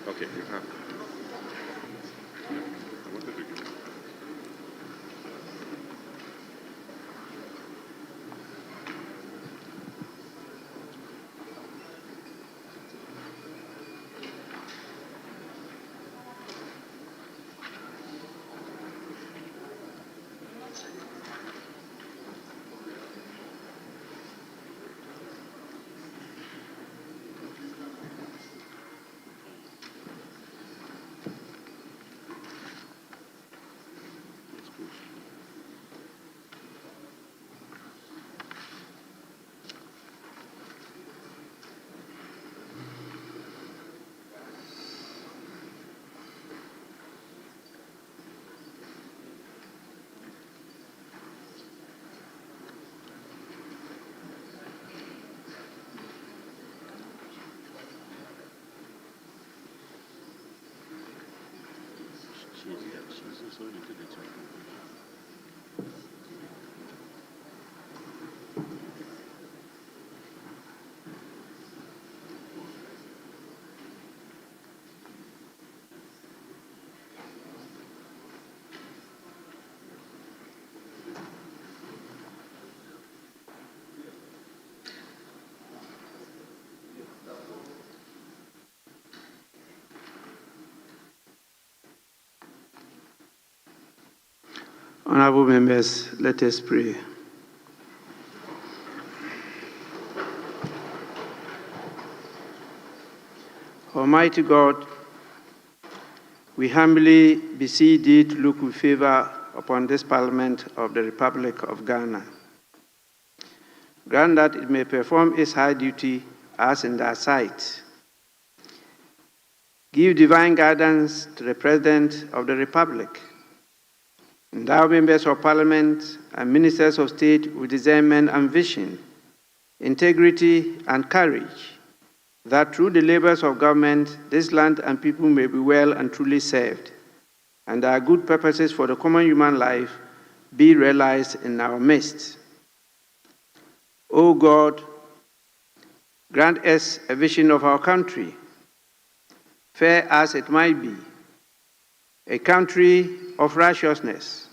Okay, you have. I wanted to give. She's also a little bit. Honorable members, let us pray. Almighty God, we humbly beseech thee to look with favor upon this Parliament of the Republic of Ghana. Grant that it may perform its high duty as in thy sight. Give divine guidance to the President of the Republic. Endow members of Parliament and ministers of state with discernment and vision, integrity and courage, that through the labors of government, this land and people may be well and truly served, and our good purposes for the common human life be realized in our midst. O God, grant us a vision of our country, fair as it might be, a country of righteousness,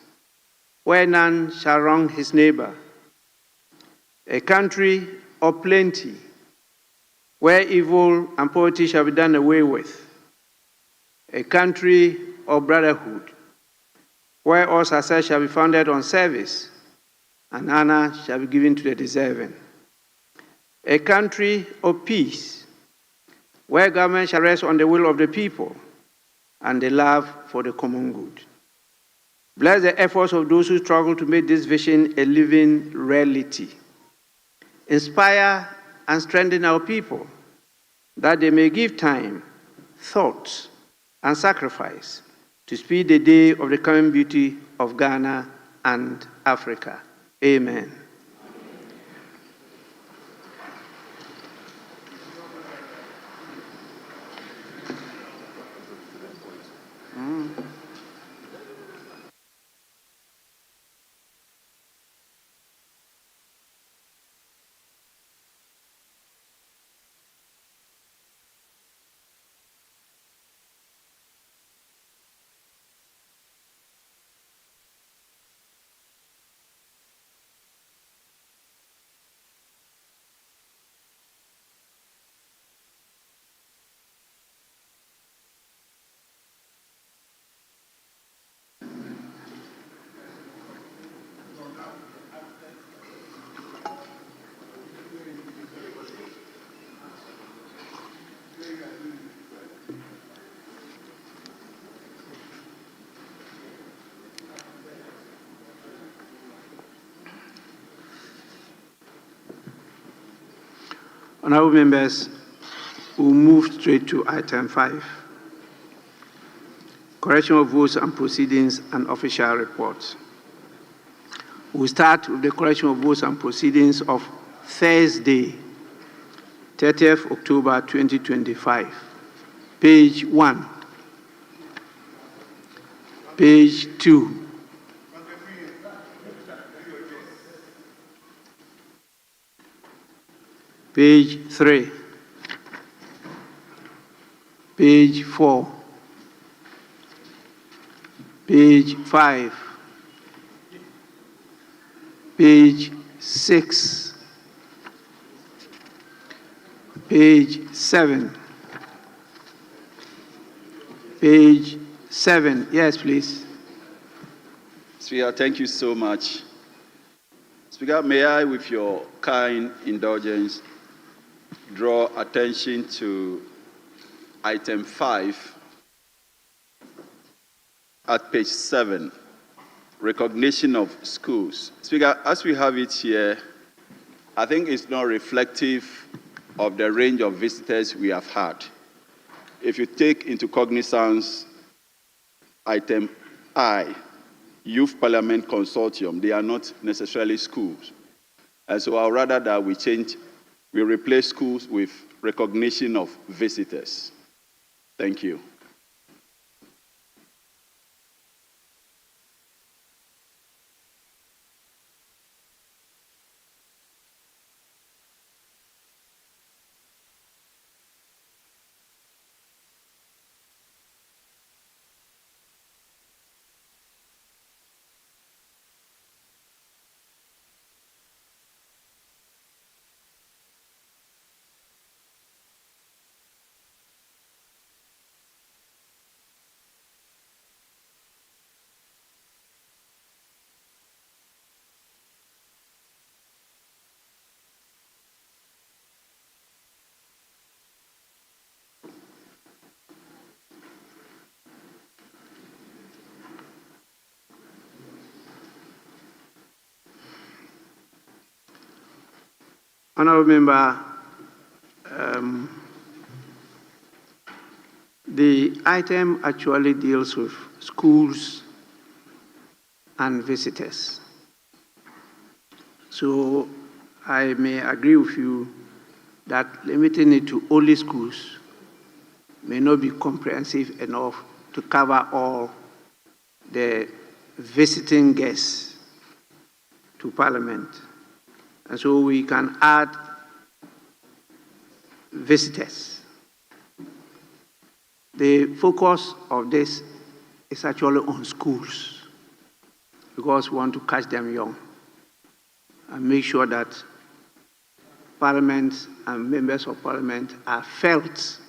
where none shall wrong his neighbor, a country of plenty, where evil and poverty shall be done away with, a country of brotherhood, where all success shall be founded on service, and honor shall be given to the deserving, a country of peace, where government shall rest on the will of the people and the love for the common good. Bless the efforts of those who struggle to make this vision a living reality. Inspire and strengthen our people, that they may give time, thought, and sacrifice to speed the day of the coming beauty of Ghana and Africa. Amen. Honorable members, we'll move straight to item 5, correction of votes and proceedings and official reports. We'll start with the correction of votes and proceedings of Thursday, 30th October 2025. Page 1, page 2, page 3, Page 4. Page 5. Page 6. Page 7. Page 7. Yes, please. Speaker, thank you so much. Speaker, may I, with your kind indulgence, draw attention to item 5 at page 7, recognition of schools. Speaker, as we have it here, I think it's not reflective of the range of visitors we have had. If you take into cognizance item I, Youth Parliament Consortium, they are not necessarily schools. And so I'd rather that we replace schools with recognition of visitors. Thank you. Honorable Member, the item actually deals with schools and visitors. So I may agree with you that limiting it to only schools may not be comprehensive enough to cover all the visiting guests to Parliament. And so we can add visitors. The focus of this is actually on schools because we want to catch them young and make sure that Parliament and members of Parliament are felt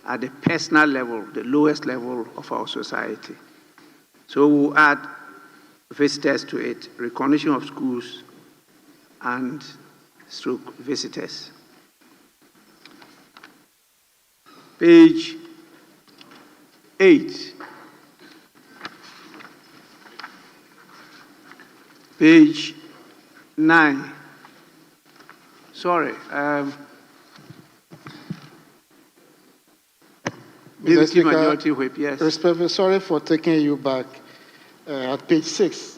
at the personal level, the lowest level of our society. So we'll add visitors to it, recognition of schools and stroke visitors. Page 8. Page 9. Sorry. Mr. Speaker, Majority Whip, yes. Respectfully, sorry for taking you back at page 6.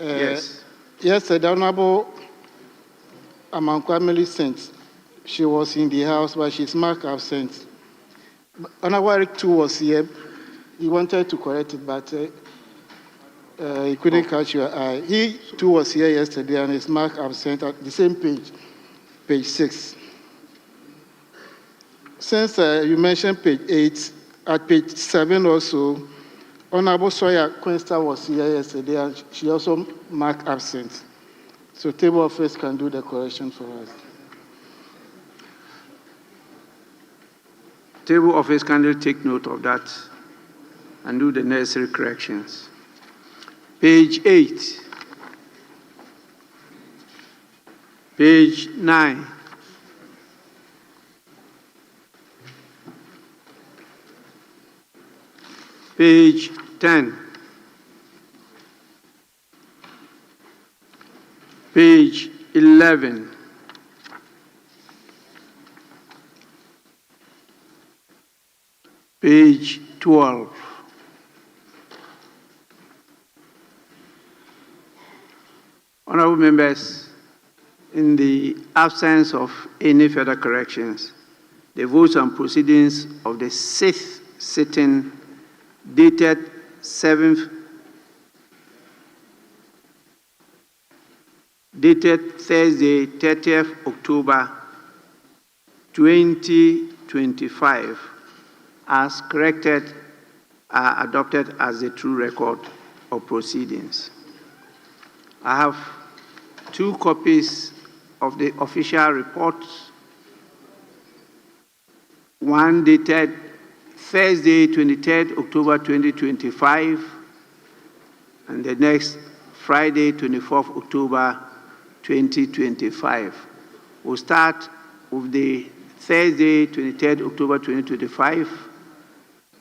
Yes. Yesterday, the Honorable Amankwameli sent. She was in the house, but she's marked absent. Honorable Eric too was here. He wanted to correct it, but he couldn't catch your eye. He too was here yesterday and is marked absent at the same page, page 6. Since you mentioned page 8, at page 7 also, Honorable Sawyer Quinster was here yesterday and she also marked absent. So table office can do the correction for us. Table office can take note of that and do the necessary corrections. Page 8. Page 9. Page 10. Page 11. Page 12. Honorable members, in the absence of any further corrections, the votes and proceedings of the 6th sitting dated 7th, dated Thursday, 30th October 2022 25, as corrected, are adopted as the true record of proceedings. I have 2 copies of the official reports, one dated Thursday, 23rd October 2025, and the next Friday, 24th October 2025. We'll start with the Thursday, 23rd October 2025.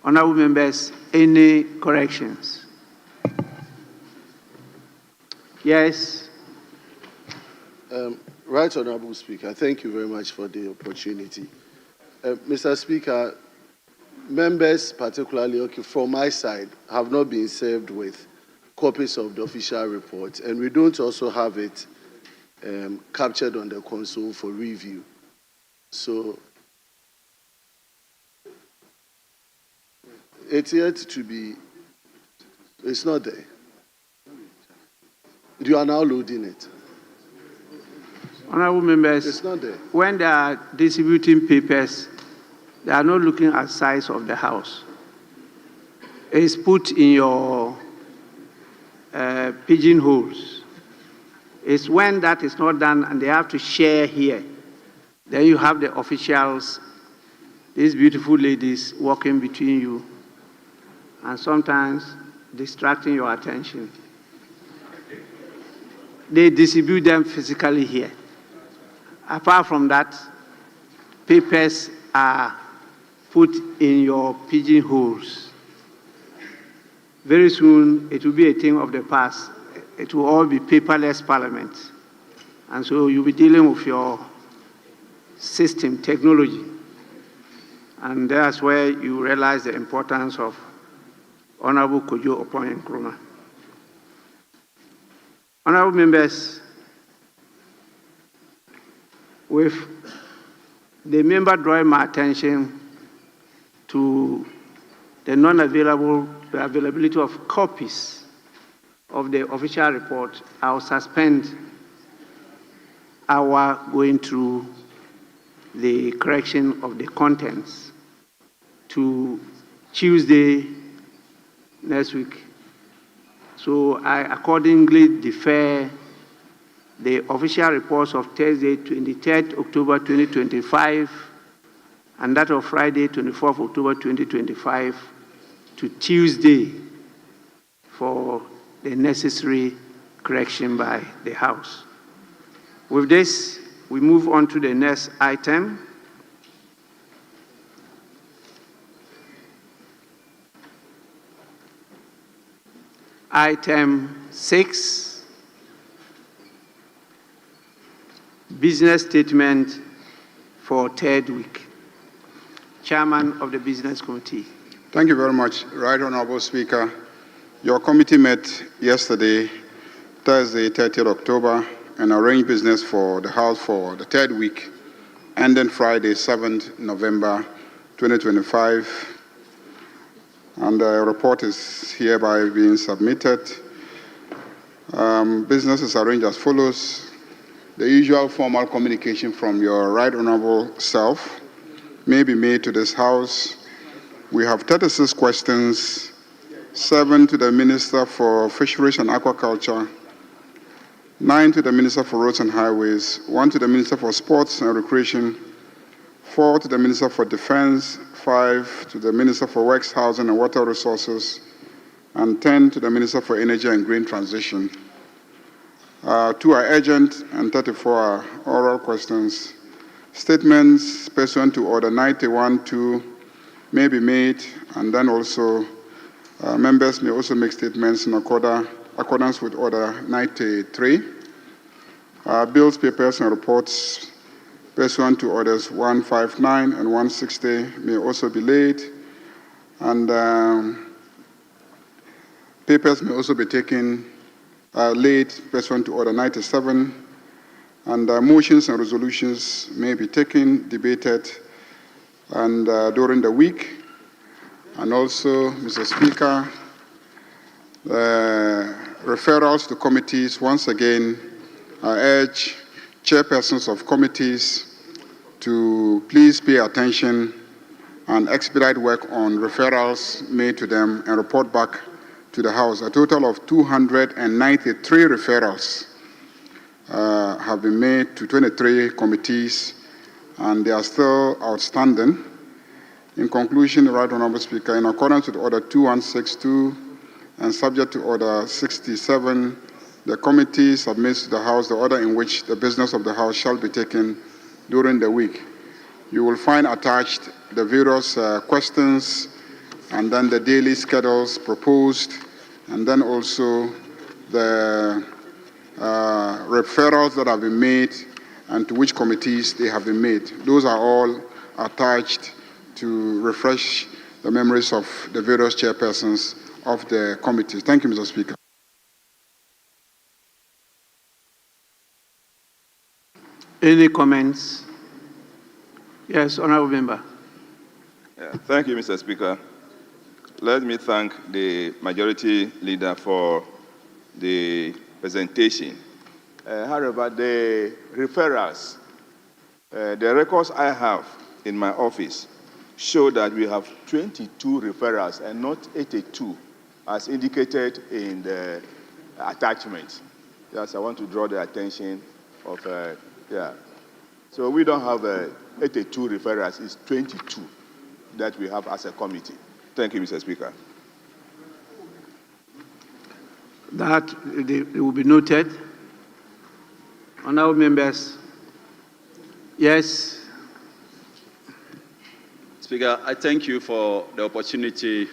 Honorable members, any corrections? Yes. Right Honorable Speaker, thank you very much for the opportunity. Mr. Speaker, members, particularly from my side, have not been served with copies of the official report, and we don't also have it captured on the console for review. So it's yet to be, it's not there. You are now loading it. Honorable members, It's not there. when they are distributing papers, they are not looking at size of the house. It's put in your pigeonholes. It's when that is not done and they have to share here. Then you have the officials, these beautiful ladies walking between you and sometimes distracting your attention. They distribute them physically here. Apart from that, papers are put in your pigeonholes. Very soon, it will be a thing of the past. It will all be paperless parliament. And so you'll be dealing with your system, technology. And that's where you realize the importance of Honorable Kojo Oppong Nkrumah. Honorable members, with the member drawing my attention to the availability of copies of the official report, I'll suspend our going through the correction of the contents to Tuesday next week. So I accordingly defer the official reports of Thursday, 23rd October 2025, and that of Friday, 24th October 2025, to Tuesday for the necessary correction by the House. With this, we move on to the next item. Item 6, business statement for 3rd week. Chairman of the Business Committee. Thank you very much, Right Honorable Speaker. Your committee met yesterday, Thursday, 30th October, and arranged business for the House for the 3rd week, ending Friday, 7th November 2025. And the report is hereby being submitted. Business is arranged as follows. The usual formal communication from your Right Honorable self may be made to this House. We have 36 questions, 7 to the Minister for Fisheries and Aquaculture, 9 to the Minister for Roads and Highways, 1 to the Minister for Sports and Recreation, 4 to the Minister for Defense, 5 to the Minister for Works, Housing and Water Resources, and 10 to the Minister for Energy and Green Transition. 2 are urgent and 34 are oral questions. Statements pursuant to Order 91-2 may be made, and then also members may also make statements in accordance with Order 93. Bills, papers, and reports pursuant to Orders 159 and 160 may also be laid, and papers may also be taken laid pursuant to Order 97, and motions and resolutions may be taken, debated, and during the week. And also, Mr. Speaker, referrals to committees, once again, I urge chairpersons of committees to please pay attention and expedite work on referrals made to them and report back to the House. A total of 293 referrals have been made to 23 committees, and they are still outstanding. In conclusion, the Right Honourable Speaker, in accordance with Order 2162 and subject to Order 67, the committee submits to the House the order in which the business of the House shall be taken during the week. You will find attached the various questions and then the daily schedules proposed, and then also the referrals that have been made and to which committees they have been made. Those are all attached to refresh the memories of the various chairpersons of the committees. Thank you, Mr. Speaker. Any comments? Yes, Honourable Member. Yeah, thank you, Mr. Speaker. Let me thank the Majority Leader for the presentation. However, the referrals, the records I have in my office show that we have 22 referrals and not 82, as indicated in the attachment. Yes, I want to draw the attention of, So we don't have 82 referrals, it's 22 that we have as a committee. Thank you, Mr. Speaker. That it will be noted. Honourable members. Yes. Speaker, I thank you for the opportunity,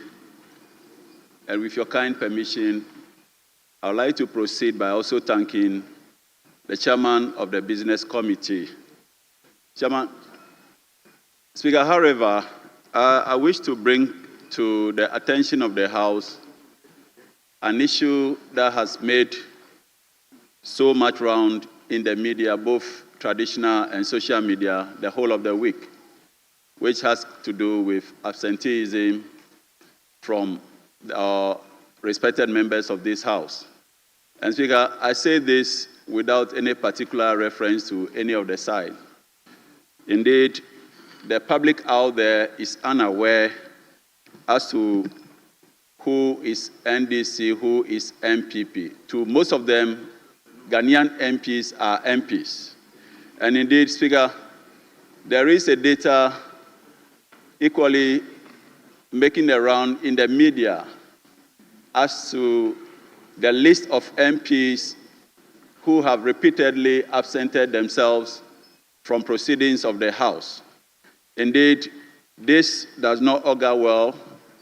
and with your kind permission, I would like to proceed by also thanking the chairman of the Business Committee. Chairman, Speaker, however, I wish to bring to the attention of the House an issue that has made so much round in the media, both traditional and social media, the whole of the week, which has to do with absenteeism from our respected members of this House. And Speaker, I say this without any particular reference to any of the side. Indeed, the public out there is unaware as to who is NDC, who is MPP. To most of them, Ghanaian MPs are MPs. And indeed, Speaker, there is a data equally making the round in the media as to the list of MPs who have repeatedly absented themselves from proceedings of the House. Indeed, this does not augur well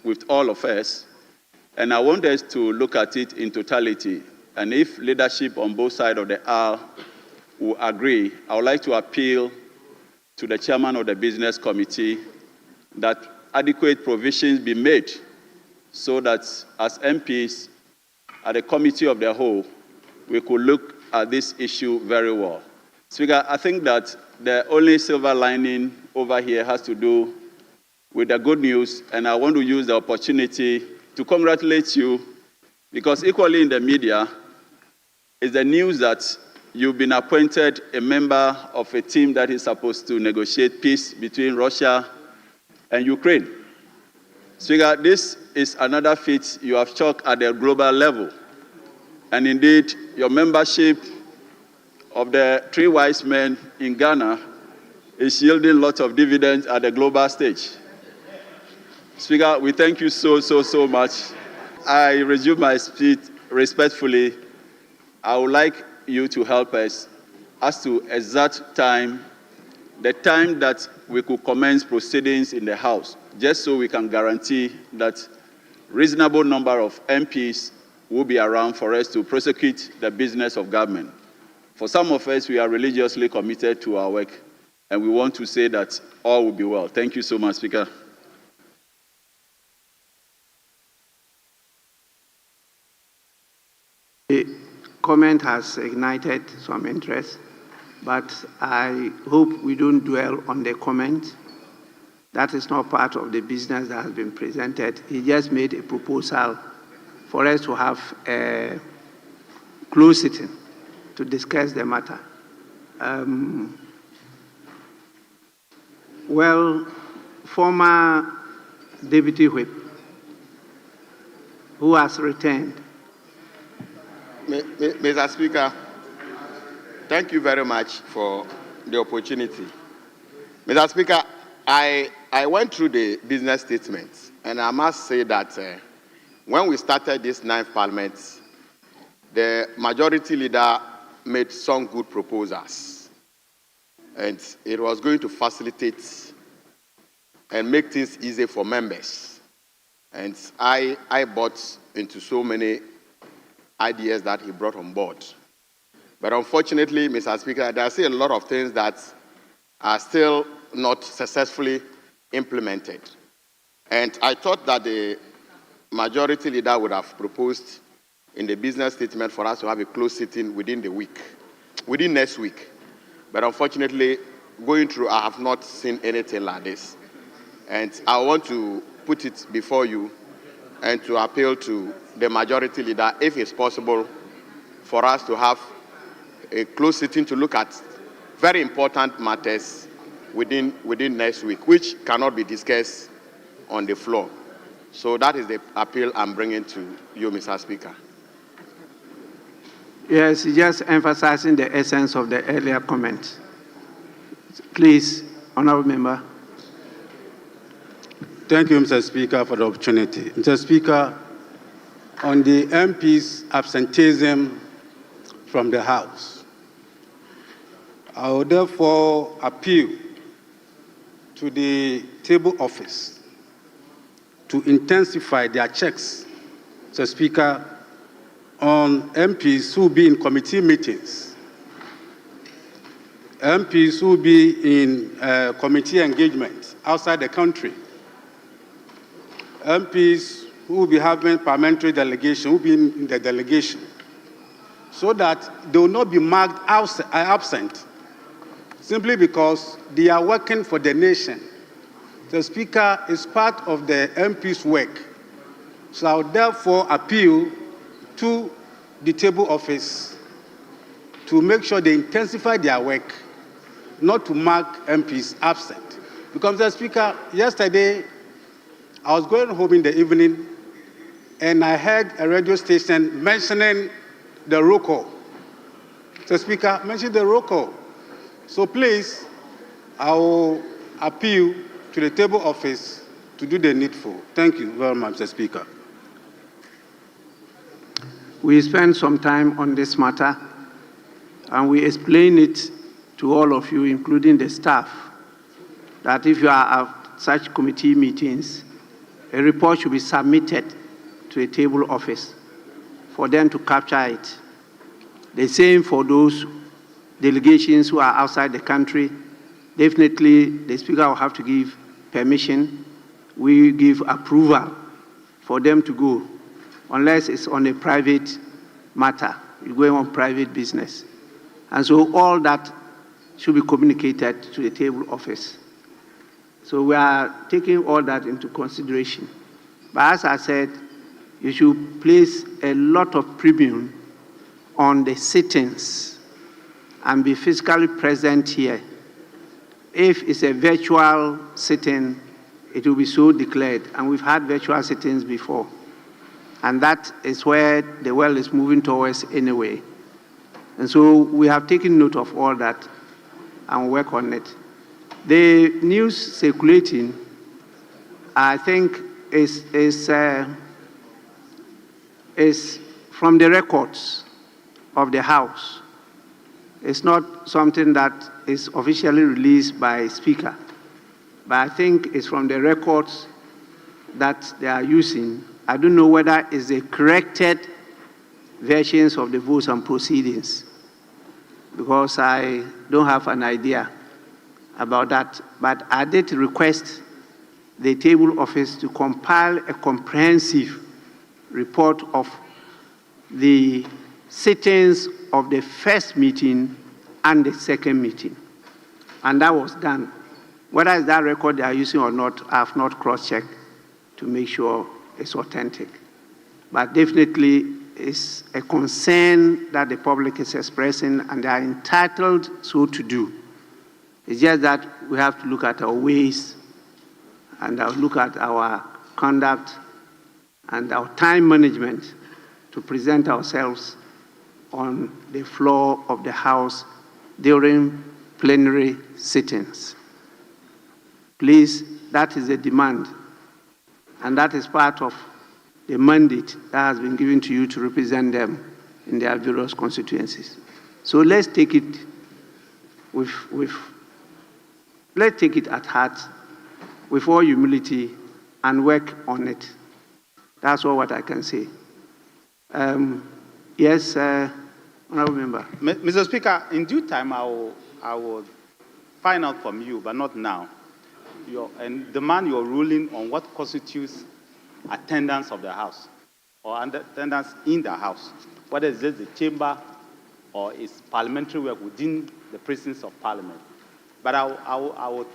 with all of us, and I want us to look at it in totality. And if leadership on both sides of the aisle will agree, I would like to appeal to the chairman of the Business Committee that adequate provisions be made so that as MPs at the Committee of the Whole, we could look at this issue very well. Speaker, I think that the only silver lining over here has to do with the good news, and I want to use the opportunity to congratulate you, because equally in the media is the news that you've been appointed a member of a team that is supposed to negotiate peace between Russia and Ukraine. Speaker, this is another feat you have chalked at the global level. And indeed, your membership of the Three Wise Men in Ghana is yielding lots of dividends at the global stage. Speaker, we thank you so much. I resume my speech respectfully. I would like you to help us as to exact time, the time that we could commence proceedings in the House, just so we can guarantee that reasonable number of MPs will be around for us to prosecute the business of government. For some of us, we are religiously committed to our work, and we want to say that all will be well. Thank you so much, Speaker. The comment has ignited some interest, but I hope we don't dwell on the comment. That is not part of the business that has been presented. He just made a proposal for us to have a closed sitting to discuss the matter. Well, former Deputy Whip, who has returned. Mr. Speaker, thank you very much for the opportunity. Mr. Speaker, I went through the business statements, and I must say that when we started this 9th Parliament, the majority leader made some good proposals, and it was going to facilitate and make things easy for members. And I bought into so many ideas that he brought on board. But unfortunately, Mr. Speaker, there are still a lot of things that are still not successfully implemented. And I thought that the majority leader would have proposed in the business statement for us to have a closed sitting within next week. But unfortunately, going through, I have not seen anything like this. And I want to put it before you and to appeal to the majority leader, if it's possible, for us to have a closed sitting to look at very important matters within next week, which cannot be discussed on the floor. So that is the appeal I'm bringing to you, Mr. Speaker. Yes, just emphasizing the essence of the earlier comment. Please, Honourable Member. Thank you, Mr. Speaker, for the opportunity. Mr. Speaker, on the MP's absenteeism from the House, I will therefore appeal to the table office to intensify their checks, Mr. Speaker, on MPs who will be in committee meetings, MPs who will be in committee engagement outside the country, MPs who will be having parliamentary delegation, who will be in the delegation, so that they will not be marked absent simply because they are working for the nation. The Speaker is part of the MP's work. So I would therefore appeal to the table office to make sure they intensify their work, not to mark MPs absent. Because, Mr. Speaker, yesterday I was going home in the evening and I heard a radio station mentioning the roll call. Mr. Speaker, mention the roll call. So please, I will appeal to the table office to do the needful. Thank you very much, Mr. Speaker. We spent some time on this matter and we explain it to all of you, including the staff, that if you are at such committee meetings, a report should be submitted to a table office for them to capture it. The same for those delegations who are outside the country. Definitely, the Speaker will have to give permission. We give approval for them to go, unless it's on a private matter. You're going on private business. And so all that should be communicated to the table office. So we are taking all that into consideration. But as I said, you should place a lot of premium on the sittings and be physically present here. If it's a virtual sitting, it will be so declared. And we've had virtual sittings before. And that is where the world is moving towards anyway. And so we have taken note of all that and work on it. The news circulating, I think, is from the records of the House. It's not something that is officially released by Speaker, but I think it's from the records that they are using. I don't know whether it's the corrected versions of the votes and proceedings, because I don't have an idea about that. But I did request the table office to compile a comprehensive report of the sittings of the first meeting and the second meeting. And that was done. Whether it's that record they are using or not, I have not cross-checked to make sure it's authentic. But definitely it's a concern that the public is expressing, and they are entitled so to do. It's just that we have to look at our ways and I'll look at our conduct and our time management to present ourselves on the floor of the House during plenary sittings. Please, that is a demand, and that is part of the mandate that has been given to you to represent them in their various constituencies. So let's take it let's take it at heart with all humility and work on it. That's all what I can say. Yes, Honourable Member. Mr. Speaker, in due time, I will find out from you, but not now, and demand your ruling on what constitutes attendance of the House or attendance in the House, whether it's just the chamber or it's parliamentary work within the precincts of Parliament. But I will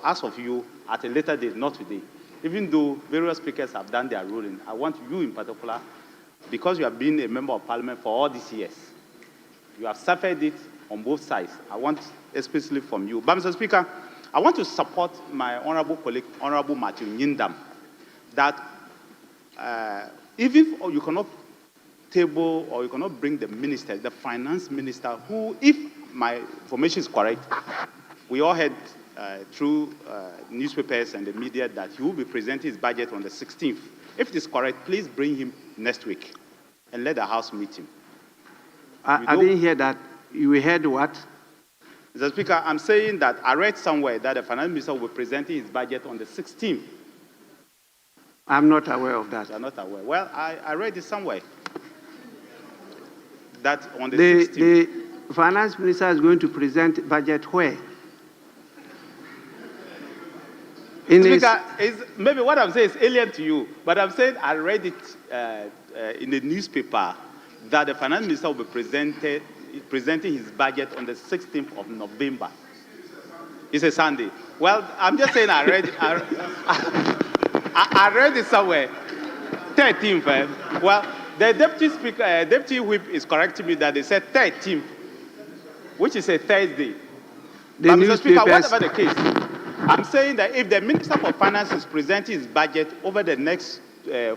ask of you at a later date, not today. Even though various speakers have done their ruling, I want you in particular, because you have been a member of Parliament for all these years, you have suffered it on both sides. I want especially from you. But Mr. Speaker, I want to support my honourable colleague, Honourable Matthew Nyindam, that even if you cannot table or you cannot bring the minister, the finance minister, who, if my information is correct, we all heard through newspapers and the media that he will be presenting his budget on the 16th. If it is correct, please bring him next week and let the House meet him. I didn't hear that. You heard what? Mr. Speaker, I'm saying that I read somewhere that the finance minister will be presenting his budget on the 16th. I'm not aware of that. You are not aware. Well, I read it somewhere. That on the 16th. The finance minister is going to present budget where? Speaker, maybe what I'm saying is alien to you, but I'm saying I read it in the newspaper that the finance minister will be presenting his budget on the 16th of November. It's a Sunday. Well, I'm just saying I read I read it somewhere. 13th. Well, the deputy whip is correcting me that they said 13th, which is a Thursday. But Mr. Speaker, whatever the case, I'm saying that if the Minister for Finance is presenting his budget over the next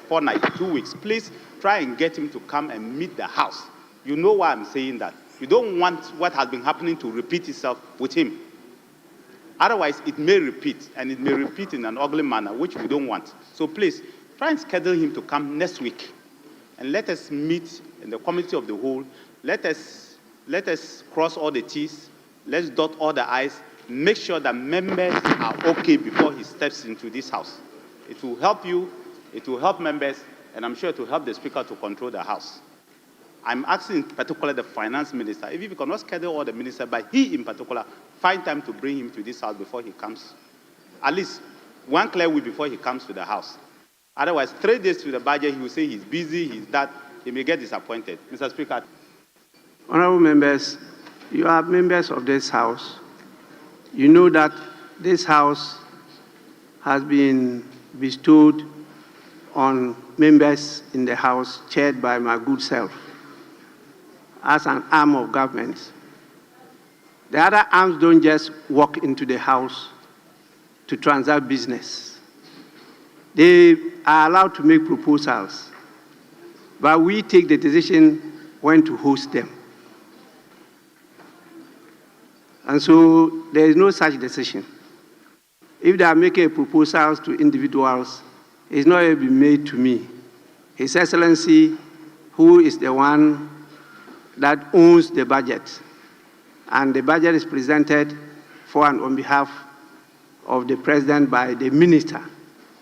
fortnight, 2 weeks, please try and get him to come and meet the House. You know why I'm saying that. You don't want what has been happening to repeat itself with him. Otherwise, it may repeat, and it may repeat in an ugly manner, which we don't want. So please, try and schedule him to come next week, and let us meet in the committee of the whole. Let us cross all the T's, let's dot all the I's, make sure that members are okay before he steps into this House. It will help you, it will help members, and I'm sure it will help the Speaker to control the House. I'm asking in particular the finance minister, if you cannot schedule all the ministers, but he in particular, find time to bring him to this House before he comes. At least one clear week before he comes to the House. Otherwise, 3 days to the budget, he will say he's busy, he's that, he may get disappointed. Mr. Speaker. Honourable members, you are members of this House. You know that this House has been bestowed on members in the House chaired by my good self as an arm of government. The other arms don't just walk into the House to transact business. They are allowed to make proposals, but we take the decision when to host them. And so there is no such decision. If they are making proposals to individuals, it's not going to be made to me. His Excellency, who is the one that owns the budget, and the budget is presented for and on behalf of the President by the Minister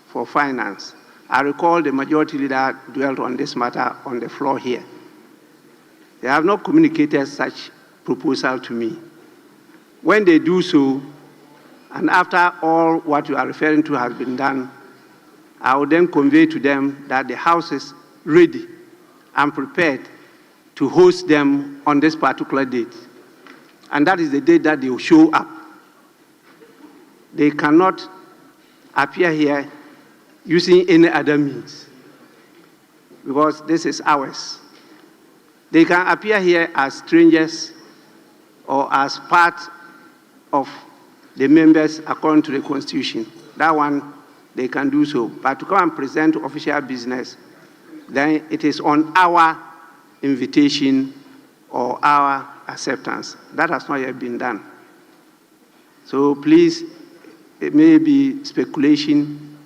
for Finance. I recall the majority leader dwelt on this matter on the floor here. They have not communicated such proposal to me. When they do so, and after all what you are referring to has been done, I will then convey to them that the House is ready and prepared to host them on this particular date. And that is the date that they will show up. They cannot appear here using any other means, because this is ours. They can appear here as strangers or as part of the members according to the Constitution, that one, they can do so. But to come and present official business, then it is on our invitation or our acceptance. That has not yet been done. So please, it may be speculation,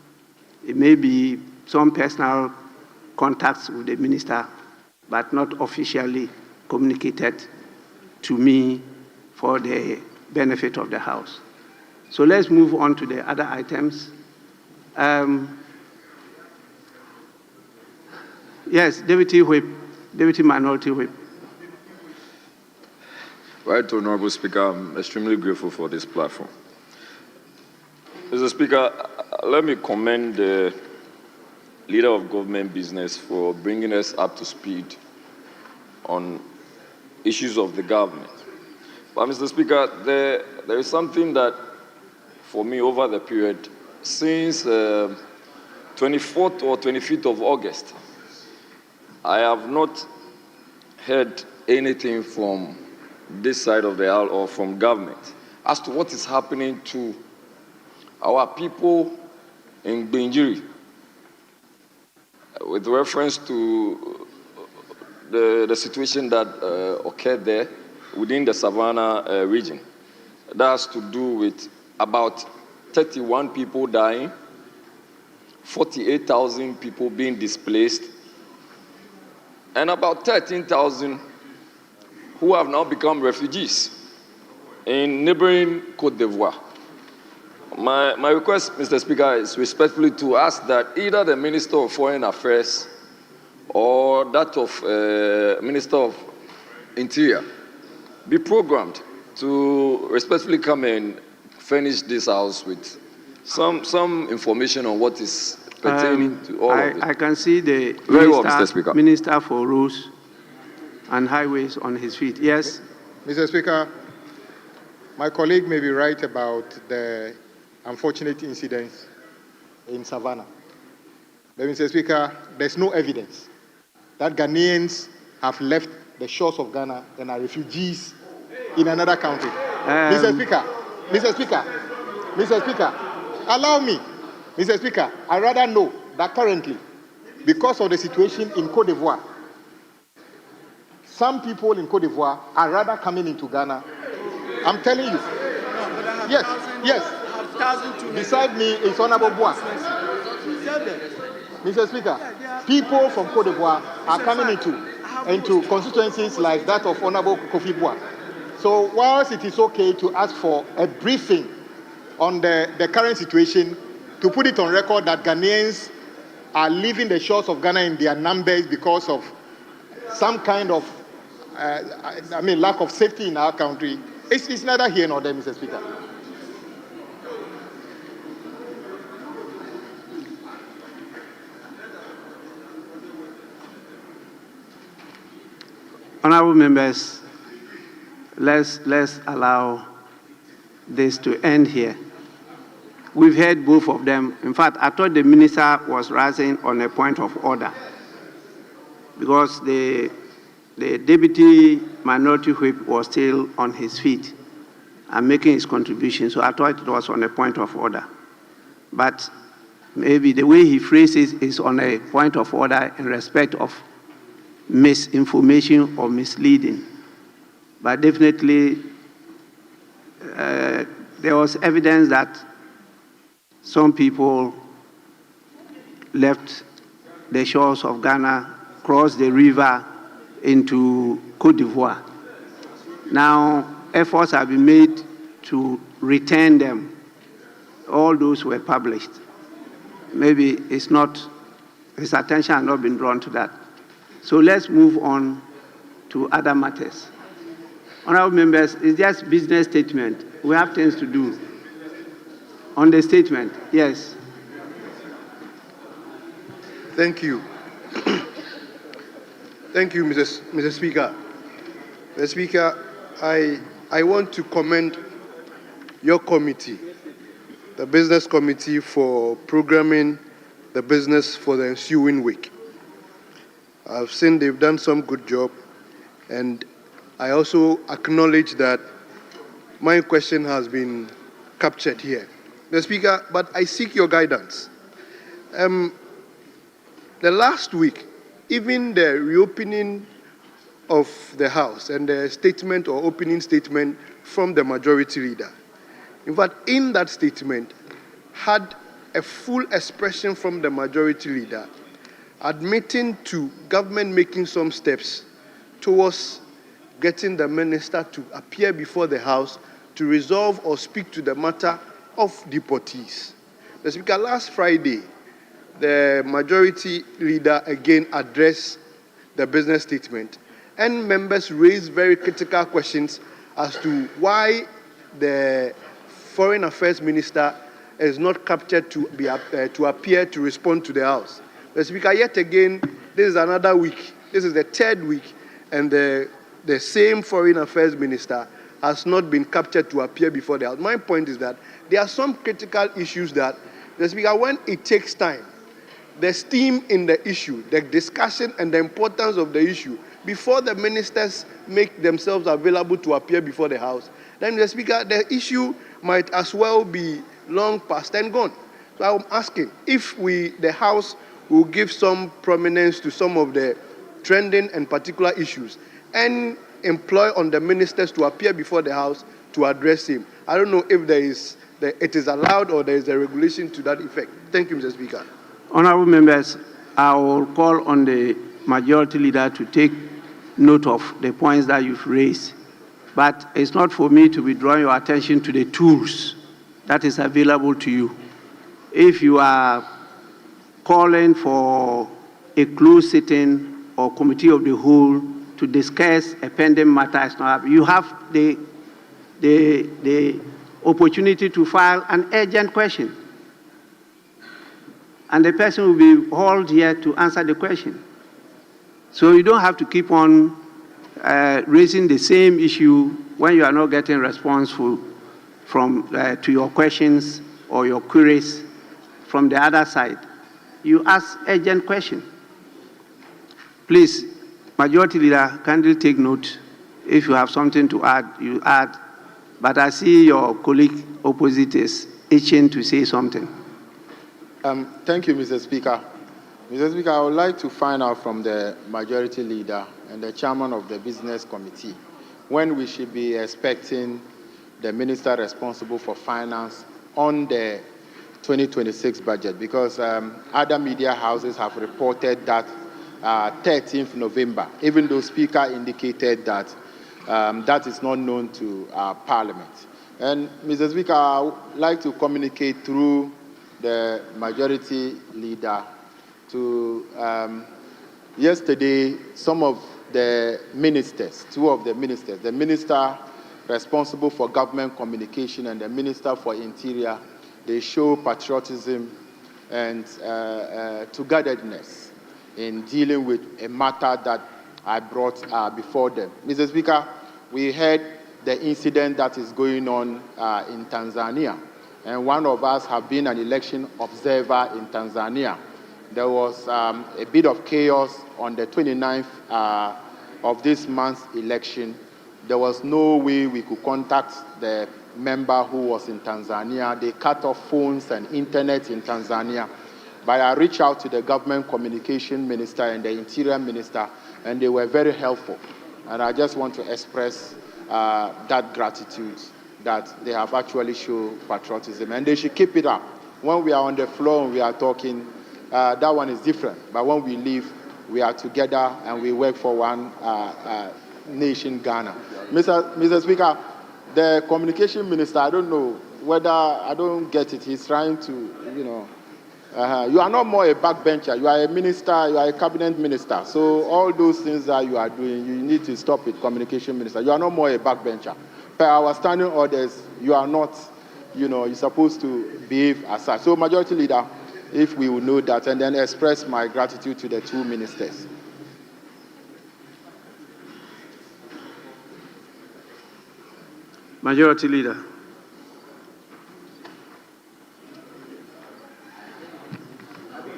it may be some personal contacts with the minister, but not officially communicated to me for the benefit of the House. So let's move on to the other items. Yes, Deputy Whip, Deputy Minority Whip. Right, Honorable Speaker, I'm extremely grateful for this platform. Mr. Speaker, let me commend the Leader of Government Business for bringing us up to speed on issues of the government. But, Mr. Speaker, there is something that, for me, over the period, since 24th or 25th of August, I have not heard anything from this side of the aisle or from government as to what is happening to our people in Benjiri with reference to the situation that occurred there within the Savannah region. That has to do with about 31 people dying, 48,000 people being displaced, and about 13,000 who have now become refugees in neighboring Côte d'Ivoire. My request, Mr. Speaker, is respectfully to ask that either the Minister of Foreign Affairs or that of Minister of Interior be programmed to respectfully come and furnish this House with some information on what is pertaining to all of it. I can see the Very well, Mr. Speaker. Minister for Roads and Highways on his feet. Yes? Mr. Speaker, my colleague may be right about the unfortunate incidents in Savannah. But, Mr. Speaker, there's no evidence that Ghanaians have left the shores of Ghana and are refugees in another country. Mr. Speaker, allow me. Mr. Speaker, I rather know that currently, because of the situation in Côte d'Ivoire, some people in Côte d'Ivoire are rather coming into Ghana. I'm telling you. Yes. Beside me is Honorable Bois. Mr. Speaker, people from Côte d'Ivoire are coming into constituencies like that of Honorable Kofi Bois. So whilst it is okay to ask for a briefing on the current situation, to put it on record that Ghanaians are leaving the shores of Ghana in their numbers because of some kind of lack of safety in our country, it's neither here nor there, Mr. Speaker. Honorable members, let's allow this to end here. We've heard both of them. In fact, I thought the minister was rising on a point of order because the deputy minority whip was still on his feet and making his contribution. So I thought it was on a point of order. But maybe the way he phrases is on a point of order in respect of misinformation or misleading. But definitely, there was evidence that some people left the shores of Ghana, crossed the river into Côte d'Ivoire. Now, efforts have been made to return them. All those were published. Maybe his attention has not been drawn to that. So let's move on to other matters. Honorable members, it's just business statement. We have things to do. On the statement, yes. Thank you. Thank you, Mr. Speaker. Mr. Speaker, I want to commend your committee, the Business Committee, for programming the business for the ensuing week. I've seen they've done some good job, and I also acknowledge that my question has been captured here. Mr. Speaker, but I seek your guidance. The last week, even the reopening of the House and the statement or opening statement from the majority leader, in fact, in that statement, had a full expression from the majority leader admitting to government making some steps towards getting the minister to appear before the House to resolve or speak to the matter of deportees. Mr. Speaker, last Friday, the majority leader again addressed the business statement, and members raised very critical questions as to why the Foreign Affairs Minister is not captured to appear to respond to the House. Mr. Speaker, yet again, this is another week. This is the third week, and the same Foreign Affairs Minister has not been captured to appear before the House. My point is that there are some critical issues that, Mr. Speaker, when it takes time, the steam in the issue, the discussion and the importance of the issue, before the ministers make themselves available to appear before the House, then, Mr. Speaker, the issue might as well be long past and gone. So I'm asking if the House will give some prominence to some of the trending and particular issues and employ on the ministers to appear before the House to address him. I don't know if it is allowed or there is a regulation to that effect. Thank you, Mr. Speaker. Honorable members, I will call on the majority leader to take note of the points that you've raised. But it's not for me to be drawing your attention to the tools that is available to you. If you are calling for a closed sitting or committee of the whole to discuss a pending matter, you have the opportunity to file an urgent question. And the person will be hauled here to answer the question. So you don't have to keep on raising the same issue when you are not getting response to your questions or your queries from the other side. You ask urgent question. Please, Majority Leader, kindly take note. If you have something to add, you add. But I see your colleague opposite is itching to say something. Thank you, Mr. Speaker. Mr. Speaker, I would like to find out from the Majority Leader and the Chairman of the Business Committee when we should be expecting the Minister responsible for Finance on the 2026 budget, because other media houses have reported that 13th November, even though Speaker indicated that that is not known to Parliament. And Mr. Speaker, I would like to communicate through the Majority Leader to yesterday, some of the ministers, two of the ministers, the Minister responsible for government communication and the Minister for Interior, they show patriotism and togetherness in dealing with a matter that I brought before them. Mr. Speaker, we heard the incident that is going on in Tanzania, and one of us have been an election observer in Tanzania. There was a bit of chaos on the 29th of this month's election. There was no way we could contact the member who was in Tanzania. They cut off phones and internet in Tanzania. But I reached out to the government communication minister and the interior minister, and they were very helpful. And I just want to express that gratitude that they have actually shown patriotism. And they should keep it up. When we are on the floor and we are talking, that one is different. But when we leave, we are together and we work for one nation, Ghana. Mr. Speaker, the communication minister, I don't know whether, I don't get it. He's trying to, you are not more a backbencher. You are a minister, you are a cabinet minister. So all those things that you are doing, you need to stop it, communication minister. You are not more a backbencher. Per our standing orders, you are not, you're supposed to behave as such. So Majority Leader, if we will know that, and then express my gratitude to the two ministers. Majority Leader.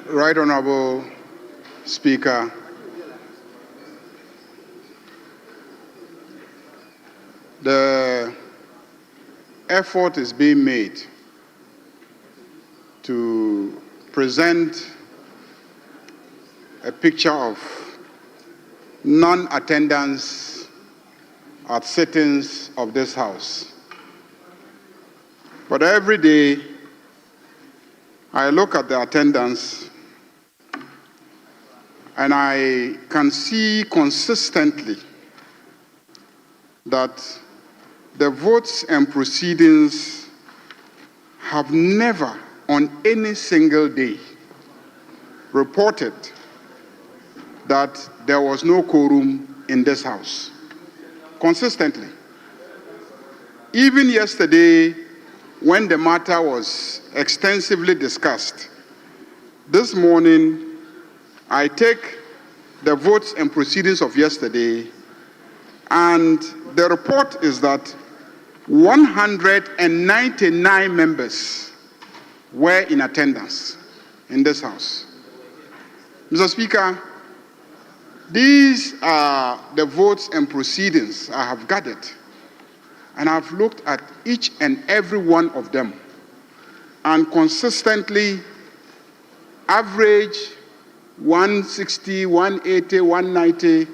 Right Honorable Speaker, the effort is being made to present a picture of non-attendance at sittings of this House. But every day, I look at the attendance and I can see consistently that the votes and proceedings have never, on any single day, reported that there was no quorum in this House. Consistently. Even yesterday, when the matter was extensively discussed, this morning, I take the votes and proceedings of yesterday, and the report is that 199 members were in attendance in this House. Mr. Speaker, these are the votes and proceedings I have gathered, and I've looked at each and every one of them, and consistently average 160, 180, 190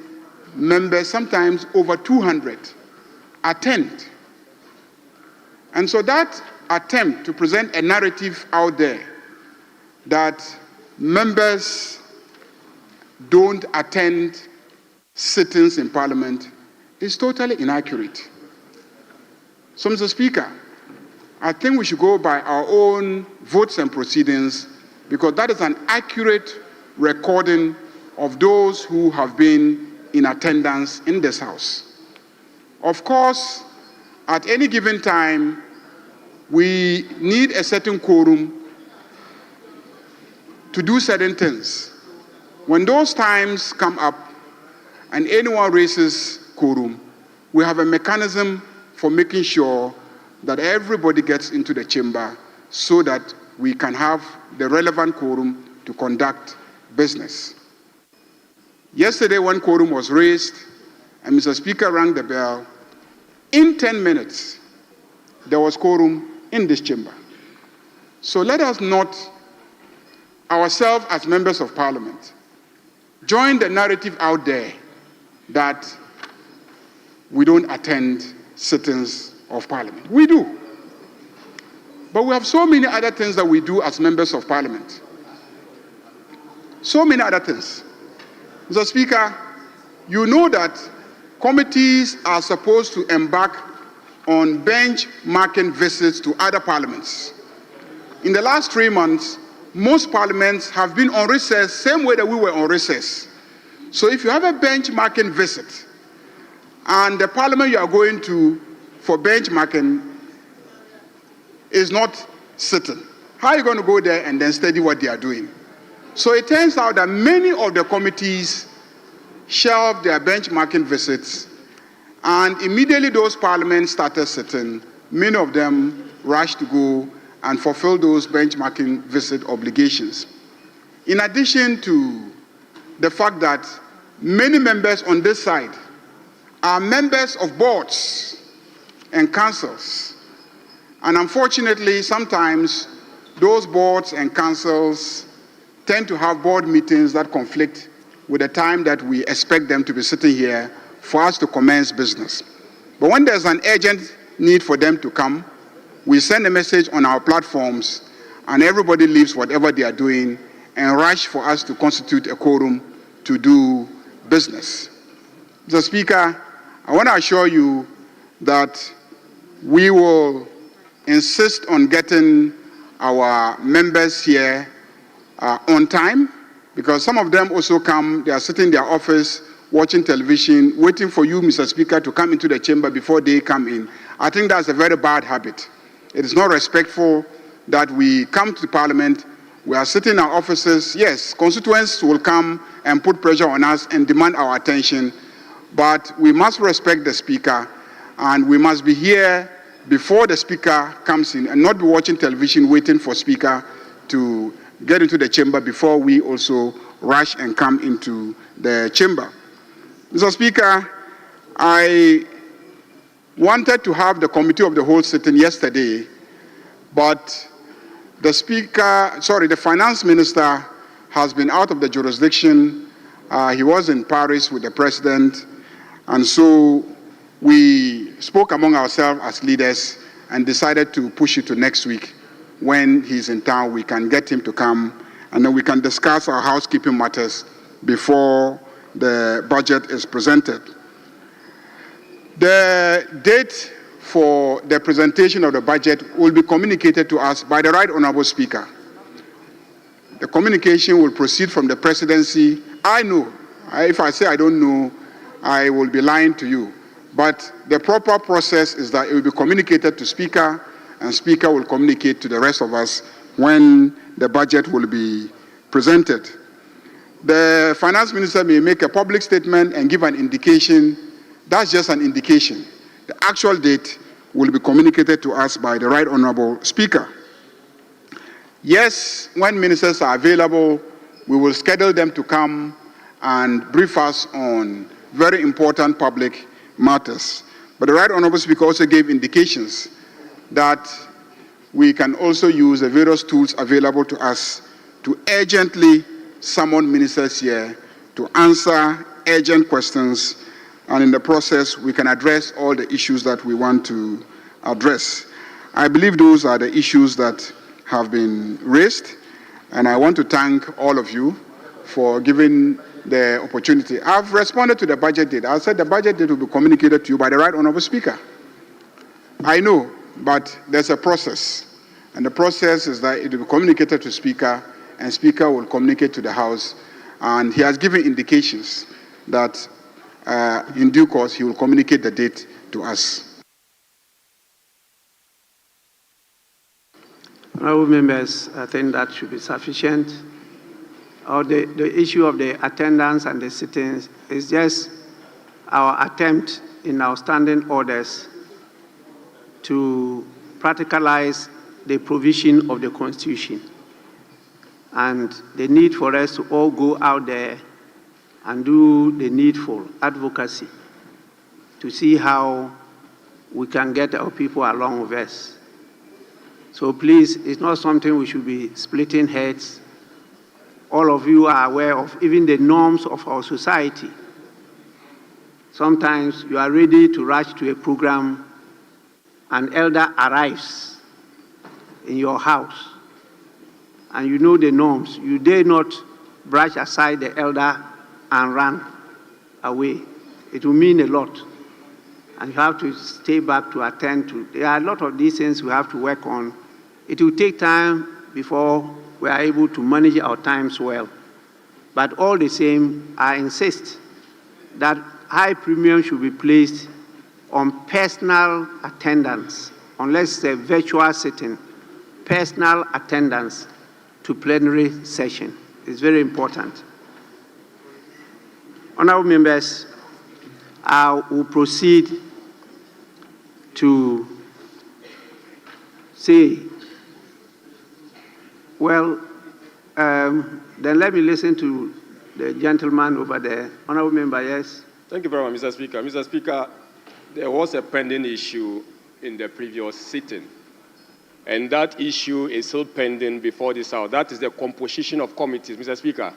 members, sometimes over 200, attend. And so that attempt to present a narrative out there that members don't attend sittings in Parliament is totally inaccurate. So, Mr. Speaker, I think we should go by our own votes and proceedings, because that is an accurate recording of those who have been in attendance in this House. Of course, at any given time, we need a certain quorum to do certain things. When those times come up and anyone raises quorum, we have a mechanism for making sure that everybody gets into the chamber so that we can have the relevant quorum to conduct business. Yesterday, when quorum was raised and Mr. Speaker rang the bell, in 10 minutes, there was quorum in this chamber. So let us not, ourselves as members of Parliament, join the narrative out there that we don't attend sittings of Parliament. We do. But we have so many other things that we do as members of Parliament. So many other things. Mr. Speaker, you know that committees are supposed to embark on benchmarking visits to other parliaments. In the last 3 months, most parliaments have been on recess, same way that we were on recess. So if you have a benchmarking visit, and the parliament you are going to for benchmarking is not sitting, how are you going to go there and then study what they are doing? So it turns out that many of the committees shelved their benchmarking visits, and immediately those parliaments started sitting, many of them rushed to go and fulfill those benchmarking visit obligations. In addition to the fact that many members on this side are members of boards and councils, and unfortunately, sometimes those boards and councils tend to have board meetings that conflict with the time that we expect them to be sitting here for us to commence business. But when there's an urgent need for them to come, we send a message on our platforms, and everybody leaves whatever they are doing and rush for us to constitute a quorum to do business. Mr. Speaker, I want to assure you that we will insist on getting our members here on time, because some of them also come, they are sitting in their office, watching television, waiting for you, Mr. Speaker, to come into the chamber before they come in. I think that's a very bad habit. It is not respectful that we come to the Parliament, we are sitting in our offices. Yes, constituents will come and put pressure on us and demand our attention, but we must respect the Speaker, and we must be here before the Speaker comes in and not be watching television waiting for Speaker to get into the chamber before we also rush and come into the chamber. Mr. Speaker, I wanted to have the Committee of the Whole sitting yesterday, but the finance minister has been out of the jurisdiction. He was in Paris with the president, and so we spoke among ourselves as leaders and decided to push it to next week. When he's in town, we can get him to come, and then we can discuss our housekeeping matters before the budget is presented. The date for the presentation of the budget will be communicated to us by the Right Honorable Speaker. The communication will proceed from the presidency. I know, if I say I don't know, I will be lying to you. But the proper process is that it will be communicated to Speaker, and Speaker will communicate to the rest of us when the budget will be presented. The Finance Minister may make a public statement and give an indication. That's just an indication. The actual date will be communicated to us by the Right Honorable Speaker. Yes, when ministers are available, we will schedule them to come and brief us on very important public matters. But the Right Honorable Speaker also gave indications that we can also use the various tools available to us to urgently summon ministers here to answer urgent questions, and in the process, we can address all the issues that we want to address. I believe those are the issues that have been raised, and I want to thank all of you for giving the opportunity. I've responded to the budget date. I said the budget date will be communicated to you by the Right Honorable Speaker. I know, but there's a process, and the process is that it will be communicated to Speaker, and Speaker will communicate to the House, and he has given indications that in due course he will communicate the date to us. Honourable members, I think that should be sufficient. The issue of the attendance and the sittings is just our attempt in our standing orders to practicalize the provision of the Constitution and the need for us to all go out there and do the needful advocacy to see how we can get our people along with us. So please, it's not something we should be splitting heads. All of you are aware of even the norms of our society. Sometimes you are ready to rush to a program, an elder arrives in your house, and you know the norms. You dare not brush aside the elder and run away. It will mean a lot. And you have to stay back to attend to. There are a lot of these things we have to work on. It will take time before we are able to manage our times well. But all the same, I insist that high premium should be placed on personal attendance, unless it's a virtual sitting, personal attendance to plenary session. It's very important. Honourable members, I will proceed to say, well, then let me listen to the gentleman over there. Honourable member, yes. Thank you very much, Mr. Speaker. Mr. Speaker, there was a pending issue in the previous sitting, and that issue is still pending before this House. That is the composition of committees, Mr. Speaker.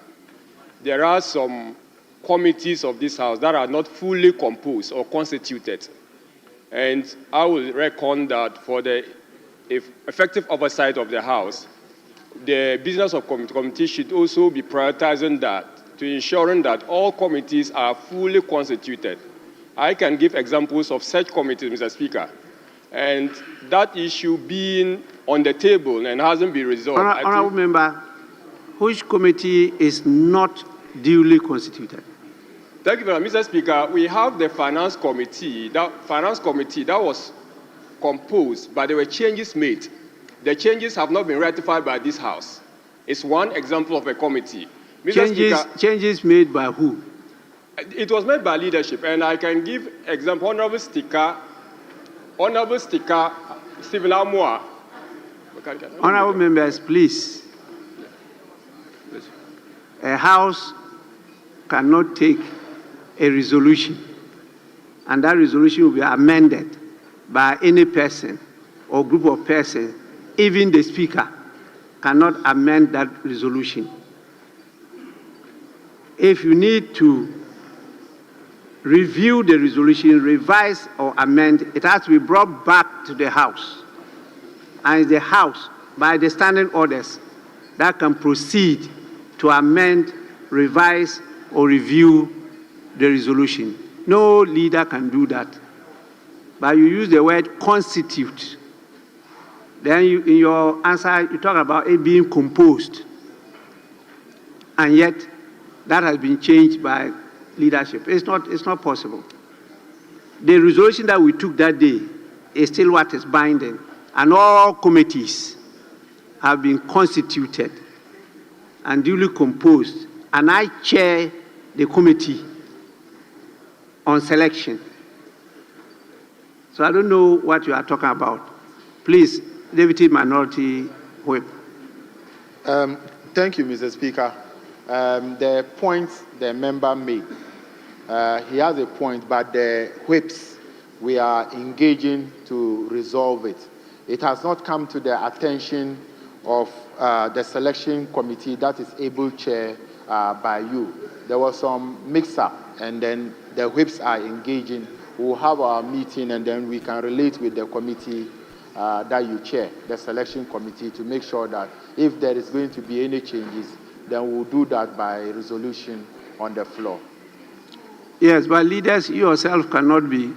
There are some committees of this House that are not fully composed or constituted. And I will reckon that for the effective oversight of the House, the business of committee should also be prioritizing that to ensuring that all committees are fully constituted. I can give examples of such committees, Mr. Speaker, and that issue being on the table and hasn't been resolved. Honourable member, which committee is not duly constituted? Thank you very much, Mr. Speaker. We have the finance committee that was composed, but there were changes made. The changes have not been ratified by this House. It's one example of a committee. Changes made by who? It was made by leadership, and I can give example. Honourable Speaker, Stephen Amoa. Honourable members, please. A House cannot take a resolution, and that resolution will be amended by any person or group of persons, even the Speaker. cannot amend that resolution. If you need to review the resolution, revise or amend, it has to be brought back to the House. And it's the House, by the standing orders, that can proceed to amend, revise, or review the resolution. No leader can do that. But you use the word constitute. Then in your answer, you talk about it being composed. And yet, that has been changed by leadership. It's not possible. The resolution that we took that day is still what is binding. And all committees have been constituted and duly composed. And I chair the committee on selection. So I don't know what you are talking about. Please, Deputy Minority Whip. Thank you, Mr. Speaker. The points the member made, he has a point, but the whips, we are engaging to resolve it. It has not come to the attention of the selection committee that is able chair by you. There was some mix-up, and then the whips are engaging. We'll have our meeting, and then we can relate with the committee that you chair, the selection committee, to make sure that if there is going to be any changes, then we'll do that by resolution on the floor. Yes, but leaders, you yourself cannot be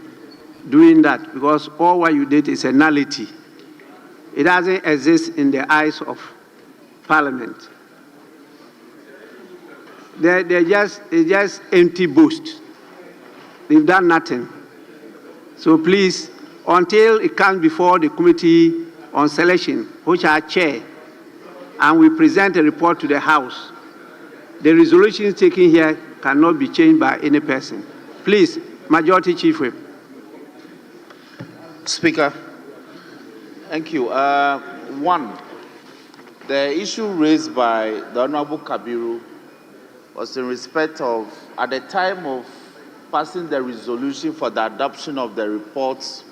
doing that because all what you did is a nullity. It doesn't exist in the eyes of Parliament. It's just empty boast. They've done nothing. So please, until it comes before the Committee on Selection, which I chair, and we present a report to the House, the resolutions taken here cannot be changed by any person. Please, Majority Chief Whip. Speaker, thank you. One, the issue raised by the Honorable Kabiru was in respect of, at the time of passing the resolution for the adoption of the reports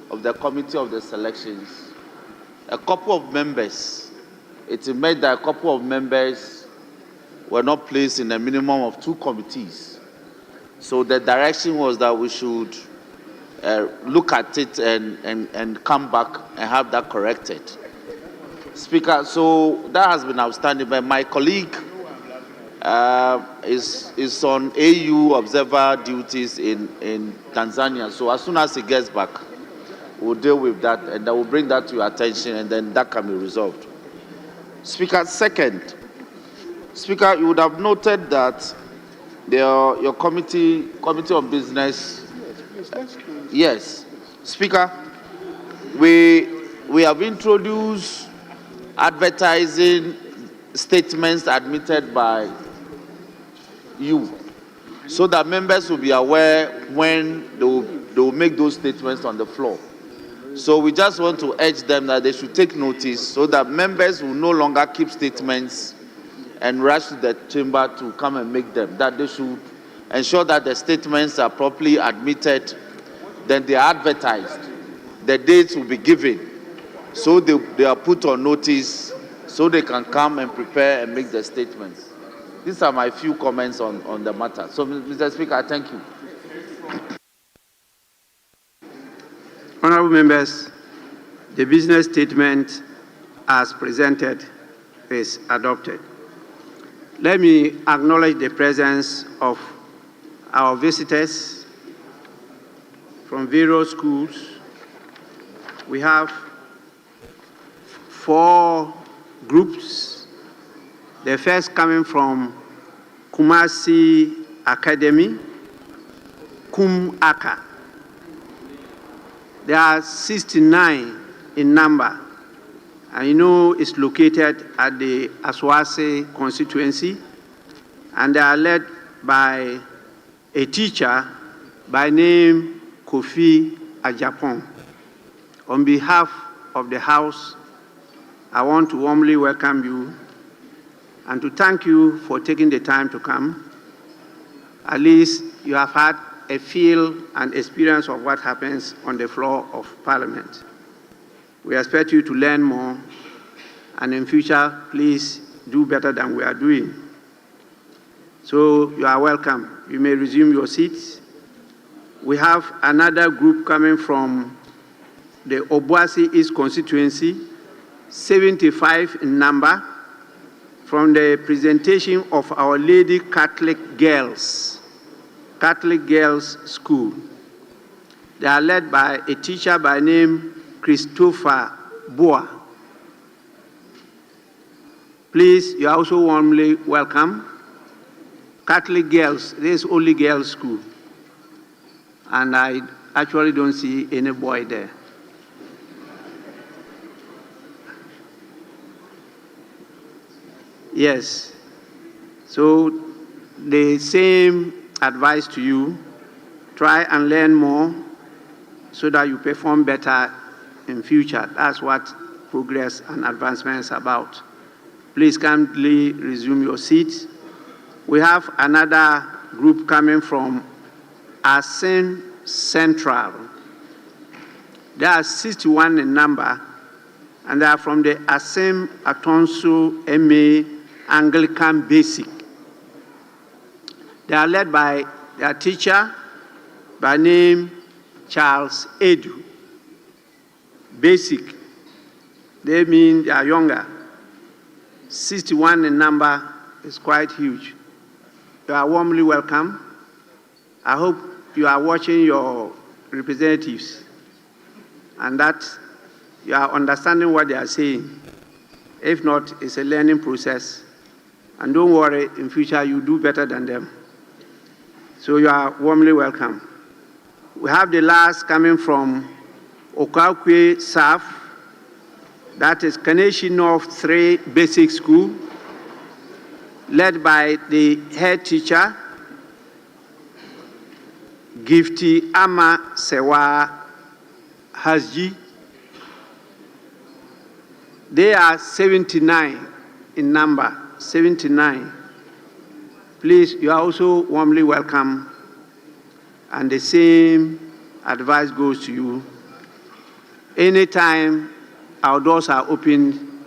of the Committee of the Selections, a couple of members, it emerged that a couple of members were not placed in a minimum of 2 committees. So the direction was that we should look at it and come back and have that corrected. Speaker, so that has been outstanding, but my colleague is on AU observer duties in Tanzania. So as soon as he gets back, we'll deal with that, and I will bring that to your attention, and then that can be resolved. Speaker, second, Speaker, you would have noted that your committee on business. Yes, Speaker, we have introduced advertising statements admitted by you, so that members will be aware when they will make those statements on the floor. So we just want to urge them that they should take notice so that members will no longer keep statements and rush to the chamber to come and make them. That they should ensure that the statements are properly admitted, then they are advertised. The dates will be given, so they are put on notice so they can come and prepare and make the statements. These are my few comments on the matter. So, Mr. Speaker, I thank you. Honorable members, the business statement as presented is adopted. Let me acknowledge the presence of our visitors from various schools. We have 4 groups. The first coming from Kumasi Academy, Kum-Aka. There are 69 in number, and you know it's located at the Aswase constituency, and they are led by a teacher by name Kofi Ajapon. On behalf of the House, I want to warmly welcome you and to thank you for taking the time to come. At least you have had a feel and experience of what happens on the floor of Parliament. We expect you to learn more and in future, please do better than we are doing. So you are welcome. You may resume your seats. We have another group coming from the Obuasi East constituency, 75 in number, from the presentation of Our Lady Catholic Girls School. They are led by a teacher by name Christopher Boa. Please, you are also warmly welcome. Catholic Girls, this is only girls' school. And I actually don't see any boy there. Yes. So the same advice to you, try and learn more so that you perform better in future. That's what progress and advancement is about. Please kindly resume your seats. We have another group coming from Asin Central. There are 61 in number, and they are from the Asin Atonso MA Anglican Basic. They are led by their teacher by name Charles Edu. Basic, they mean they are younger. 61 in number is quite huge. You are warmly welcome. I hope you are watching your representatives and that you are understanding what they are saying. If not, it's a learning process. And don't worry, in future you do better than them. So you are warmly welcome. We have the last coming from Okakwe South, that is Kaneshi North 3 Basic School, led by the head teacher, Gifty Ama Sewa Hasji. They are 79 in number, 79. Please, you are also warmly welcome, and the same advice goes to you. Anytime our doors are open,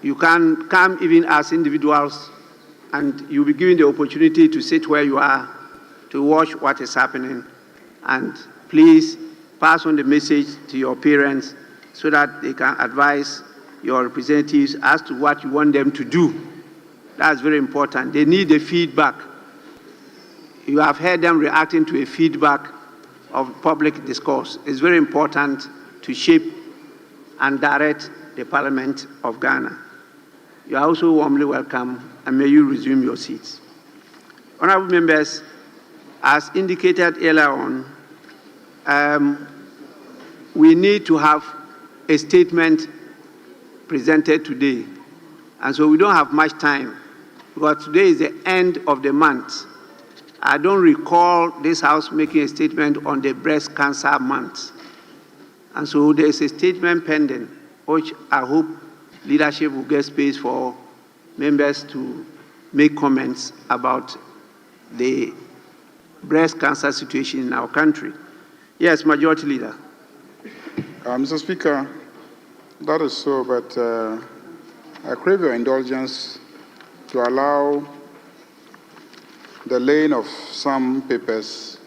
you can come even as individuals, and you'll be given the opportunity to sit where you are to watch what is happening. And please pass on the message to your parents so that they can advise your representatives as to what you want them to do. That's very important. They need the feedback. You have heard them reacting to a feedback of public discourse. It's very important to shape and direct the Parliament of Ghana. You are also warmly welcome, and may you resume your seats. Honorable members, as indicated earlier on, we need to have a statement presented today. And so we don't have much time, because today is the end of the month. I don't recall this House making a statement on the breast cancer month. And so there's a statement pending, which I hope leadership will get space for members to make comments about the breast cancer situation in our country. Yes, Majority Leader. Mr. Speaker, that is so, but I crave your indulgence to allow the laying of some papers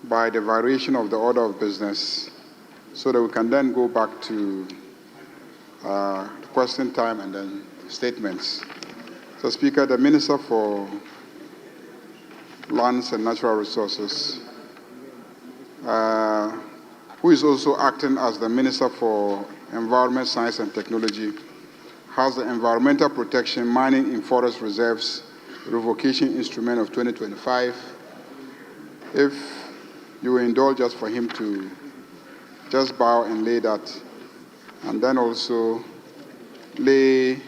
by the variation of the order of business so that we can then go back to question time and then statements. So, Speaker, the Minister for Lands and Natural Resources, who is also acting as the Minister for Environment, Science and Technology, has the Environmental Protection, Mining in Forest Reserves Revocation Instrument of 2025. If you will indulge us for him to just bow and lay that, and then also lay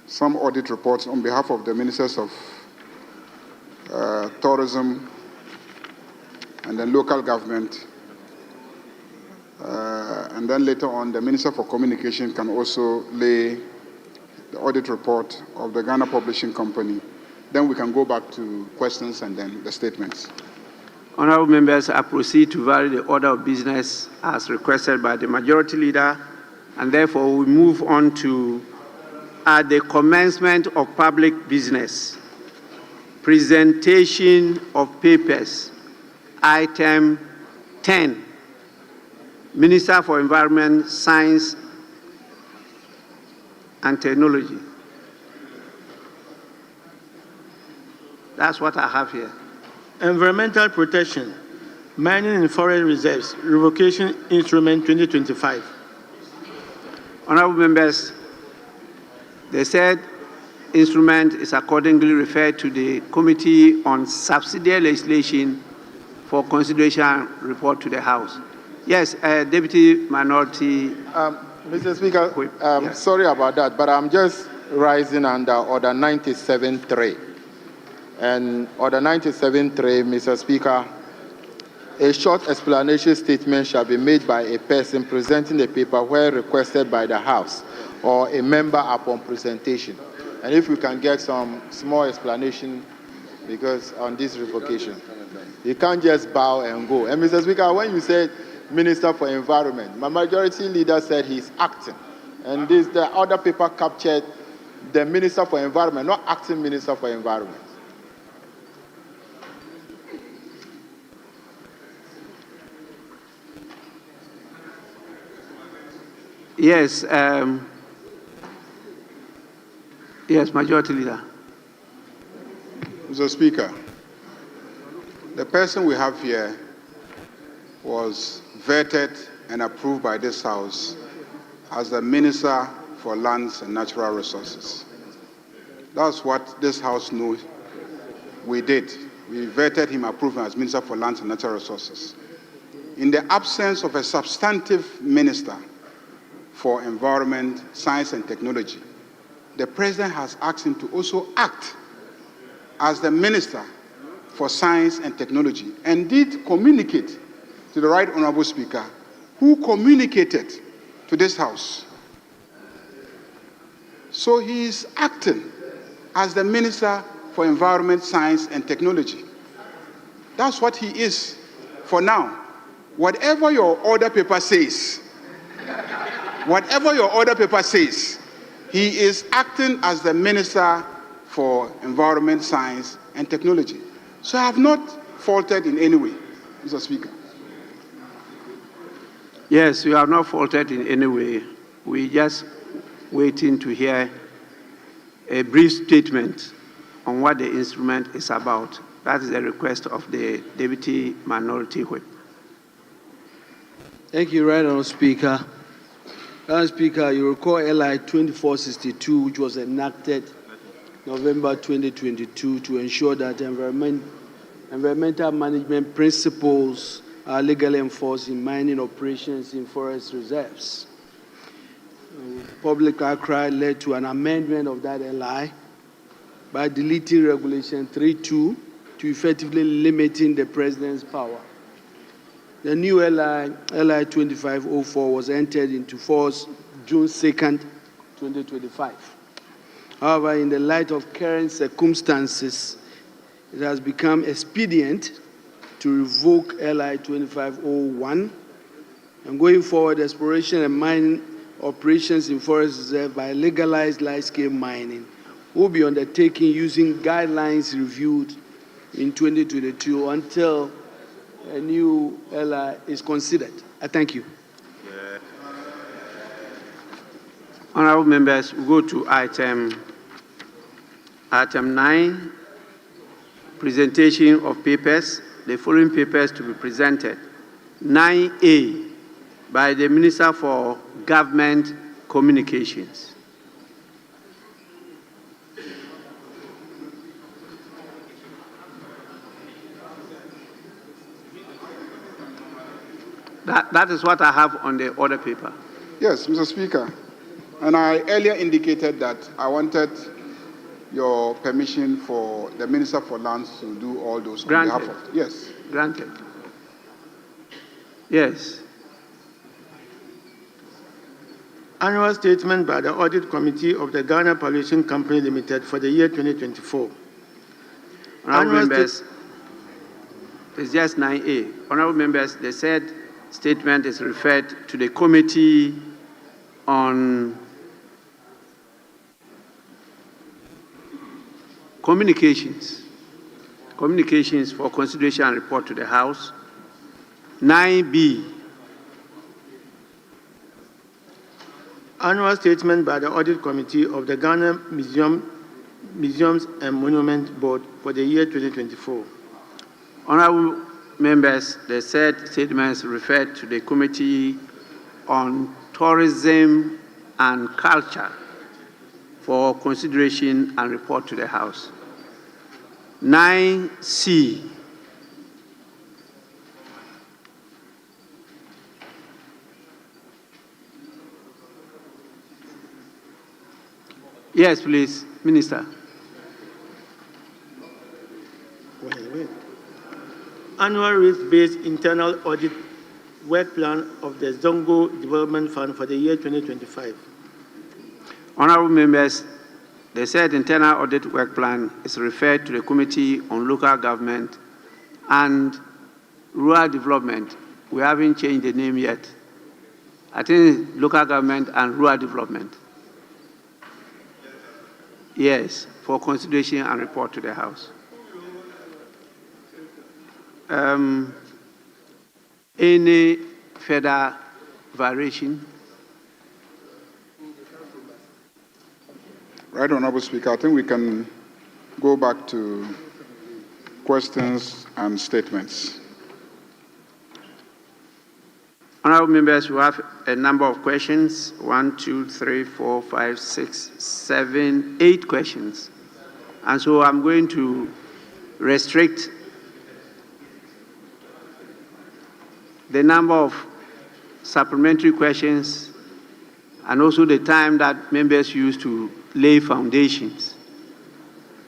some audit reports on behalf of the Ministers of Tourism and then local government. And then later on, the Minister for Communication can also lay the audit report of the Ghana Publishing Company. Then we can go back to questions and then the statements. Honorable members, I proceed to vary the order of business as requested by the Majority Leader, and therefore we move on to at the commencement of public business, presentation of papers, item 10, Minister for Environment, Science and Technology. That's what I have here. Environmental protection, mining and forest reserves, revocation instrument 2025. Honorable members, the said instrument is accordingly referred to the Committee on Subsidiary Legislation for consideration report to the House. Yes, Deputy Minority. Mr. Speaker, Yes. sorry about that, but I'm just rising under Order 97.3. And Order 97.3, Mr. Speaker, a short explanation statement shall be made by a person presenting the paper where requested by the House or a member upon presentation. And if we can get some small explanation, because on this revocation, you can't just bow and go. And Mr. Speaker, when you said Minister for Environment, my Majority Leader said he's acting. And the other paper captured the Minister for Environment, not acting Minister for Environment. Yes, yes, Majority Leader. Mr. Speaker, the person we have here was vetted and approved by this House as the Minister for Lands and Natural Resources. That's what this House knows we did. We vetted him, approved him as Minister for Lands and Natural Resources. In the absence of a substantive minister for Environment, Science and Technology, the President has asked him to also act as the Minister for Science and Technology and did communicate to the Right Honourable Speaker, who communicated to this House. So he is acting as the Minister for Environment, Science and Technology. That's what he is for now. Whatever your order paper says, he is acting as the Minister for Environment, Science and Technology. So I have not faulted in any way, Mr. Speaker. Yes, we have not faulted in any way. We're just waiting to hear a brief statement on what the instrument is about. That is the request of the Deputy Minority Whip. Thank you, Right Honourable Speaker. Madam Speaker, you recall LI 2462, which was enacted November 2022 to ensure that environmental management principles are legally enforced in mining operations in forest reserves. Public outcry led to an amendment of that LI by deleting Regulation 3.2 to effectively limiting the President's power. The new LI 2504 was entered into force June 2nd, 2025. However, in the light of current circumstances, it has become expedient to revoke LI 2501, and going forward, exploration and mining operations in forest reserve by legalized large-scale mining will be undertaken using guidelines reviewed in 2022 until a new LI is considered. I thank you. Honourable members, we go to item 9, presentation of papers. The following papers to be presented. 9A, by the Minister for Government Communications. That is what I have on the order paper. Yes, Mr. Speaker. And I earlier indicated that I wanted your permission for the Minister for Lands to do all those on behalf of. Yes. Granted. Yes. Annual statement by the Audit Committee of the Ghana Pollution Company Limited for the year 2024. Honourable members, it's just 9A. Honorable members, the said statement is referred to the Committee on Communications for consideration and report to the House. 9B. Annual statement by the Audit Committee of the Ghana Museums and Monuments Board for the year 2024. Honorable members, the said statements referred to the Committee on Tourism and Culture for consideration and report to the House. 9C. Yes, please, Minister. Annual risk-based internal audit work plan of the Zongo Development Fund for the year 2025. Honorable members, the said internal audit work plan is referred to the Committee on Local Government and Rural Development. We haven't changed the name yet. I think Local Government and Rural Development. Yes, for consideration and report to the House. Any further variation? Right, Honorable Speaker, I think we can go back to questions and statements. Honorable members, we have a number of questions. 1, 2, 3, 4, 5, 6, 7, 8 questions. And so I'm going to restrict the number of supplementary questions and also the time that members use to lay foundations.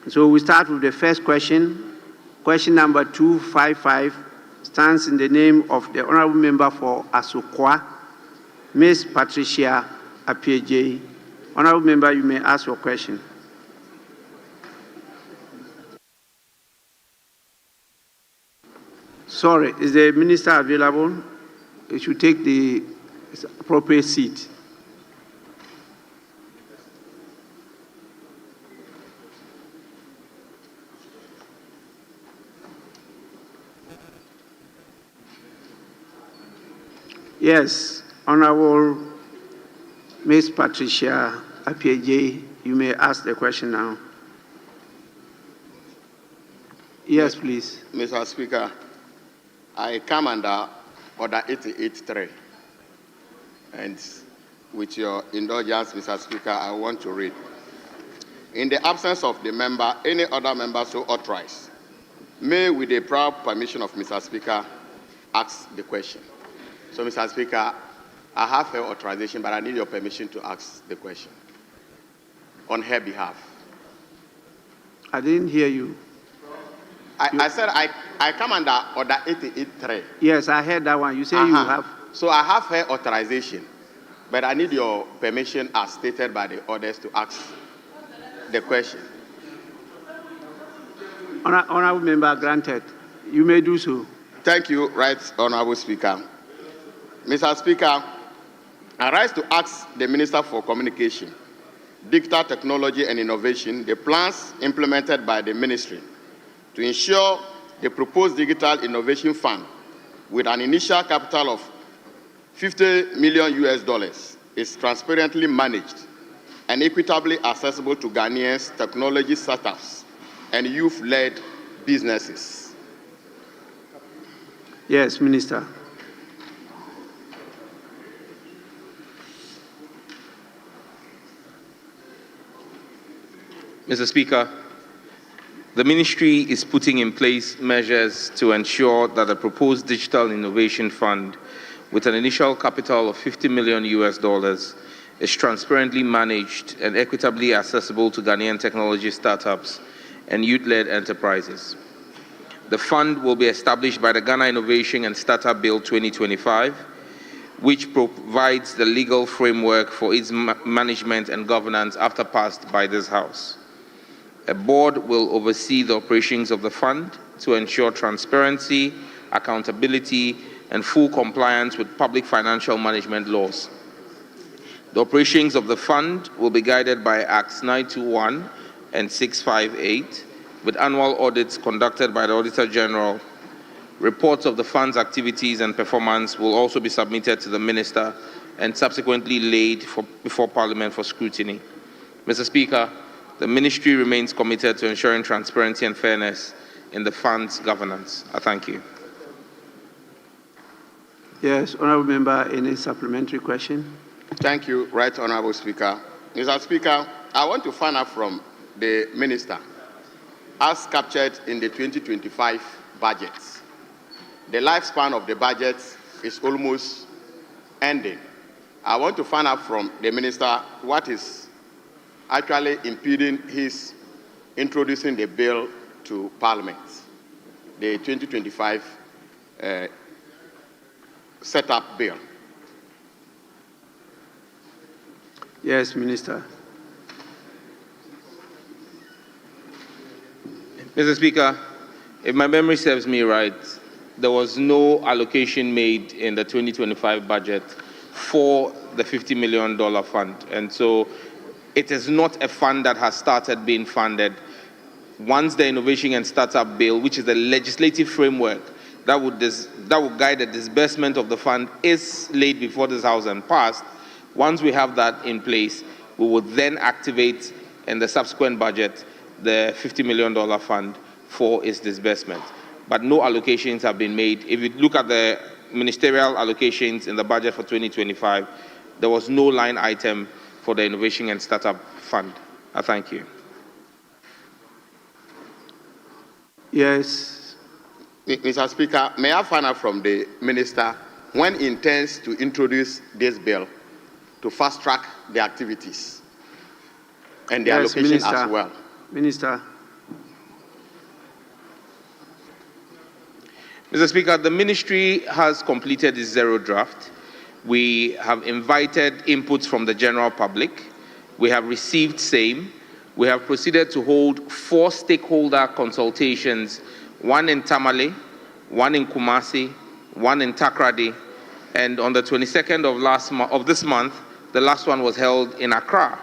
So we start with the first question. Question number 255 stands in the name of the Honorable Member for Asokwa, Ms. Patricia Apieje. Honorable Member, you may ask your question. Sorry, is the Minister available? He should take the appropriate seat. Yes, Honorable Ms. Patricia Apieje, you may ask the question now. Yes, please. Mr. Speaker, I come under Order 88.3. And with your indulgence, Mr. Speaker, I want to read. In the absence of the member, any other member so authorized may, with the prior permission of Mr. Speaker, ask the question. So, Mr. Speaker, I have her authorization, but I need your permission to ask the question on her behalf. I didn't hear you. I said I come under Order 88.3. Yes, I heard that one. You say you have. So I have her authorization, but I need your permission as stated by the orders to ask the question. Honorable Member, granted. You may do so. Thank you, Right Honorable Speaker. Mr. Speaker, I rise to ask the Minister for Communication, Digital Technology and Innovation the plans implemented by the Ministry to ensure the proposed Digital Innovation Fund with an initial capital of $50 million is transparently managed and equitably accessible to Ghanaians, technology startups, and youth-led businesses. Yes, Minister. Mr. Speaker, the Ministry is putting in place measures to ensure that the proposed Digital Innovation Fund with an initial capital of $50 million is transparently managed and equitably accessible to Ghanaian technology startups and youth-led enterprises. The fund will be established by the Ghana Innovation and Startup Bill 2025, which provides the legal framework for its management and governance after passed by this House. A board will oversee the operations of the fund, to ensure transparency, accountability, and full compliance with public financial management laws. The operations of the fund will be guided by Acts 921 and 658, with annual audits conducted by the Auditor General. Reports of the fund's activities and performance will also be submitted to the Minister and subsequently laid before Parliament for scrutiny. Mr. Speaker, the Ministry remains committed to ensuring transparency and fairness in the fund's governance. I thank you. Yes, Honourable Member, any supplementary question? Thank you, Right Honourable Speaker. Mr. Speaker, I want to find out from the Minister, as captured in the 2025 budget, the lifespan of the budget is almost ending. I want to find out from the Minister what is actually impeding his introducing the bill to Parliament, the 2025 setup bill. Yes, Minister. Mr. Speaker, if my memory serves me right, there was no allocation made in the 2025 budget for the $50 million fund. And so it is not a fund that has started being funded. Once the Innovation and Startup Bill, which is the legislative framework that would guide the disbursement of the fund, is laid before this House and passed, once we have that in place, we would then activate in the subsequent budget the $50 million fund for its disbursement. But no allocations have been made. If you look at the ministerial allocations in the budget for 2025, there was no line item for the Innovation and Startup Fund. I thank you. Yes. Mr. Speaker, may I find out from the Minister when he intends to introduce this bill to fast-track the activities and the allocation Minister. as well? Minister. Mr. Speaker, the Ministry has completed its zero draft. We have invited inputs from the general public. We have received same. We have proceeded to hold 4 stakeholder consultations, one in Tamale, one in Kumasi, one in Takrady, and on the 22nd of this month, the last one was held in Accra.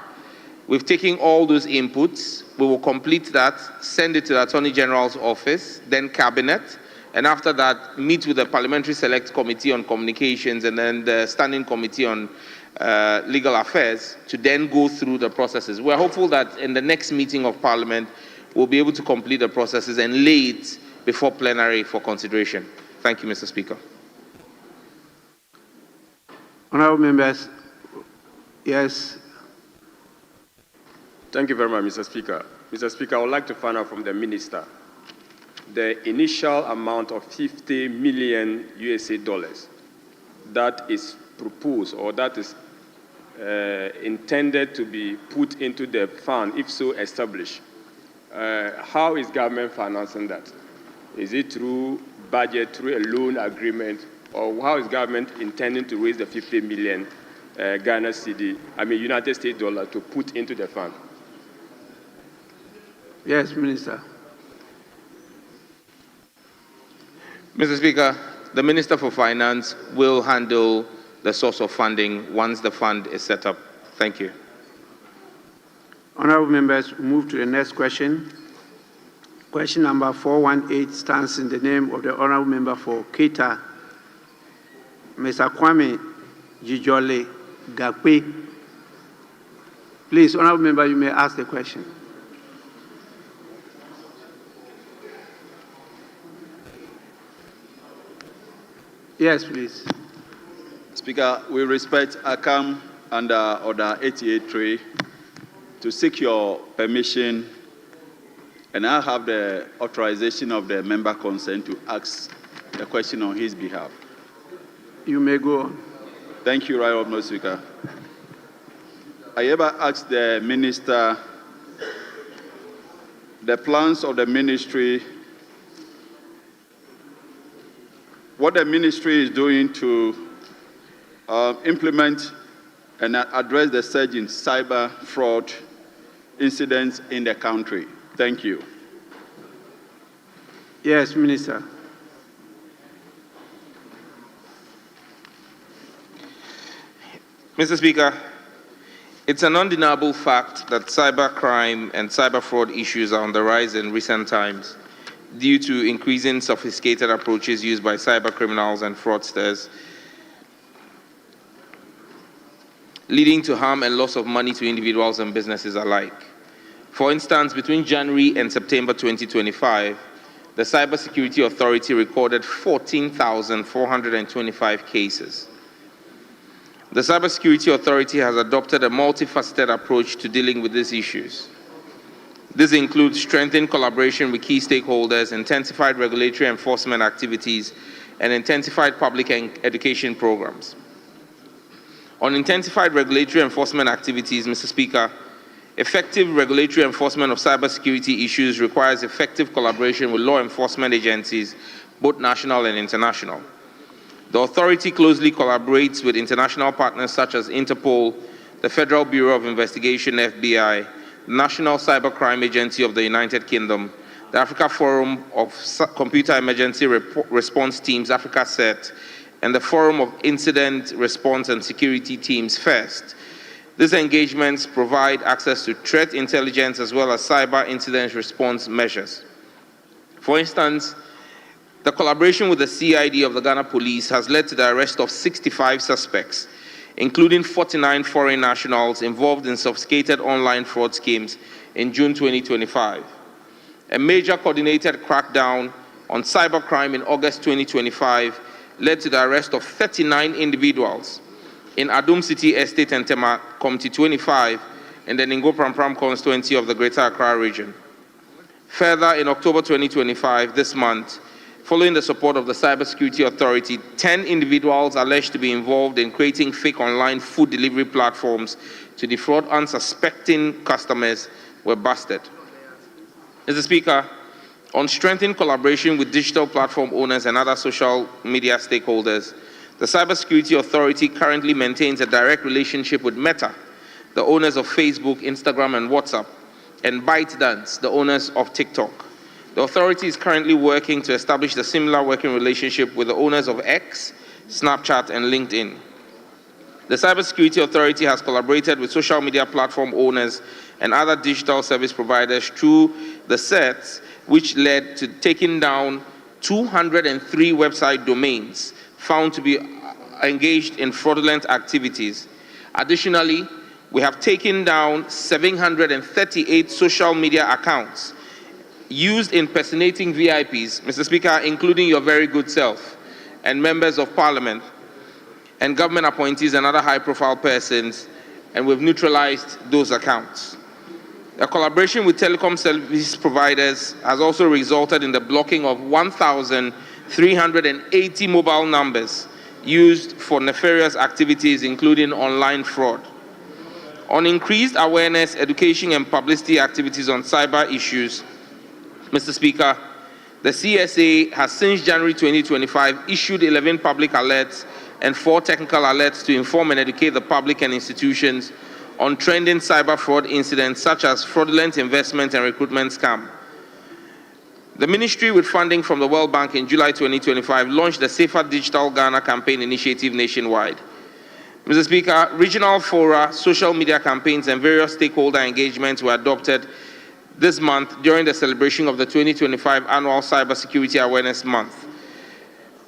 We've taken all those inputs. We will complete that, send it to the Attorney General's office, then Cabinet, and after that, meet with the Parliamentary Select Committee on Communications and then the Standing Committee on Legal Affairs to then go through the processes. We're hopeful that in the next meeting of Parliament, we'll be able to complete the processes and lay it before plenary for consideration. Thank you, Mr. Speaker. Honourable members, yes. Thank you very much, Mr. Speaker. Mr. Speaker, I would like to find out from the Minister the initial amount of $50 million that is proposed or that is intended to be put into the fund, if so established. How is government financing that? Is it through budget, through a loan agreement, or how is government intending to raise the 50 million United States dollar to put into the fund? Yes, Minister. Mr. Speaker, the Minister for Finance will handle the source of funding once the fund is set up. Thank you. Honourable members, move to the next question. Question number 418 stands in the name of the Honourable Member for Keita, Mr. Kwame Jijole Gakwe. Please, Honourable Member, you may ask the question. Yes, please. Speaker, we respect ACAM under Order 88.3 to seek your permission, and I have the authorization of the member concerned to ask the question on his behalf. You may go on. Thank you, Right Honourable Speaker. I ever asked the Minister the plans of the ministry, what the ministry is doing to implement and address the surge in cyber fraud incidents in the country. Thank you. Yes, Minister. Mr. Speaker, it's an undeniable fact that cybercrime and cyber fraud issues are on the rise in recent times due to increasing sophisticated approaches used by cyber criminals and fraudsters, leading to harm and loss of money to individuals and businesses alike. For instance, between January and September 2025, the Cybersecurity Authority recorded 14,425 cases. The Cybersecurity Authority has adopted a multifaceted approach to dealing with these issues. This includes strengthened collaboration with key stakeholders, intensified regulatory enforcement activities, and intensified public education programs. On intensified regulatory enforcement activities, Mr. Speaker, effective regulatory enforcement of cybersecurity issues requires effective collaboration with law enforcement agencies, both national and international. The authority closely collaborates with international partners such as Interpol, the Federal Bureau of Investigation, FBI, the National Cybercrime Agency of the United Kingdom, the Africa Forum of Computer Emergency Response Teams, Africa CERT, and the Forum of Incident Response and Security Teams, FIRST. These engagements provide access to threat intelligence as well as cyber incident response measures. For instance, the collaboration with the CID of the Ghana Police has led to the arrest of 65 suspects, including 49 foreign nationals involved in sophisticated online fraud schemes in June 2025. A major coordinated crackdown on cybercrime in August 2025 led to the arrest of 39 individuals in Adum City Estate and Tema Committee 25 in the Ningo Prampram constituency of the Greater Accra region. Further, in October 2025, this month, following the support of the Cybersecurity Authority, 10 individuals alleged to be involved in creating fake online food delivery platforms to defraud unsuspecting customers were busted. Mr. Speaker, on strengthened collaboration with digital platform owners and other social media stakeholders, the Cybersecurity Authority currently maintains a direct relationship with Meta, the owners of Facebook, Instagram, and WhatsApp, and ByteDance, the owners of TikTok. The authority is currently working to establish a similar working relationship with the owners of X, Snapchat, and LinkedIn. The Cybersecurity Authority has collaborated with social media platform owners and other digital service providers through the CERTs, which led to taking down 203 website domains found to be engaged in fraudulent activities. Additionally, we have taken down 738 social media accounts used impersonating VIPs, Mr. Speaker, including your very good self, and members of parliament, and government appointees and other high-profile persons, and we've neutralized those accounts. A collaboration with telecom service providers has also resulted in the blocking of 1,380 mobile numbers used for nefarious activities, including online fraud. On increased awareness, education, and publicity activities on cyber issues, Mr. Speaker, the CSA has since January 2025 issued 11 public alerts and 4 technical alerts to inform and educate the public and institutions on trending cyber fraud incidents such as fraudulent investment and recruitment scam. The ministry, with funding from the World Bank in July 2025, launched the Safer Digital Ghana campaign initiative nationwide. Mr. Speaker, regional fora, social media campaigns, and various stakeholder engagements were adopted this month during the celebration of the 2025 Annual Cybersecurity Awareness Month.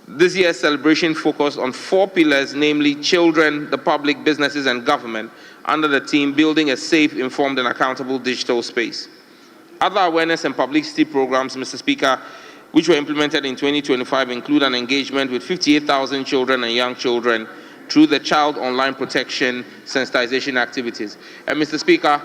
This year's celebration focused on 4 pillars, namely children, the public, businesses, and government, under the theme Building a Safe, Informed, and Accountable Digital Space. Other awareness and publicity programs, Mr. Speaker, which were implemented in 2025 include an engagement with 58,000 children and young children through the Child Online Protection Sensitization activities. And Mr. Speaker,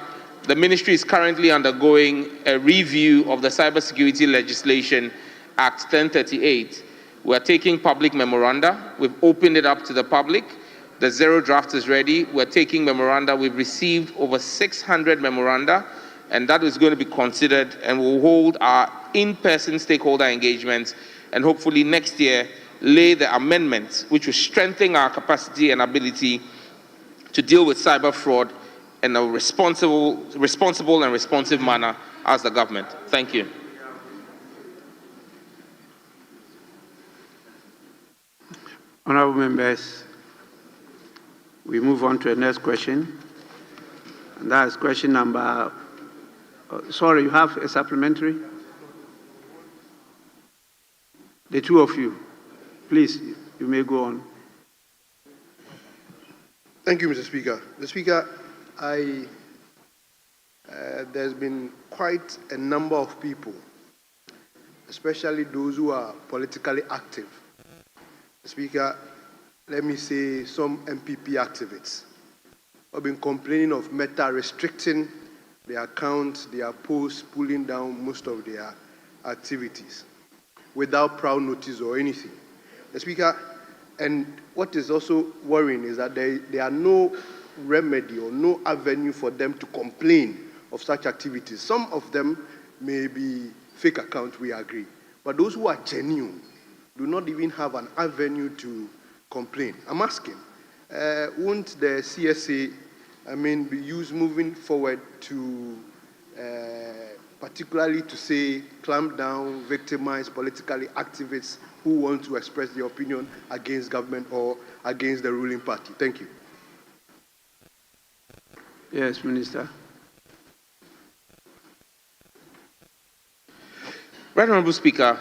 the ministry is currently undergoing a review of the Cybersecurity Legislation Act 1038. We're taking public memoranda. We've opened it up to the public. The zero draft is ready. We're taking memoranda. We've received over 600 memoranda, and that is going to be considered, and we'll hold our in-person stakeholder engagements, and hopefully next year lay the amendments which will strengthen our capacity and ability to deal with cyber fraud in a responsible and responsive manner as the government. Thank you. Honorable members, we move on to the next question. And that is question number, sorry, you have a supplementary? The two of you, please, you may go on. Thank you, Mr. Speaker. Mr. Speaker, there's been quite a number of people, especially those who are politically active. Mr. Speaker, let me say some MPP activists have been complaining of Meta restricting their accounts, their posts, pulling down most of their activities without prior notice or anything. Mr. Speaker, and what is also worrying is that there are no remedy or no avenue for them to complain of such activities. Some of them may be fake accounts, we agree. But those who are genuine do not even have an avenue to complain. I'm asking, won't the CSA, be used moving forward to, particularly to say, clamp down, victimize politically activists who want to express their opinion against government or against the ruling party? Thank you. Yes, Minister. Right Honorable Speaker,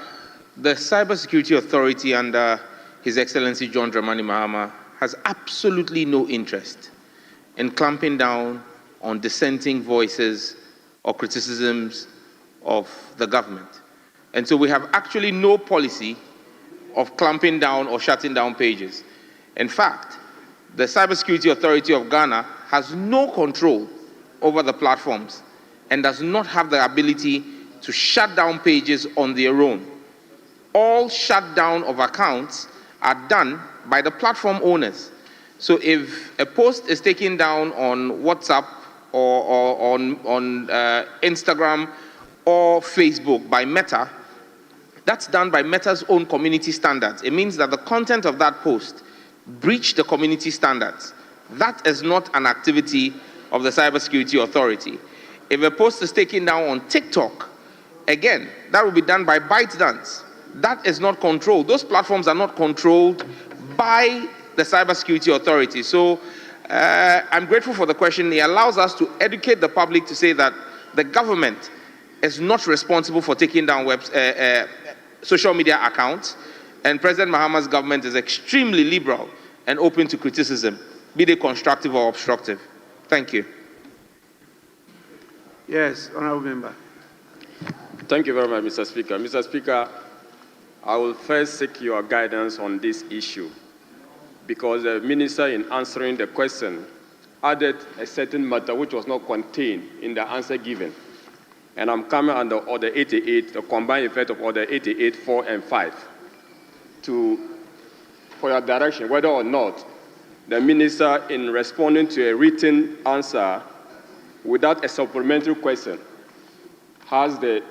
the Cybersecurity Authority under His Excellency John Dramani Mahama has absolutely no interest in clamping down on dissenting voices or criticisms of the government. And so we have actually no policy of clamping down or shutting down pages. In fact, the Cybersecurity Authority of Ghana has no control over the platforms and does not have the ability to shut down pages on their own. All shutdown of accounts are done by the platform owners. So if a post is taken down on WhatsApp or on Instagram or Facebook by Meta, that's done by Meta's own community standards. It means that the content of that post breached the community standards. That is not an activity of the Cybersecurity Authority. If a post is taken down on TikTok, again, that will be done by ByteDance. That is not controlled. Those platforms are not controlled by the Cybersecurity Authority. So I'm grateful for the question. It allows us to educate the public to say that the government is not responsible for taking down social media accounts, and President Mahama's government is extremely liberal and open to criticism, be they constructive or obstructive. Thank you. Yes, Honorable Member. Thank you very much, Mr. Speaker. Mr. Speaker, I will first seek your guidance on this issue, because the minister, in answering the question, added a certain matter which was not contained in the answer given. And I'm coming under Order 88, the combined effect of Order 88, 4, and 5, for your direction, whether or not the minister, in responding to a written answer without a supplementary question, has the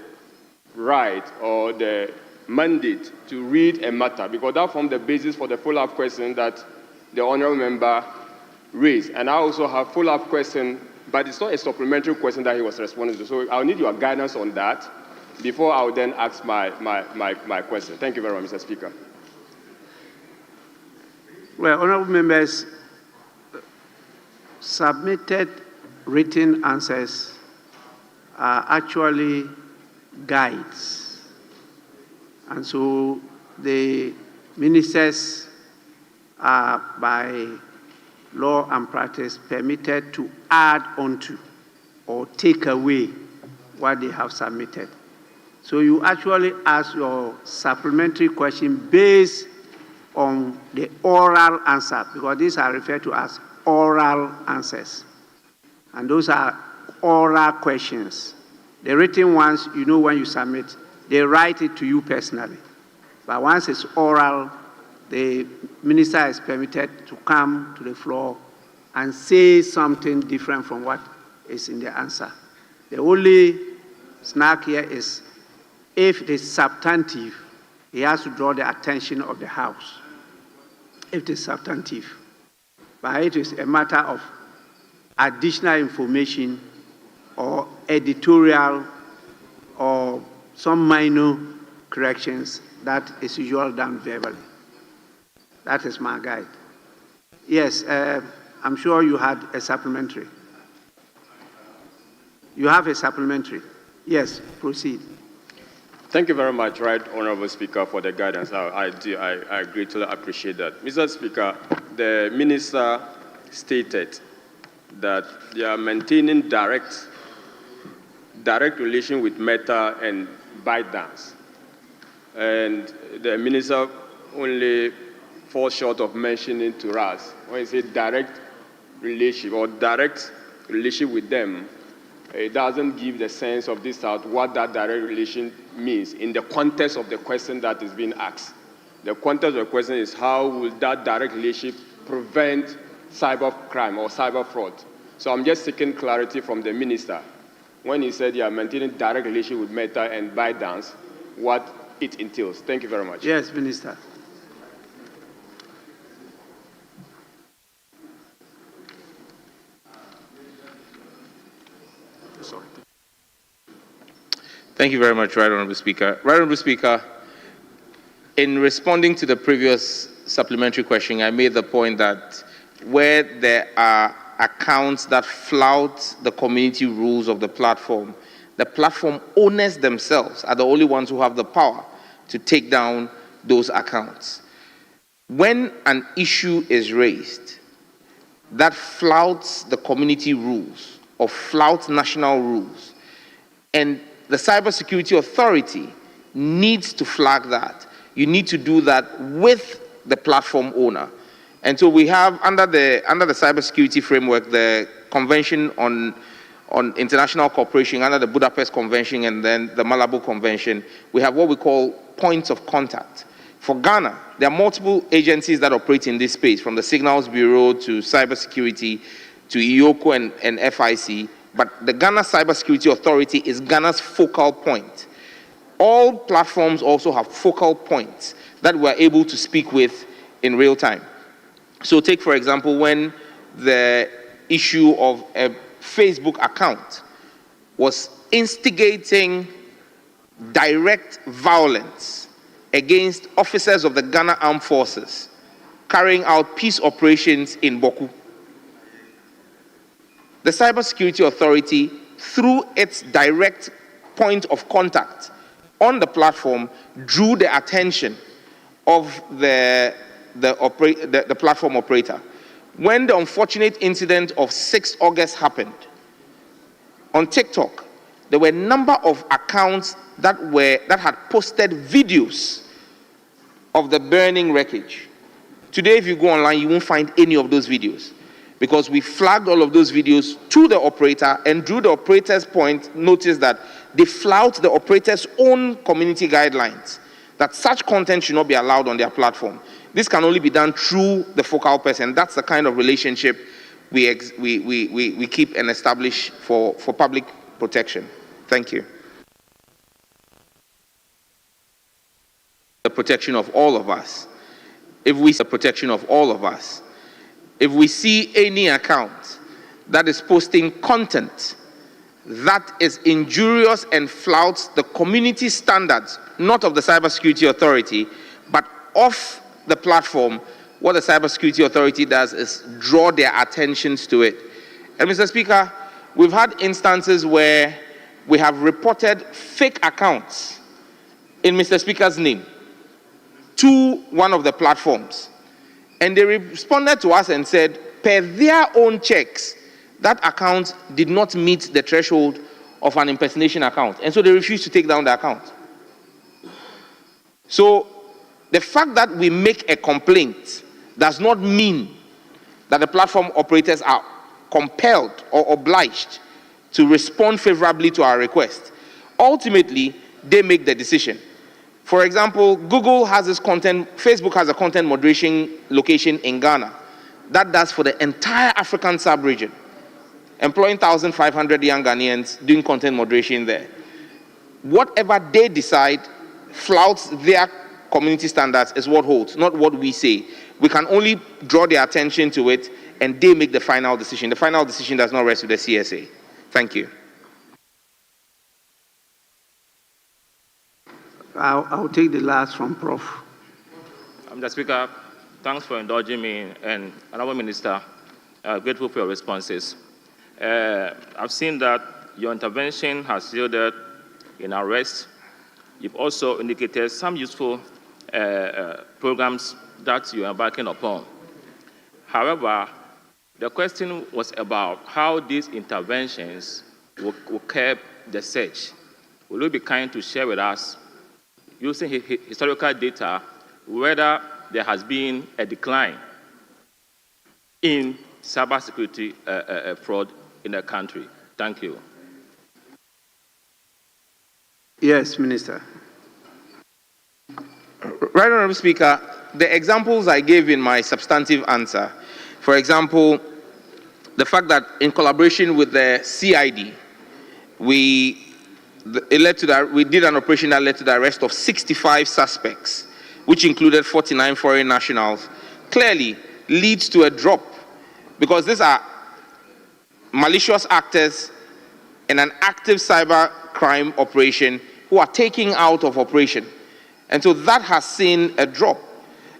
right or the mandate to read a matter, because that forms the basis for the follow-up question that the honourable member raised. And I also have follow-up question, but it's not a supplementary question that he was responding to. So I'll need your guidance on that before I will then ask my question. Thank you very much, Mr. Speaker. Well, honourable members, submitted written answers are actually guides. And so the ministers are, by law and practice, permitted to add onto or take away what they have submitted. So you actually ask your supplementary question based on the oral answer, because these are referred to as oral answers. And those are oral questions. The written ones, you know, when you submit, they write it to you personally. But once it's oral, the minister is permitted to come to the floor and say something different from what is in the answer. The only snag here is if it is substantive, he has to draw the attention of the House. If it is substantive. But it is a matter of additional information or editorial or some minor corrections that is usually done verbally. That is my guide. Yes, I'm sure you had a supplementary. You have a supplementary. Yes, proceed. Thank you very much, Right Honorable Speaker, for the guidance. I greatly appreciate that. Mr. Speaker, the minister stated that they are maintaining direct relation with Meta and ByteDance. And the minister only falls short of mentioning to us when he said direct relationship or direct relationship with them. It doesn't give the sense of this out what that direct relation means in the context of the question that is being asked. The context of the question is how will that direct relationship prevent cyber crime or cyber fraud? So I'm just seeking clarity from the minister when he said you are maintaining direct relationship with Meta and ByteDance, what it entails. Thank you very much. Yes, Minister. Thank you very much, Right Honourable Speaker. Right Honourable Speaker, in responding to the previous supplementary question, I made the point that where there are accounts that flout the community rules of the platform owners themselves are the only ones who have the power to take down those accounts. When an issue is raised that flouts the community rules or flouts national rules, and the Cybersecurity Authority needs to flag that, you need to do that with the platform owner. And so we have, under the cybersecurity framework, the Convention on International Cooperation, under the Budapest Convention and then the Malabo Convention, we have what we call points of contact. For Ghana, there are multiple agencies that operate in this space, from the Signals Bureau to Cybersecurity to IOCO and FIC, but the Ghana Cybersecurity Authority is Ghana's focal point. All platforms also have focal points that we're able to speak with in real time. So take, for example, when the issue of a Facebook account was instigating direct violence against officers of the Ghana Armed Forces carrying out peace operations in Boku. The Cybersecurity Authority, through its direct point of contact on the platform, drew the attention of the platform operator. When the unfortunate incident of 6 August happened, on TikTok, there were a number of accounts that had posted videos of the burning wreckage. Today, if you go online, you won't find any of those videos, because we flagged all of those videos to the operator, and drew the operator's point, notice that they flout the operator's own community guidelines, that such content should not be allowed on their platform. This can only be done through the focal person. That's the kind of relationship we keep and establish for public protection. Thank you. The protection of all of us. If we see any account that is posting content that is injurious and flouts the community standards, not of the Cybersecurity Authority, but of the platform, what the Cybersecurity Authority does is draw their attentions to it. And Mr. Speaker, we've had instances where we have reported fake accounts in Mr. Speaker's name to one of the platforms. And they responded to us and said, per their own checks, that account did not meet the threshold of an impersonation account. And so they refused to take down the account. So the fact that we make a complaint does not mean that the platform operators are compelled or obliged to respond favorably to our request. Ultimately, they make the decision. For example, Google has this Facebook has a content moderation location in Ghana that does for the entire African sub-region, employing 1,500 young Ghanaians doing content moderation there. Whatever they decide flouts their community standards is what holds, not what we say. We can only draw their attention to it, and they make the final decision. The final decision does not rest with the CSA. Thank you. I'll take the last from Prof. Mr. Speaker, Thanks for indulging me, and Honorable Minister, grateful for your responses. I've seen that your intervention has yielded in arrest. You've also indicated some useful programs that you are embarking upon. However, the question was about how these interventions will curb the search. Will you be kind to share with us, using historical data, whether there has been a decline in cybersecurity fraud in the country? Thank you. Yes, Minister. Right, Honorable Speaker, the examples I gave in my substantive answer, for example, the fact that in collaboration with the CID, we did an operation that led to the arrest of 65 suspects, which included 49 foreign nationals, clearly leads to a drop, because these are malicious actors in an active cyber crime operation who are taking out of operation. And so that has seen a drop.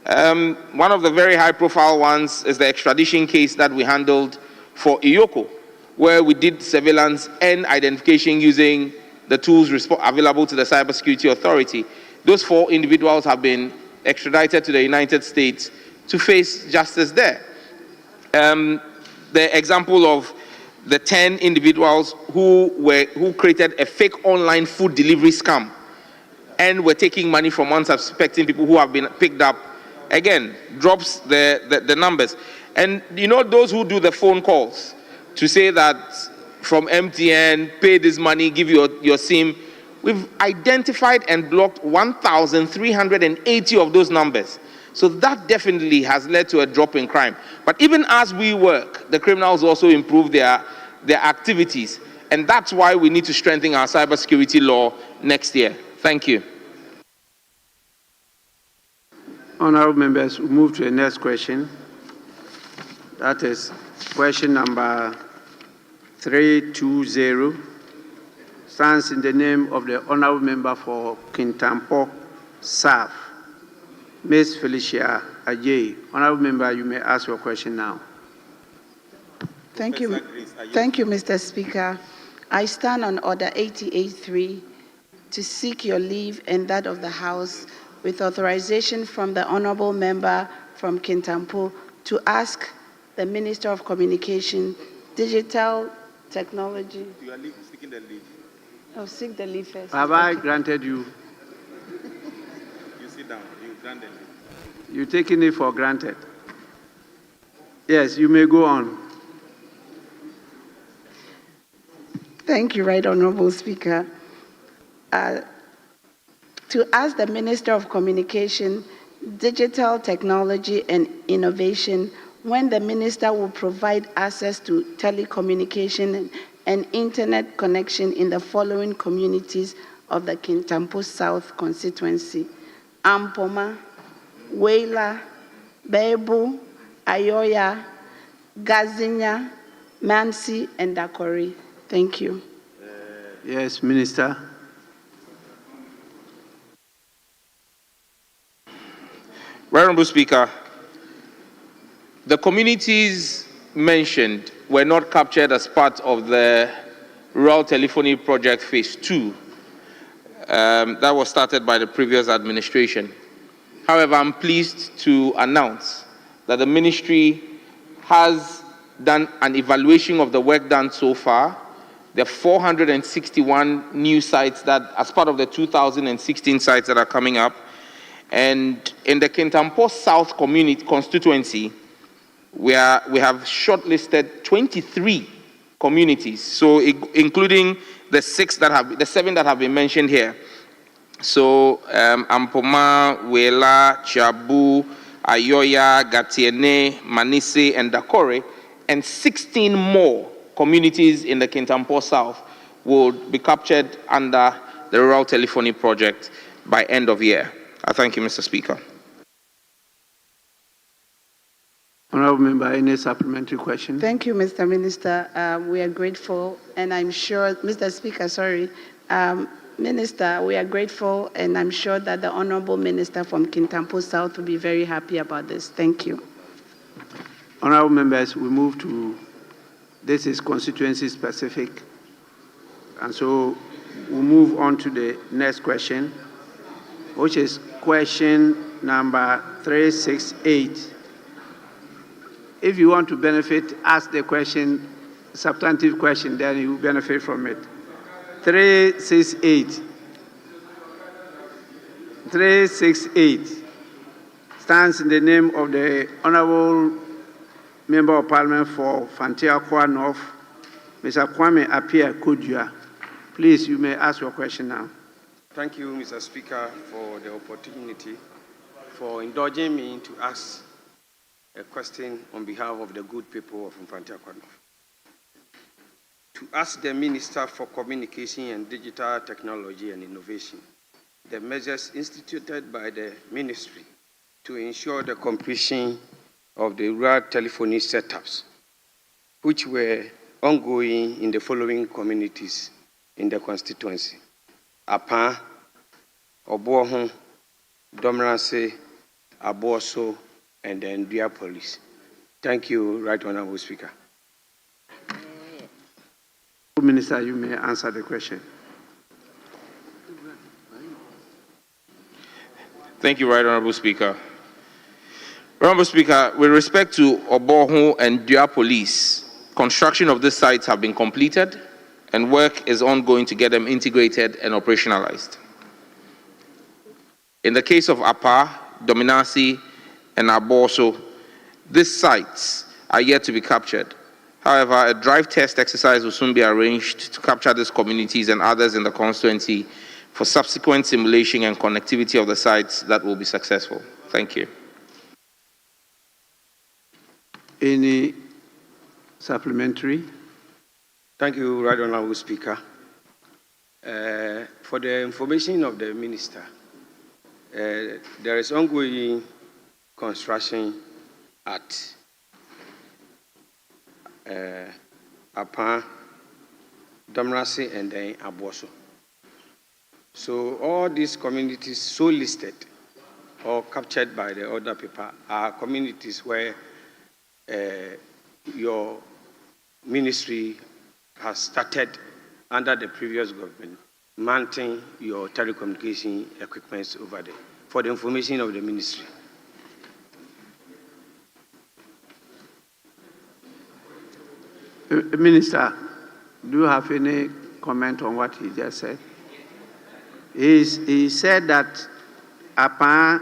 One of the very high-profile ones is the extradition case that we handled for Iyoko, where we did surveillance and identification using the tools available to the Cybersecurity Authority. Those 4 individuals have been extradited to the United States to face justice there. The example of the 10 individuals who created a fake online food delivery scam and were taking money from unsuspecting people who have been picked up, again, drops the numbers. And you know, those who do the phone calls to say that from MTN, pay this money, give you your SIM, we've identified and blocked 1,380 of those numbers. So that definitely has led to a drop in crime. But even as we work, the criminals also improve their activities. And that's why we need to strengthen our cybersecurity law next year. Thank you. Honorable members, we move to the next question. That is question number 320. Stands in the name of the honorable member for Kintampo South, Ms. Felicia Ajay. Honorable member, you may ask your question now. Thank you, Mr. Speaker. I stand on Order 88.3 to seek your leave and that of the House with authorization from the honorable member from Kintampo to ask the Minister of Communication, Digital Technology. You are seeking the leave. Oh, seek the leave first. Have I granted you? You sit down. You grant the leave. You're taking it for granted. Yes, you may go on. Thank you, Right Honorable Speaker. To ask the Minister of Communication, Digital Technology and Innovation when the Minister will provide access to telecommunication and internet connection in the following communities of the Kintampo South constituency: Ampoma, Wela, Bebu, Ayoya, Gazinya, Mansi, and Dakori. Thank you. Yes, Minister. Honorable Speaker, the communities mentioned were not captured as part of the Rural Telephony Project Phase 2 that was started by the previous administration. However, I'm pleased to announce that the ministry has done an evaluation of the work done so far. There are 461 new sites that, as part of the 2016 sites that are coming up. And in the Kintampo South community constituency, we have shortlisted 23 communities, so including the 7 that have been mentioned here. So Ampoma, Wela, Chabu, Ayoya, Gatiene, Manise, and Dakore, and 16 more communities in the Kintampo South will be captured under the Rural Telephony Project by end of year. I thank you, Mr. Speaker. Honorable member, any supplementary question? Thank you, Mr. Minister. We are grateful, and I'm sure, Mr. Speaker, sorry, Minister, we are grateful, and I'm sure that the Honorable Minister from Kintampo South will be very happy about this. Thank you. Honorable members, we move to, this is constituency specific, and so we'll move on to the next question, which is question number 368. If you want to benefit, ask the question, substantive question, then you benefit from it. 368. 368 stands in the name of the Honorable Member of Parliament for Fantiakwa North, Mr. Kwame Appiah Kudua. Please, you may ask your question now. Thank you, Mr. Speaker, for the opportunity for indulging me to ask a question on behalf of the good people of Fantiakwa North. To ask the Minister for Communication and Digital Technology and Innovation the measures instituted by the Ministry to ensure the completion of the rural telephony setups, which were ongoing in the following communities in the constituency: Apa, Oboho, Domrase, Aboso, and the Ndua Police. Thank you, Right Honorable Speaker. Minister, you may answer the question. Thank you, Right Honorable Speaker. Honorable Speaker, with respect to Oboho and Dua Police, construction of these sites have been completed and work is ongoing to get them integrated and operationalized. In the case of Apa, Dominasi, and Aboso, these sites are yet to be captured. However, a drive test exercise will soon be arranged to capture these communities and others in the constituency for subsequent simulation and connectivity of the sites that will be successful. Thank you. Any supplementary? Thank you, Right Honorable Speaker. For the information of the Minister, there is ongoing construction at Apa, Domrasi, and then Aboso. So all these communities so listed or captured by the other people are communities where your ministry has started under the previous government mounting your telecommunication equipments over there for the information of the ministry. Minister, do you have any comment on what he just said? He said that Apa,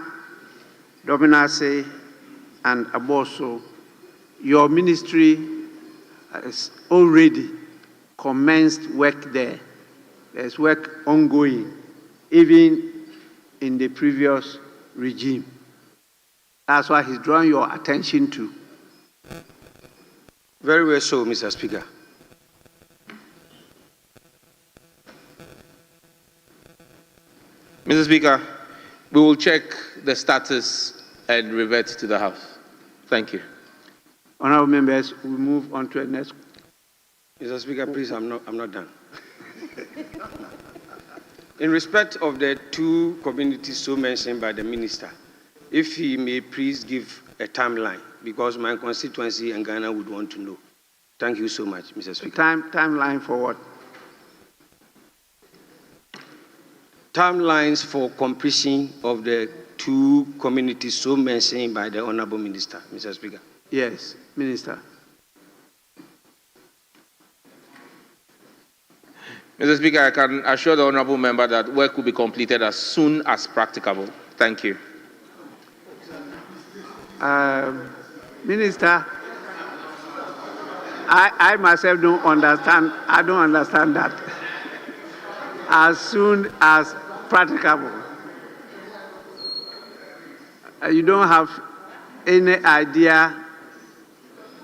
Dominase, and Aboso, your ministry has already commenced work there. There's work ongoing, even in the previous regime. That's why he's drawing your attention to. Very well so, Mr. Speaker. Mr. Speaker, we will check the status and revert to the House. Thank you. Honorable members, we move on to the next. Mr. Speaker, please, I'm not done. In respect of the two communities so mentioned by the Minister, if he may please give a timeline, because my constituency and Ghana would want to know. Thank you so much, Mr. Speaker. Timeline for what? Timelines for completion of the two communities so mentioned by the Honorable Minister, Mr. Speaker. Yes, Minister. Mr. Speaker, I can assure the Honourable Member that work will be completed as soon as practicable. Thank you. Minister, I myself don't understand. I don't understand that. As soon as practicable. You don't have any idea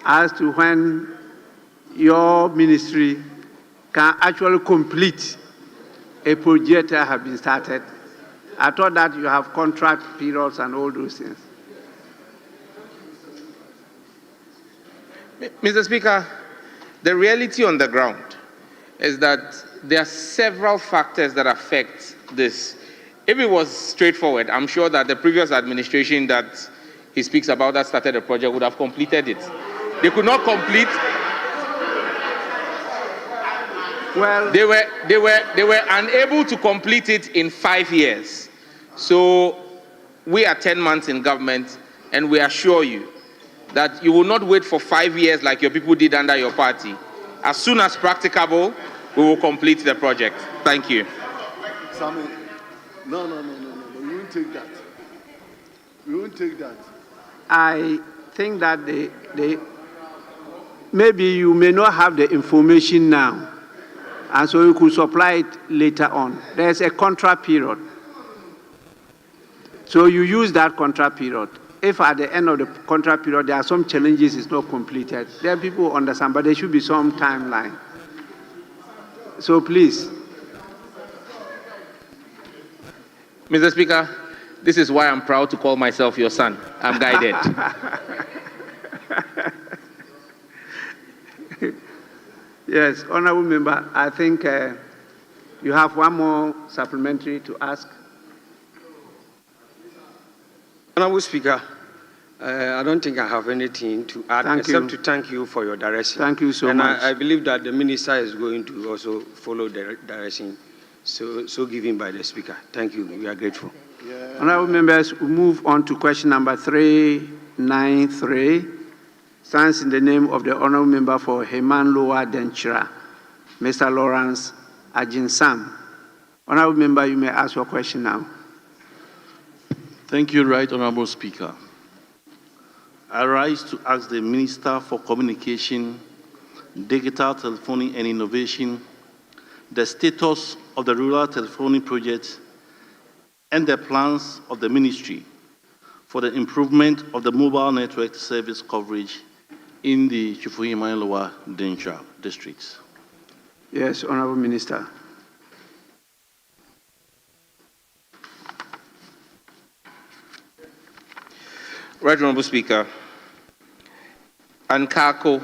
as to when your ministry can actually complete a project that has been started. I thought that you have contract periods and all those things. Mr. Speaker, the reality on the ground is that there are several factors that affect this. If it was straightforward, I'm sure that the previous administration that he speaks about that started the project would have completed it. They could not complete. Well, they were unable to complete it in 5 years. So we are 10 months in government, and we assure you that you will not wait for 5 years like your people did under your party. As soon as practicable, we will complete the project. Thank you. Sammy, no. We won't take that. We won't take that. I think that maybe you may not have the information now, and so you could supply it later on. There's a contract period. So you use that contract period. If at the end of the contract period there are some challenges, it's not completed, then people understand, but there should be some timeline. So please. Mr. Speaker, this is why I'm proud to call myself your son. I'm guided. Yes, Honorable Member, I think you have one more supplementary to ask. Honorable Speaker, I don't think I have anything to add except to thank you for your direction. Thank you so much. And I believe that the minister is going to also follow the direction so given by the Speaker. Thank you. We are grateful. Yeah. Honorable members, we move on to question number 393. Stands in the name of the Honorable Member for Heman Lower Denchira, Mr. Lawrence Ajinsam. Honorable Member, you may ask your question now. Thank you, Right Honorable Speaker. I rise to ask the Minister for Communication, Digital Telephony and Innovation the status of the rural telephony project and the plans of the ministry for the improvement of the mobile network service coverage in the Chufuhima Lower Denchira districts. Yes, Honorable Minister. Right Honorable Speaker, Ankako,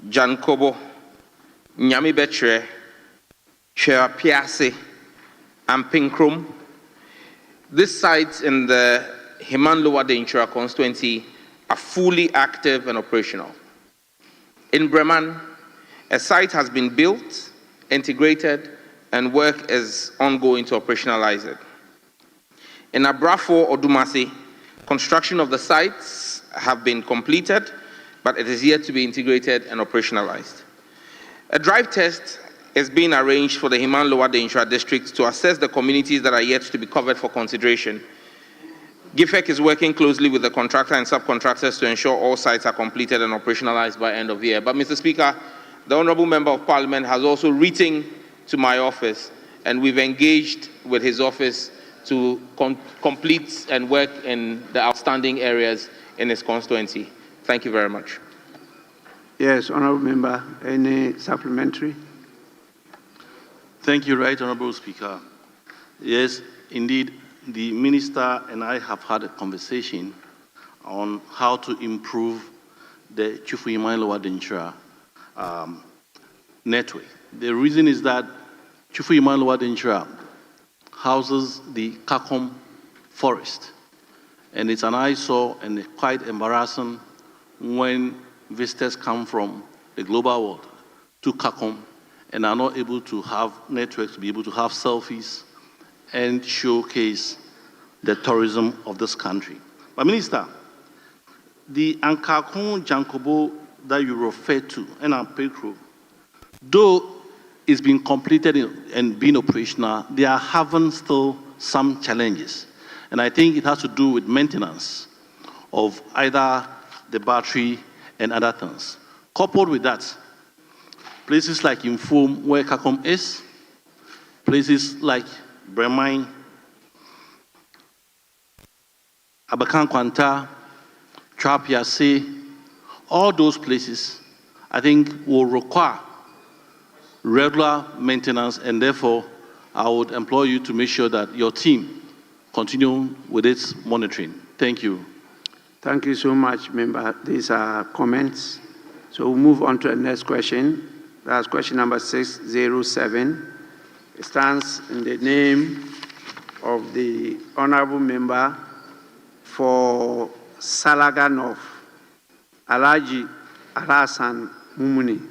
Jankobo, Nyami Betre, Chera Piase, and Pinkrum. These sites in the Heman Lower Denchira constituency are fully active and operational. In Breman, a site has been built, integrated, and work is ongoing to operationalize it. In Abrafo or Dumasi, construction of the sites have been completed, but it is yet to be integrated and operationalized. A drive test is being arranged for the Heman Lower Denchira district to assess the communities that are yet to be covered for consideration. GIFEC is working closely with the contractor and subcontractors to ensure all sites are completed and operationalized by end of year. But Mr. Speaker, the Honorable Member of Parliament has also written to my office, and we've engaged with his office to complete and work in the outstanding areas in his constituency. Thank you very much. Yes, Honorable Member, any supplementary? Thank you, Right Honorable Speaker. Yes, indeed, the Minister and I have had a conversation on how to improve the Chufuhima Lower Denchira network. The reason is that Chufuhima Lower Denchira houses the Kakom forest, and it's an eyesore and quite embarrassing when visitors come from the global world to Kakom and are not able to have networks to be able to have selfies and showcase the tourism of this country. But Minister, the Ankakun Jankobo that you referred to, and Ampekro, though it's been completed and being operational, they are having still some challenges. And I think it has to do with maintenance of either the battery and other things. Coupled with that, places like Inform, where Kakom is, places like Bremine, Abakan Kwanta, Trapiase, all those places, I think, will require regular maintenance, and therefore, I would implore you to make sure that your team continue with its monitoring. Thank you. Thank you so much, Member. These are comments. So we'll move on to the next question. That's question number 607. It stands in the name of the honorable member for Salaga North, Alaji Alasan Mumuni.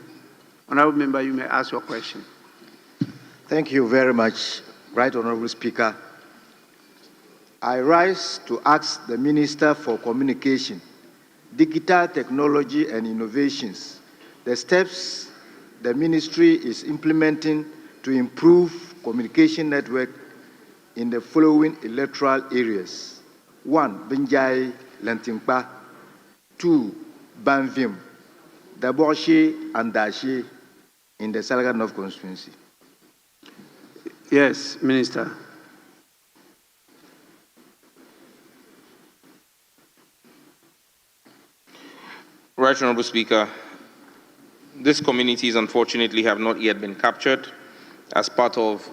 Honorable member, you may ask your question. Thank you very much, Right Honorable Speaker. I rise to ask the Minister for Communication, Digital Technology and Innovations the steps the ministry is implementing to improve communication network in the following electoral areas. 1. Binjai Lentimpa. 2. Banvim, Daboshi and Dashi in the Salaga North constituency. Yes, Minister. Right Honorable Speaker, these communities unfortunately have not yet been captured as part of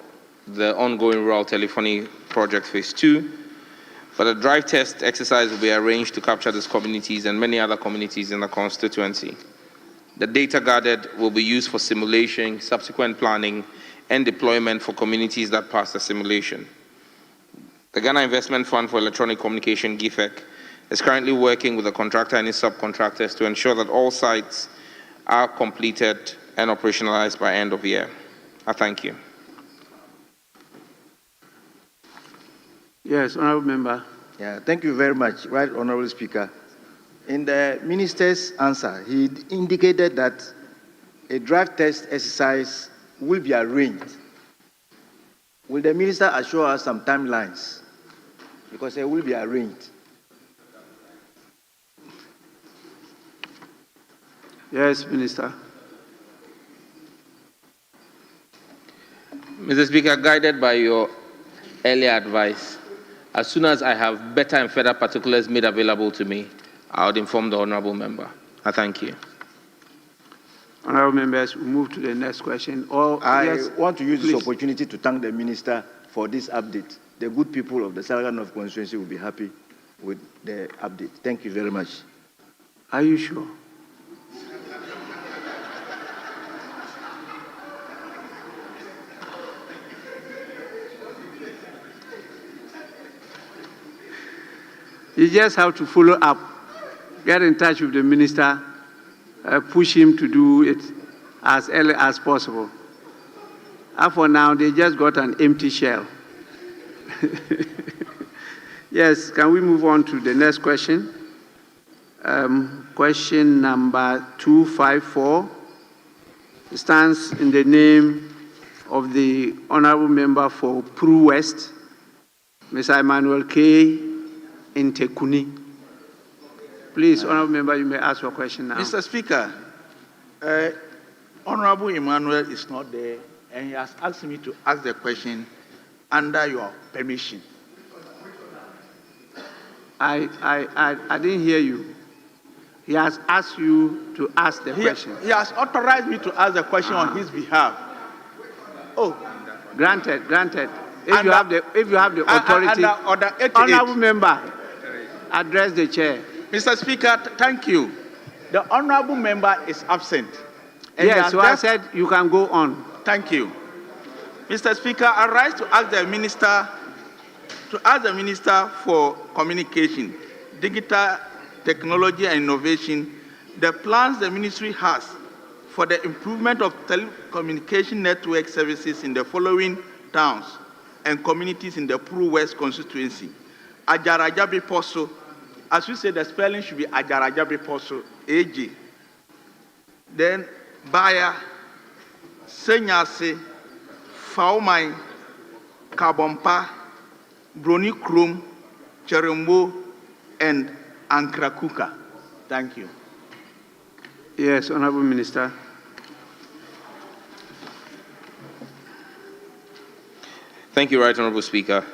the ongoing rural telephony project phase 2, but a drive test exercise will be arranged to capture these communities and many other communities in the constituency. The data gathered will be used for simulation, subsequent planning, and deployment for communities that pass the simulation. The Ghana Investment Fund for Electronic Communication, GIFEC, is currently working with the contractor and its subcontractors to ensure that all sites are completed and operationalized by end of year. I thank you. Yes, honorable member. Yeah, thank you very much, Right Honorable Speaker. In the minister's answer, he indicated that a drive test exercise will be arranged. Will the minister assure us some timelines? Because it will be arranged. Yes, Minister. Mr. Speaker, guided by your earlier advice, as soon as I have better and further particulars made available to me, I would inform the honorable member. I thank you. Honorable members, we move to the next question. I want to use this opportunity to thank the minister for this update. The good people of the Salaga North constituency will be happy with the update. Thank you very much. Are you sure? You just have to follow up, get in touch with the minister, push him to do it as early as possible. And for now, they just got an empty shell. Yes, can we move on to the next question? Question number 254 stands in the name of the honorable member for Pru West, Mr. Emmanuel K. Ntekuni. Please, honorable member, you may ask your question now. Mr. Speaker, Honorable Emmanuel is not there, and he has asked me to ask the question under your permission. I didn't hear you. He has asked you to ask the question. He has authorized me to ask the question on his behalf. Oh, granted, granted. If you have the authority, order 88. honorable member, address the chair. Mr. Speaker, thank you. The honorable member is absent. Yes, so I said you can go on. Thank you. Mr. Speaker, I rise to ask the Minister for Communication, Digital Technology and Innovation, the plans the ministry has for the improvement of telecommunication network services in the following towns and communities in the Pru West constituency. Ajarajabi Poso, as we say, the spelling should be Ajarajabi Poso, AG. Then Baya, Senyase, Faumai, Kabompa, Broni Krum, Cherembo, and Ankrakuka. Thank you. Yes, Honorable Minister. Thank you, Right Honorable Speaker.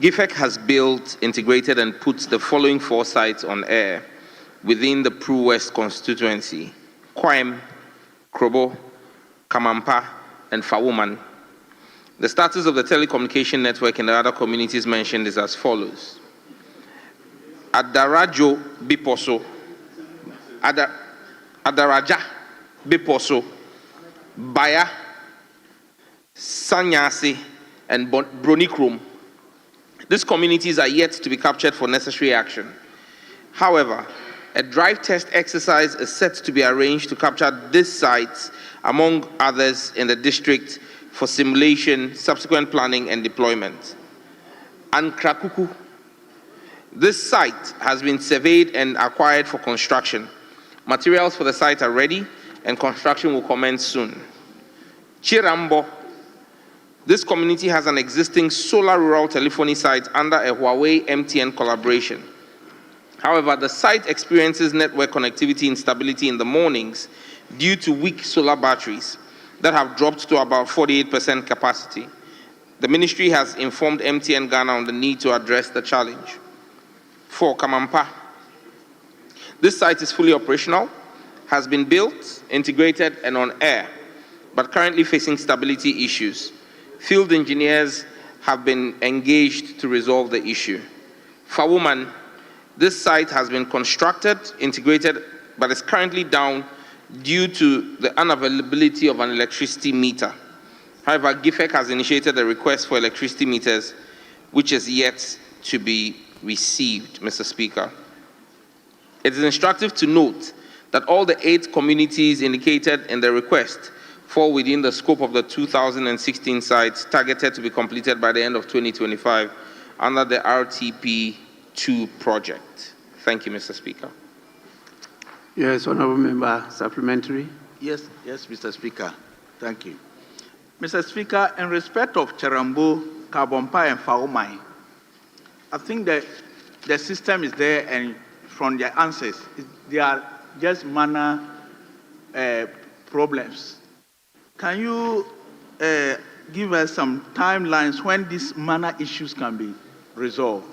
GIFEC has built, integrated, and put the following 4 sites on air within the Pru West constituency: Kwaim, Krobo, Kamampa, and Fawuman. The status of the telecommunication network in the other communities mentioned is as follows. Adaraja Biposo, Baya, Sanyasi, and Bronikrum. These communities are yet to be captured for necessary action. However, a drive test exercise is set to be arranged to capture these sites, among others, in the district for simulation, subsequent planning, and deployment. Ankrakuku. This site has been surveyed and acquired for construction. Materials for the site are ready, and construction will commence soon. Chirambo. This community has an existing solar rural telephony site under a Huawei MTN collaboration. However, the site experiences network connectivity instability in the mornings due to weak solar batteries that have dropped to about 48% capacity. The ministry has informed MTN Ghana on the need to address the challenge. 4. Kamampa. This site is fully operational, has been built, integrated, and on air, but currently facing stability issues. Field engineers have been engaged to resolve the issue. Fawuman. This site has been constructed, integrated, but is currently down due to the unavailability of an electricity meter. However, GIFEC has initiated a request for electricity meters, which is yet to be received, Mr. Speaker. It is instructive to note that all the 8 communities indicated in the request fall within the scope of the 2016 sites targeted to be completed by the end of 2025 under the RTP2 project. Thank you, Mr. Speaker. Yes, Honourable Member, supplementary. Yes, Mr. Speaker. Thank you. Mr. Speaker, in respect of Charambo, Kabompa, and Faomai, I think that the system is there, and from their answers, they are just minor problems. Can you give us some timelines when these minor issues can be resolved?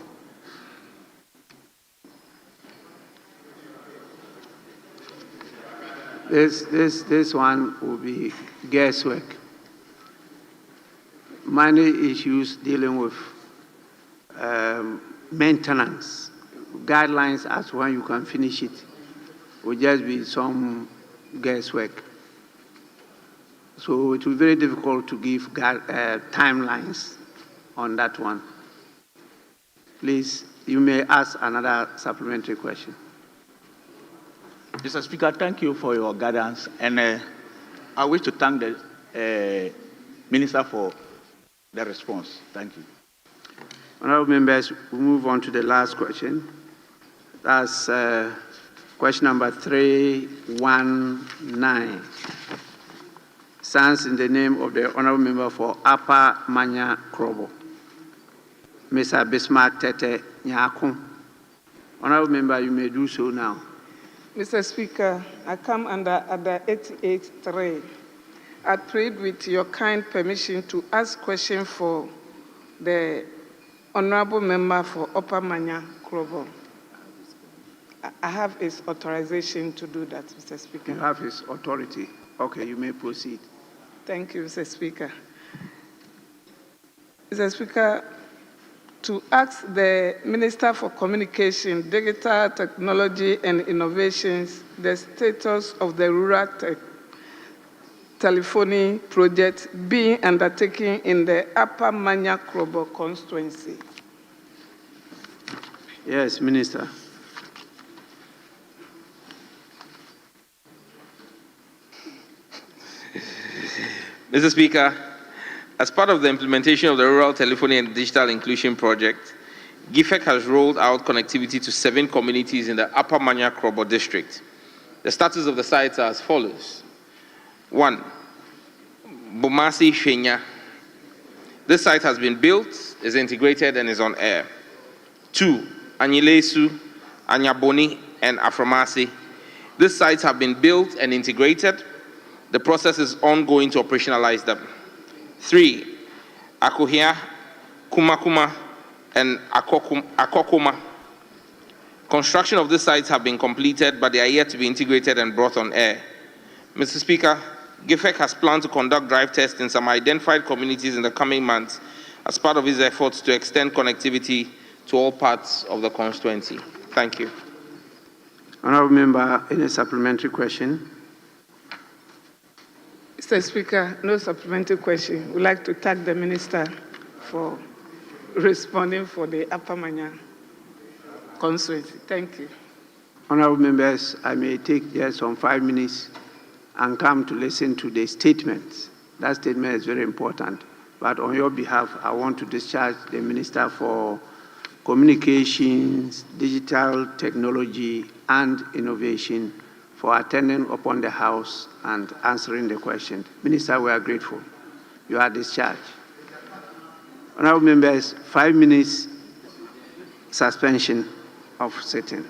This one will be guesswork. Many issues dealing with maintenance, guidelines as to when you can finish it, will just be some guesswork. So it will be very difficult to give timelines on that one. Please, you may ask another supplementary question. Mr. Speaker, thank you for your guidance, and I wish to thank the Minister for the response. Thank you. Honourable members, we move on to the last question. That's question number 319. Stands in the name of the Honourable Member for Upper Manya Krobo, Mr. Bismarck Tete Nyako. Honourable Member, you may do so now. Mr. Speaker, I come under 88.3. I prayed with your kind permission to ask question for the Honourable Member for Upper Manya Krobo. I have his authorization to do that, Mr. Speaker. You have his authority. Okay, you may proceed. Thank you, Mr. Speaker. Mr. Speaker, to ask the Minister for Communication, Digital Technology and Innovations the status of the rural telephony project being undertaken in the Upper Manya Krobo constituency. Yes, Minister. Mr. Speaker, as part of the implementation of the Rural Telephony and Digital Inclusion Project, GIFEC has rolled out connectivity to 7 communities in the Upper Manya Krobo district. The status of the sites are as follows. 1. Bomasi Shenya. This site has been built, is integrated, and is on air. 2. Anyilesu, Anyaboni, and Aframasi. These sites have been built and integrated. The process is ongoing to operationalize them. 3. Akohia, Kumakuma, and Akokuma. Construction of these sites have been completed, but they are yet to be integrated and brought on air. Mr. Speaker, GIFEC has planned to conduct drive tests in some identified communities in the coming months as part of its efforts to extend connectivity to all parts of the constituency. Thank you. Honourable Member, any supplementary question? Mr. Speaker, no supplementary question. We'd like to thank the Minister for responding for the Upper Manya constituency. Thank you. Honorable members, I may take just some 5 minutes and come to listen to the statements. That statement is very important. But on your behalf, I want to discharge the Minister for Communications, Digital Technology and Innovation for attending upon the House and answering the question. Minister, we are grateful. You are discharged. Honorable members, 5 minutes suspension of sitting.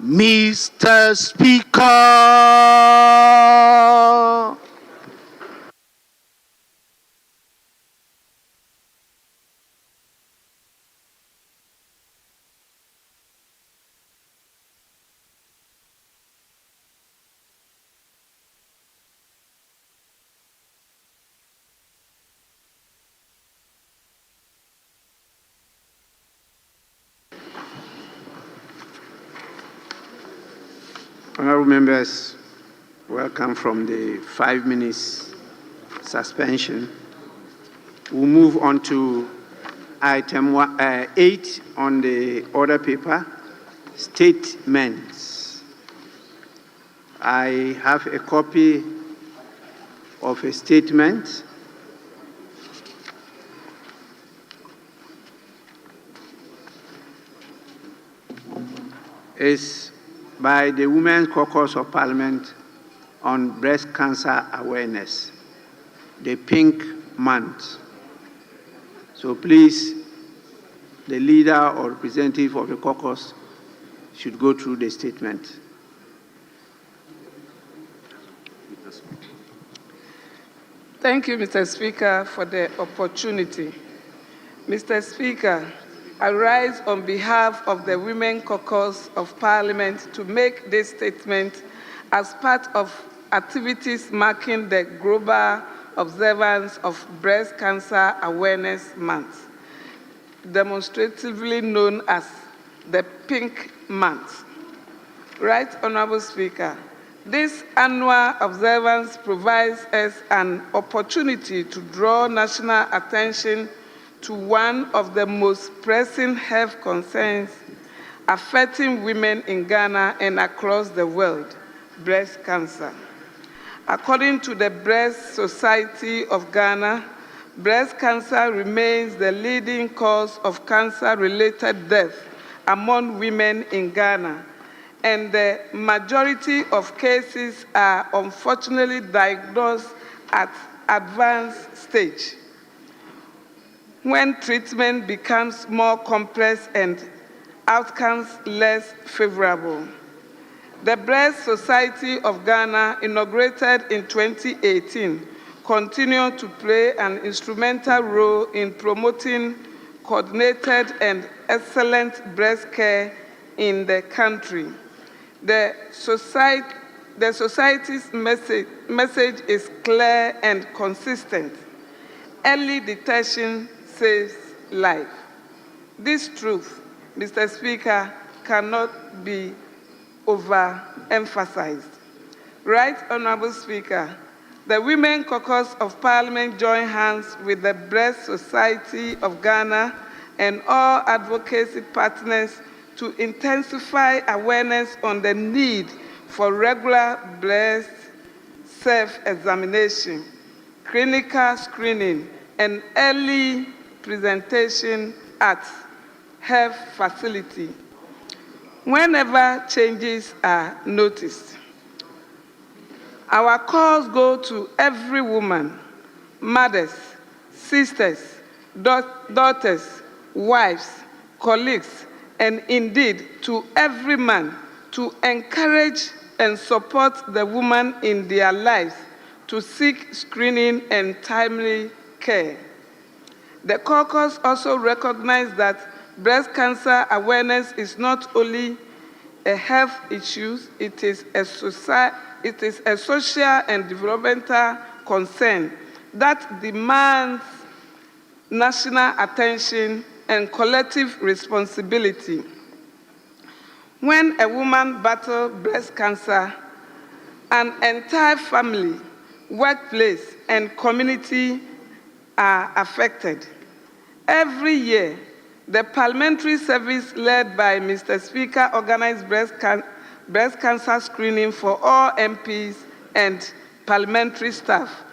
Mr. Speaker, Honorable members, welcome from the 5 minutes suspension. We'll move on to item 8 on the order paper, statements. I have a copy of a statement. It's by the Women's Caucus of Parliament on Breast Cancer Awareness, the Pink Month. So please, the leader or representative of the caucus should go through the statement. Thank you, Mr. Speaker, for the opportunity. Mr. Speaker, I rise on behalf of the Women Caucus of Parliament to make this statement as part of activities marking the global observance of Breast Cancer Awareness Month, demonstratively known as the Pink Month. Right, Honorable Speaker, this annual observance provides us an opportunity to draw national attention to one of the most pressing health concerns affecting women in Ghana and across the world, breast cancer. According to the Breast Society of Ghana, breast cancer remains the leading cause of cancer-related death among women in Ghana, and the majority of cases are unfortunately diagnosed at advanced stage, when treatment becomes more complex and outcomes less favorable. The Breast Society of Ghana, inaugurated in 2018, continued to play an instrumental role in promoting coordinated and excellent breast care in the country. The Society's message is clear and consistent. Early detection saves life. This truth, Mr. Speaker, cannot be overemphasized. Right, Honorable Speaker, the Women Caucus of Parliament join hands with the Breast Society of Ghana and all advocacy partners to intensify awareness on the need for regular breast self-examination, clinical screening, and early presentation at health facility whenever changes are noticed. Our calls go to every woman, mothers, sisters, daughters, wives, colleagues, and indeed to every man to encourage and support the woman in their lives to seek screening and timely care. The caucus also recognized that breast cancer awareness is not only a health issue, it is a social and developmental concern that demands national attention and collective responsibility. When a woman battles breast cancer, an entire family, workplace, and community are affected. Every year, the Parliamentary Service led by Mr. Speaker organized breast cancer screening for all MPs and parliamentary staff.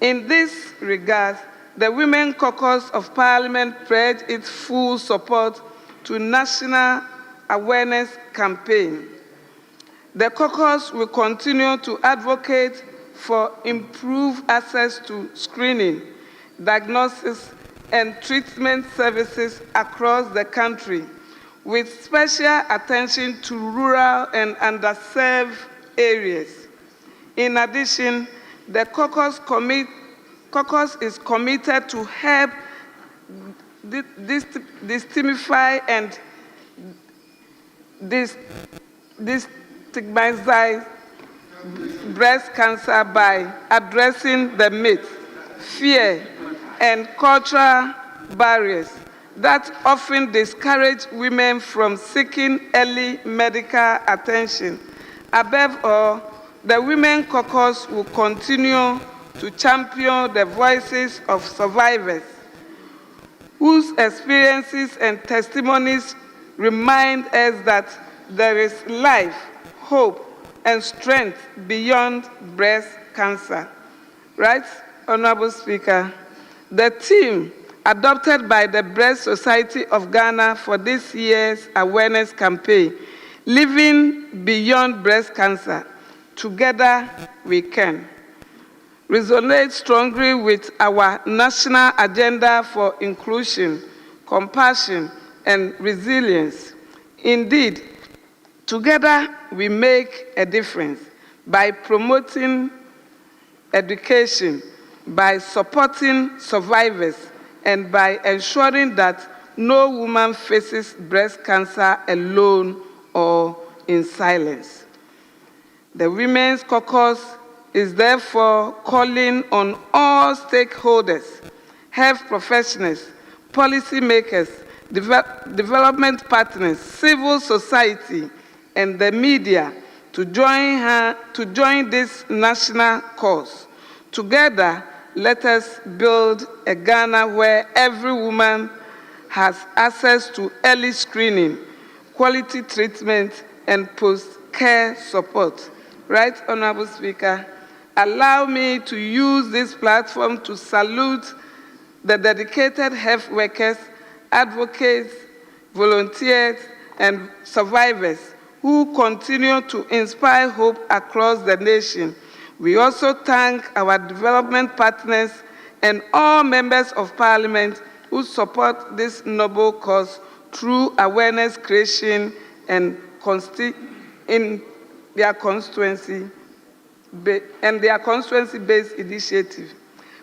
In this regard, the Women Caucus of Parliament pledged its full support to national awareness campaign. The caucus will continue to advocate for improved access to screening, diagnosis, and treatment services across the country, with special attention to rural and underserved areas. In addition, the caucus is committed to help destigmatize and destigmatize breast cancer by addressing the myth, fear, and cultural barriers that often discourage women from seeking early medical attention. Above all, the Women Caucus will continue to champion the voices of survivors whose experiences and testimonies remind us that there is life, hope, and strength beyond breast cancer. Right, Honorable Speaker? The theme adopted by the Breast Society of Ghana for this year's awareness campaign, Living Beyond Breast Cancer, Together We Can, resonates strongly with our national agenda for inclusion, compassion, and resilience. Indeed, together we make a difference by promoting education, by supporting survivors, and by ensuring that no woman faces breast cancer alone or in silence. The Women's Caucus is therefore calling on all stakeholders, health professionals, policymakers, development partners, civil society, and the media to join this national cause. Together, let us build a Ghana where every woman has access to early screening, quality treatment, and post-care support. Right, Honorable Speaker? Allow me to use this platform to salute the dedicated health workers, advocates, volunteers, and survivors who continue to inspire hope across the nation. We also thank our development partners and all members of Parliament who support this noble cause through awareness creation and in their constituency-based initiative.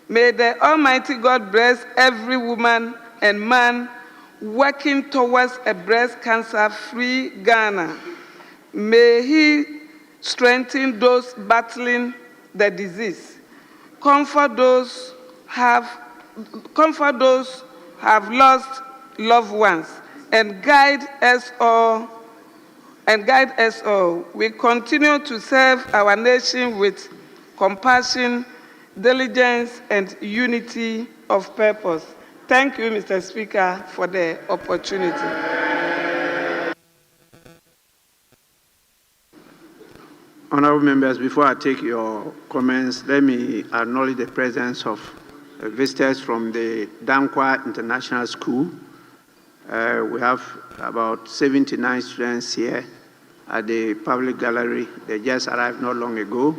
May the Almighty God bless every woman and man working towards a breast cancer-free Ghana. May He strengthen those battling the disease, comfort those who have lost loved ones, and guide us all. We continue to serve our nation with compassion, diligence, and unity of purpose. Thank you, Mr. Speaker, for the opportunity. Honorable members, before I take your comments, let me acknowledge the presence of visitors from the Dankwa International School. We have about 79 students here at the public gallery. They just arrived not long ago,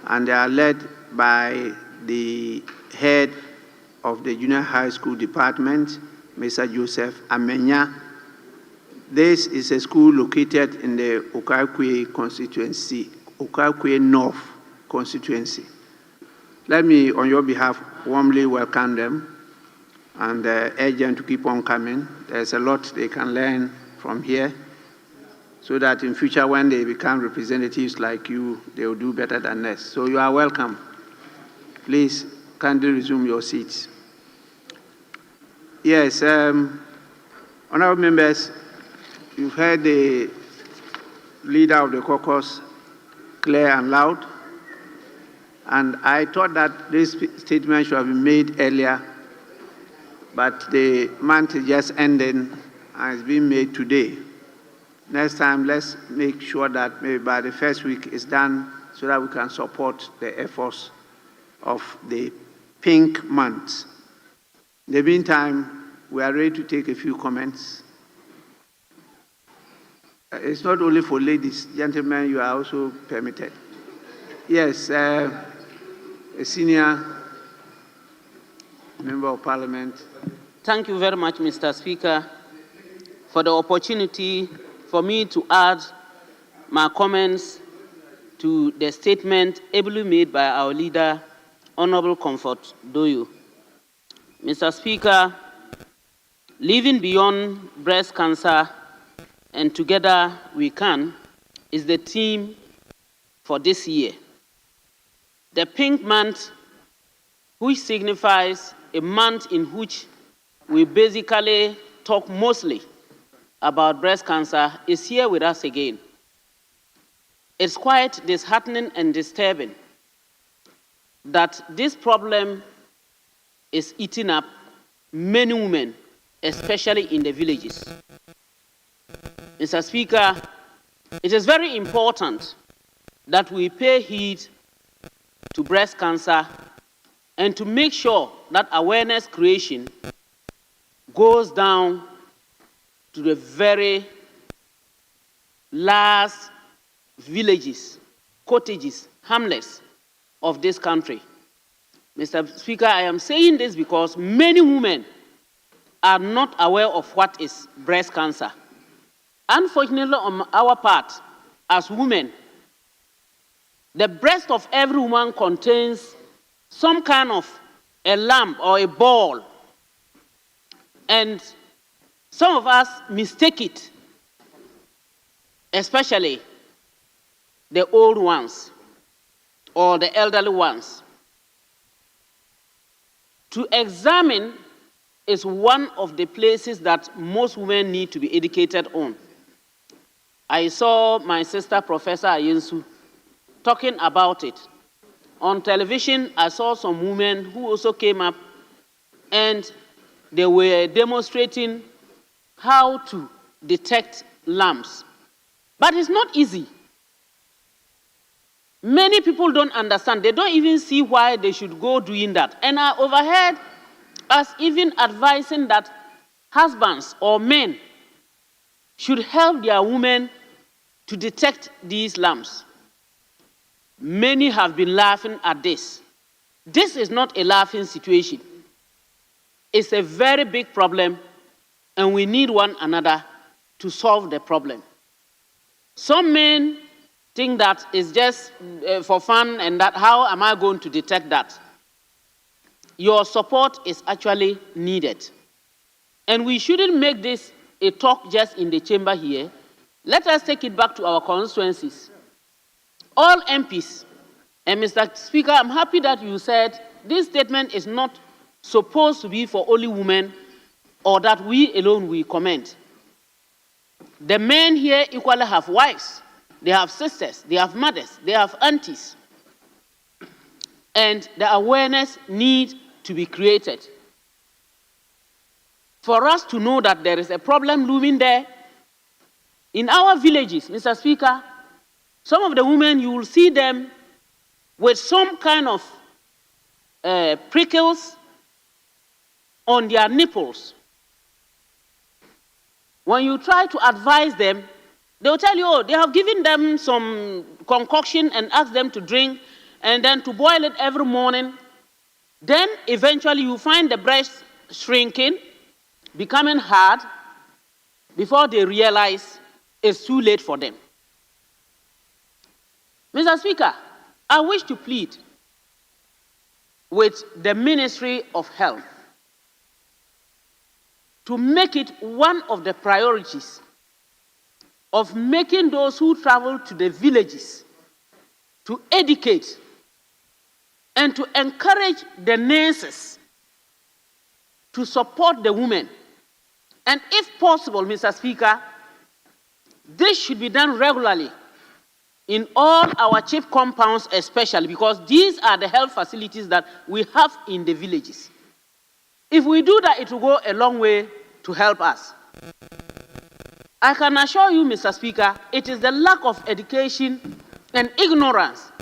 and they are led by the head of the junior high school department, Mr. Joseph Amenya. This is a school located in the Okakwe constituency, Okakwe North constituency. Let me, on your behalf, warmly welcome them and urge them to keep on coming. There's a lot they can learn from here, so that in future, when they become representatives like you, they will do better than us. So you are welcome. Please, kindly resume your seats. Yes, honorable members, you've heard the leader of the caucus clear and loud, and I thought that this statement should have been made earlier, but the month is just ending and it's being made today. Next time, let's make sure that maybe by the first week it's done so that we can support the efforts of the Pink Month. In the meantime, we are ready to take a few comments. It's not only for ladies, gentlemen, you are also permitted. Yes, a senior member of parliament. Thank you very much, Mr. Speaker. for the opportunity for me to add my comments to the statement ably made by our leader, Honorable Comfort Doyo. Mr. Speaker, living beyond breast cancer and together we can is the theme for this year. The Pink Month, which signifies a month in which we basically talk mostly about breast cancer, is here with us again. It's quite disheartening and disturbing that this problem is eating up many women, especially in the villages. Mr. Speaker, it is very important that we pay heed to breast cancer and to make sure that awareness creation goes down to the very last villages, cottages, hamlets of this country. Mr. Speaker, I am saying this because many women are not aware of what is breast cancer. Unfortunately, on our part, as women, the breast of every woman contains some kind of a lump or a ball, and some of us mistake it, especially the old ones or the elderly ones. To examine is one of the places that most women need to be educated on. I saw my sister, Professor Ayensu, talking about it. On television, I saw some women who also came up and they were demonstrating how to detect lumps. But it's not easy. Many people don't understand. They don't even see why they should go doing that. And I overheard us even advising that husbands or men should help their women to detect these lumps. Many have been laughing at this. This is not a laughing situation. It's a very big problem, and we need one another to solve the problem. Some men think that it's just for fun and that how am I going to detect that? Your support is actually needed. And we shouldn't make this a talk just in the chamber here. Let us take it back to our constituencies. All MPs, and Mr. Speaker, I'm happy that you said this statement is not supposed to be for only women or that we alone will comment. The men here equally have wives, they have sisters, they have mothers, they have aunties. And the awareness needs to be created. For us to know that there is a problem looming there, in our villages, Mr. Speaker, some of the women, you will see them with some kind of prickles on their nipples. When you try to advise them, they'll tell you, oh, they have given them some concoction and asked them to drink and then to boil it every morning. Then eventually you find the breast shrinking, becoming hard, before they realize it's too late for them. Mr. Speaker, I wish to plead with the Ministry of Health to make it one of the priorities of making those who travel to the villages to educate and to encourage the nurses to support the women. And if possible, Mr. Speaker, this should be done regularly in all our chief compounds especially, because these are the health facilities that we have in the villages. If we do that, it will go a long way to help us. I can assure you, Mr. Speaker, it is the lack of education and ignorance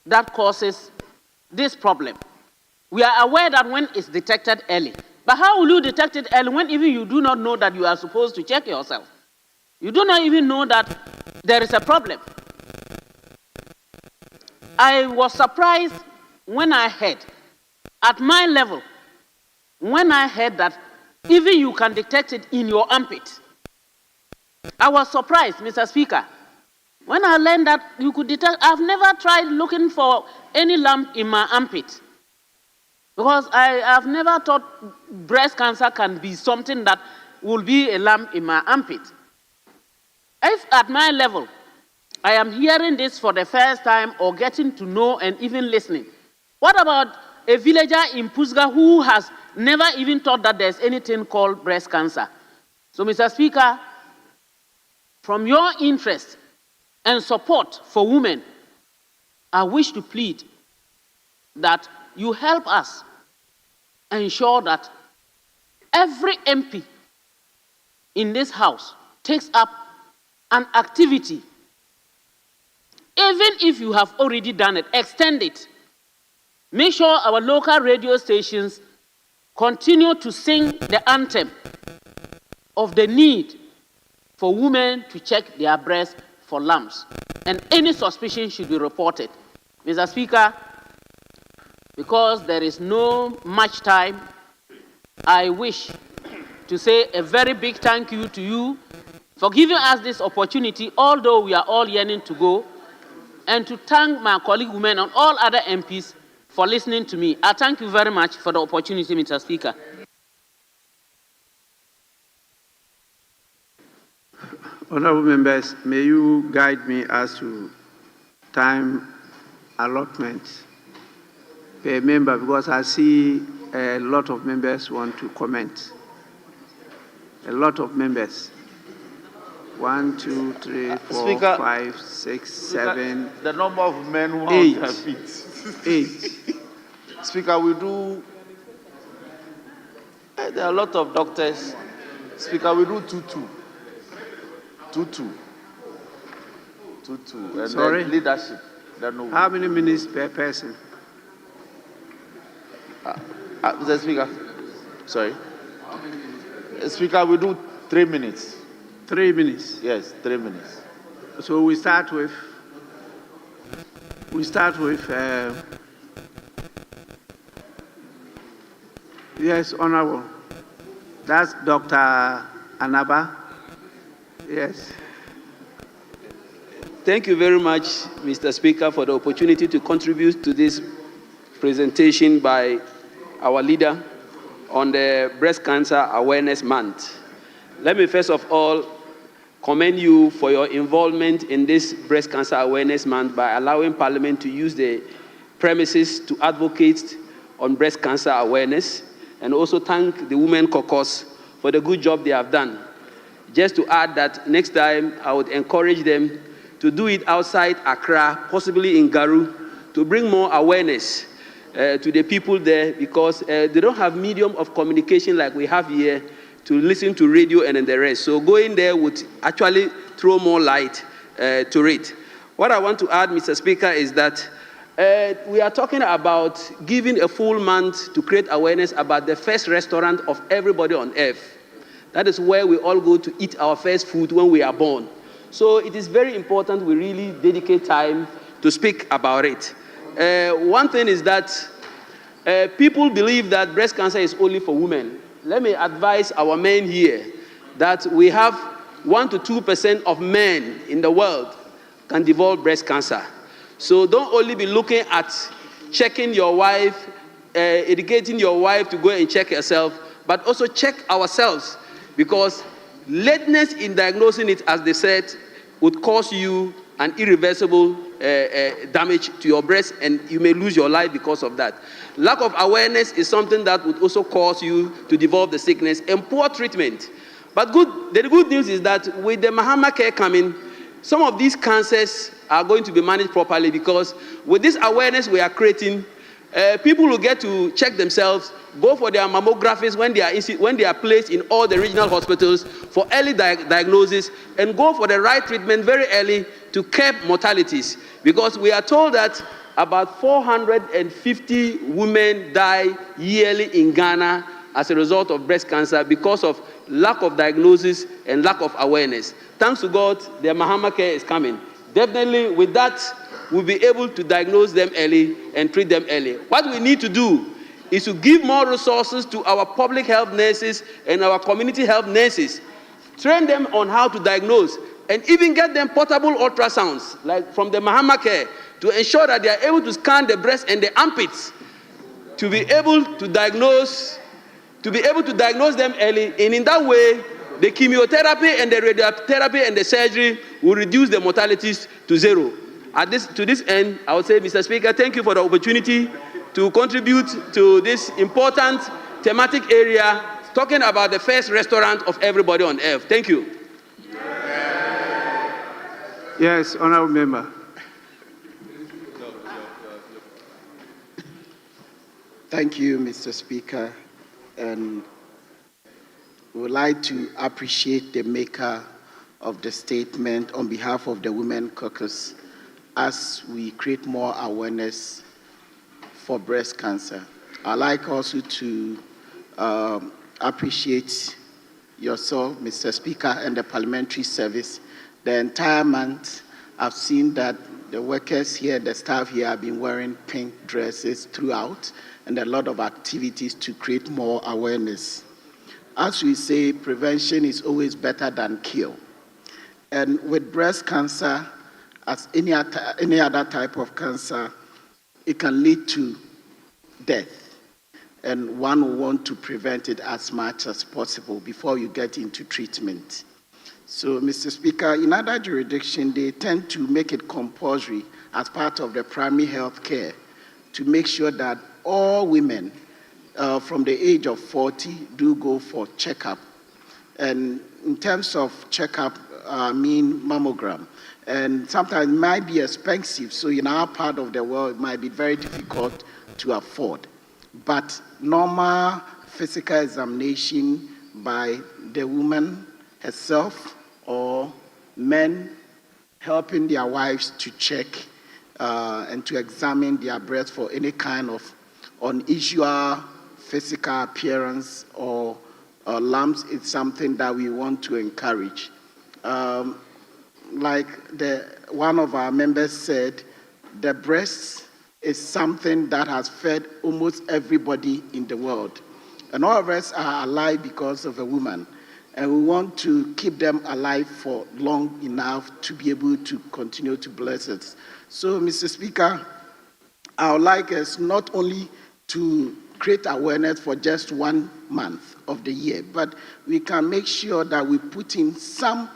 that causes this problem. We are aware that when it's detected early, but how will you detect it early when even you do not know that you are supposed to check yourself? You do not even know that there is a problem. I was surprised when I heard, at my level, when I heard that Even you can detect it in your armpit. I was surprised, Mr. Speaker, when I learned that you could detect. I've never tried looking for any lump in my armpit, because I have never thought breast cancer can be something that will be a lump in my armpit. If at my level, I am hearing this for the first time or getting to know and even listening, what about a villager in Pusga who has never even thought that there's anything called breast cancer? So, Mr. Speaker, from your interest and support for women, I wish to plead that you help us ensure that every MP in this House takes up an activity. Even if you have already done it, extend it. Make sure our local radio stations continue to sing the anthem of the need for women to check their breasts for lumps, and any suspicion should be reported. Mr. Speaker, because there is no much time, I wish to say a very big thank you to you for giving us this opportunity, although we are all yearning to go, and to thank my colleague women and all other MPs for listening to me. I thank you very much for the opportunity, Mr. Speaker. Honorable members, may you guide me as to time allotment per member, because I see a lot of members want to comment. A lot of members. 1, 2, 3, 4, Speaker, 5, 6, Speaker, 7. the number of men who are 8. on their feet. 8. Speaker, we do. There are a lot of doctors. Speaker, we do 2-2. 2-2. 2-2. And Sorry? then leadership. How many minutes per person? Mr. Speaker, sorry. Speaker, we do 3 minutes. 3 minutes? Yes, 3 minutes. So we start with yes, Honorable. That's Dr. Anaba. Yes. Thank you very much, Mr. Speaker, for the opportunity to contribute to this presentation by our leader on the Breast Cancer Awareness Month. Let me first of all commend you for your involvement in this Breast Cancer Awareness Month by allowing Parliament to use the premises to advocate on breast cancer awareness, and also thank the Women Caucus for the good job they have done. Just to add that next time I would encourage them to do it outside Accra, possibly in Garu, to bring more awareness to the people there, because they don't have medium of communication like we have here to listen to radio and the rest. So going there would actually throw more light to it. What I want to add, Mr. Speaker, is that we are talking about giving a full month to create awareness about the first restaurant of everybody on earth. That is where we all go to eat our first food when we are born. So it is very important we really dedicate time to speak about it. One thing is that people believe that breast cancer is only for women. Let me advise our men here that we have 1 to 2% of men in the world can develop breast cancer. So don't only be looking at checking your wife, educating your wife to go and check herself, but also check ourselves, because lateness in diagnosing it, as they said, would cause you an irreversible damage to your breast, and you may lose your life because of that. Lack of awareness is something that would also cause you to develop the sickness, and poor treatment. But the good news is that with the Mahama Care coming, some of these cancers are going to be managed properly, because with this awareness we are creating, people will get to check themselves, go for their mammographies when they are placed in all the regional hospitals for early diagnosis, and go for the right treatment very early to curb mortalities. Because we are told that about 450 women die yearly in Ghana as a result of breast cancer because of lack of diagnosis and lack of awareness. Thanks to God, the Mahama Care is coming. Definitely with that, we'll be able to diagnose them early and treat them early. What we need to do is to give more resources to our public health nurses and our community health nurses, train them on how to diagnose, and even get them portable ultrasounds, like from the Mahama Care, to ensure that they are able to scan the breast and the armpits to be able to diagnose them early, and in that way, the chemotherapy and the radiotherapy and the surgery will reduce the mortalities to zero. To this end, I would say, Mr. Speaker, thank you for the opportunity to contribute to this important thematic area, talking about the first restaurant of everybody on earth. Thank you. Yes, honorable member. Thank you, Mr. Speaker. And we would like to appreciate the maker of the statement on behalf of the Women Caucus as we create more awareness for breast cancer. I'd like also to appreciate yourself, Mr. Speaker, and the Parliamentary Service. The entire month, I've seen that the workers here, the staff here have been wearing pink dresses throughout, and a lot of activities to create more awareness. As we say, prevention is always better than cure. And with breast cancer, as any other type of cancer, it can lead to death. And one will want to prevent it as much as possible before you get into treatment. So, Mr. Speaker, in other jurisdictions, they tend to make it compulsory as part of the primary health care to make sure that all women from the age of 40 do go for checkup. And in terms of checkup, I mean mammogram. And sometimes it might be expensive, so in our part of the world, it might be very difficult to afford. But normal physical examination by the woman herself or men helping their wives to check and to examine their breast for any kind of unusual physical appearance or lumps is something that we want to encourage. Like one of our members said, the breast is something that has fed almost everybody in the world. And all of us are alive because of a woman. And we want to keep them alive for long enough to be able to continue to bless us. So, Mr. Speaker, I would like us not only to create awareness for just 1 month of the year, but we can make sure that we put in some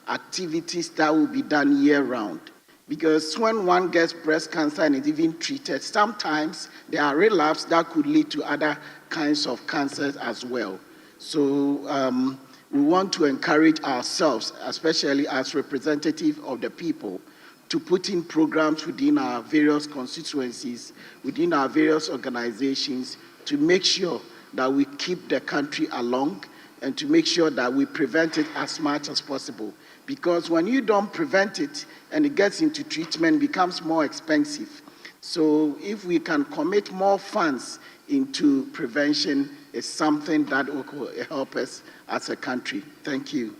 activities that will be done year-round. Because when one gets breast cancer and is even treated, sometimes there are relapses that could lead to other kinds of cancers as well. So we want to encourage ourselves, especially as representatives of the people, to put in programs within our various constituencies, within our various organizations, to make sure that we keep the country along and to make sure that we prevent it as much as possible. Because when you don't prevent it and it gets into treatment, it becomes more expensive. So if we can commit more funds into prevention, it's something that will help us as a country. Thank you.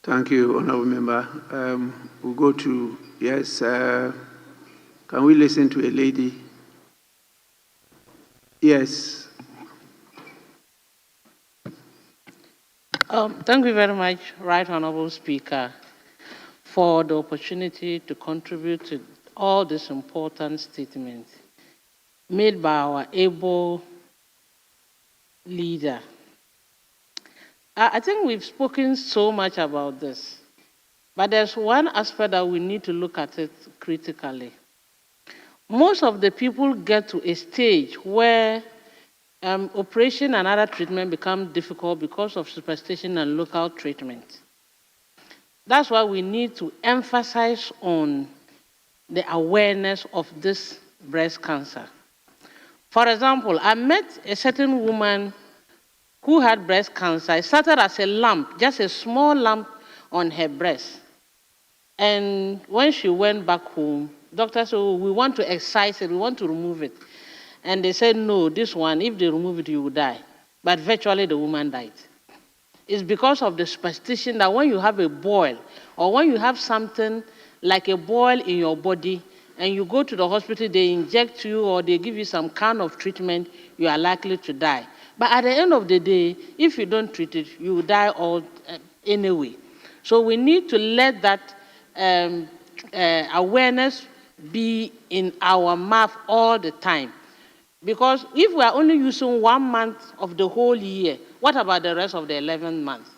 Thank you, honorable member. We'll go to, yes, can we listen to a lady? Yes. Thank you very much, Right Honorable Speaker, for the opportunity to contribute to all these important statements made by our able leader. I think we've spoken so much about this, but there's one aspect that we need to look at it critically. Most of the people get to a stage where operation and other treatment become difficult because of superstition and local treatment. That's why we need to emphasize on the awareness of this breast cancer. For example, I met a certain woman who had breast cancer. It started as a lump, just a small lump on her breast. And when she went back home, doctor said, oh, we want to excise it, we want to remove it. And they said, no, this one, if they remove it, you will die. But virtually the woman died. It's because of the superstition that when you have a boil, or when you have something like a boil in your body, and you go to the hospital, they inject you or they give you some kind of treatment, you are likely to die. But at the end of the day, if you don't treat it, you will die anyway. So we need to let that awareness be in our mouth all the time. Because if we are only using 1 month of the whole year, what about the rest of the 11 months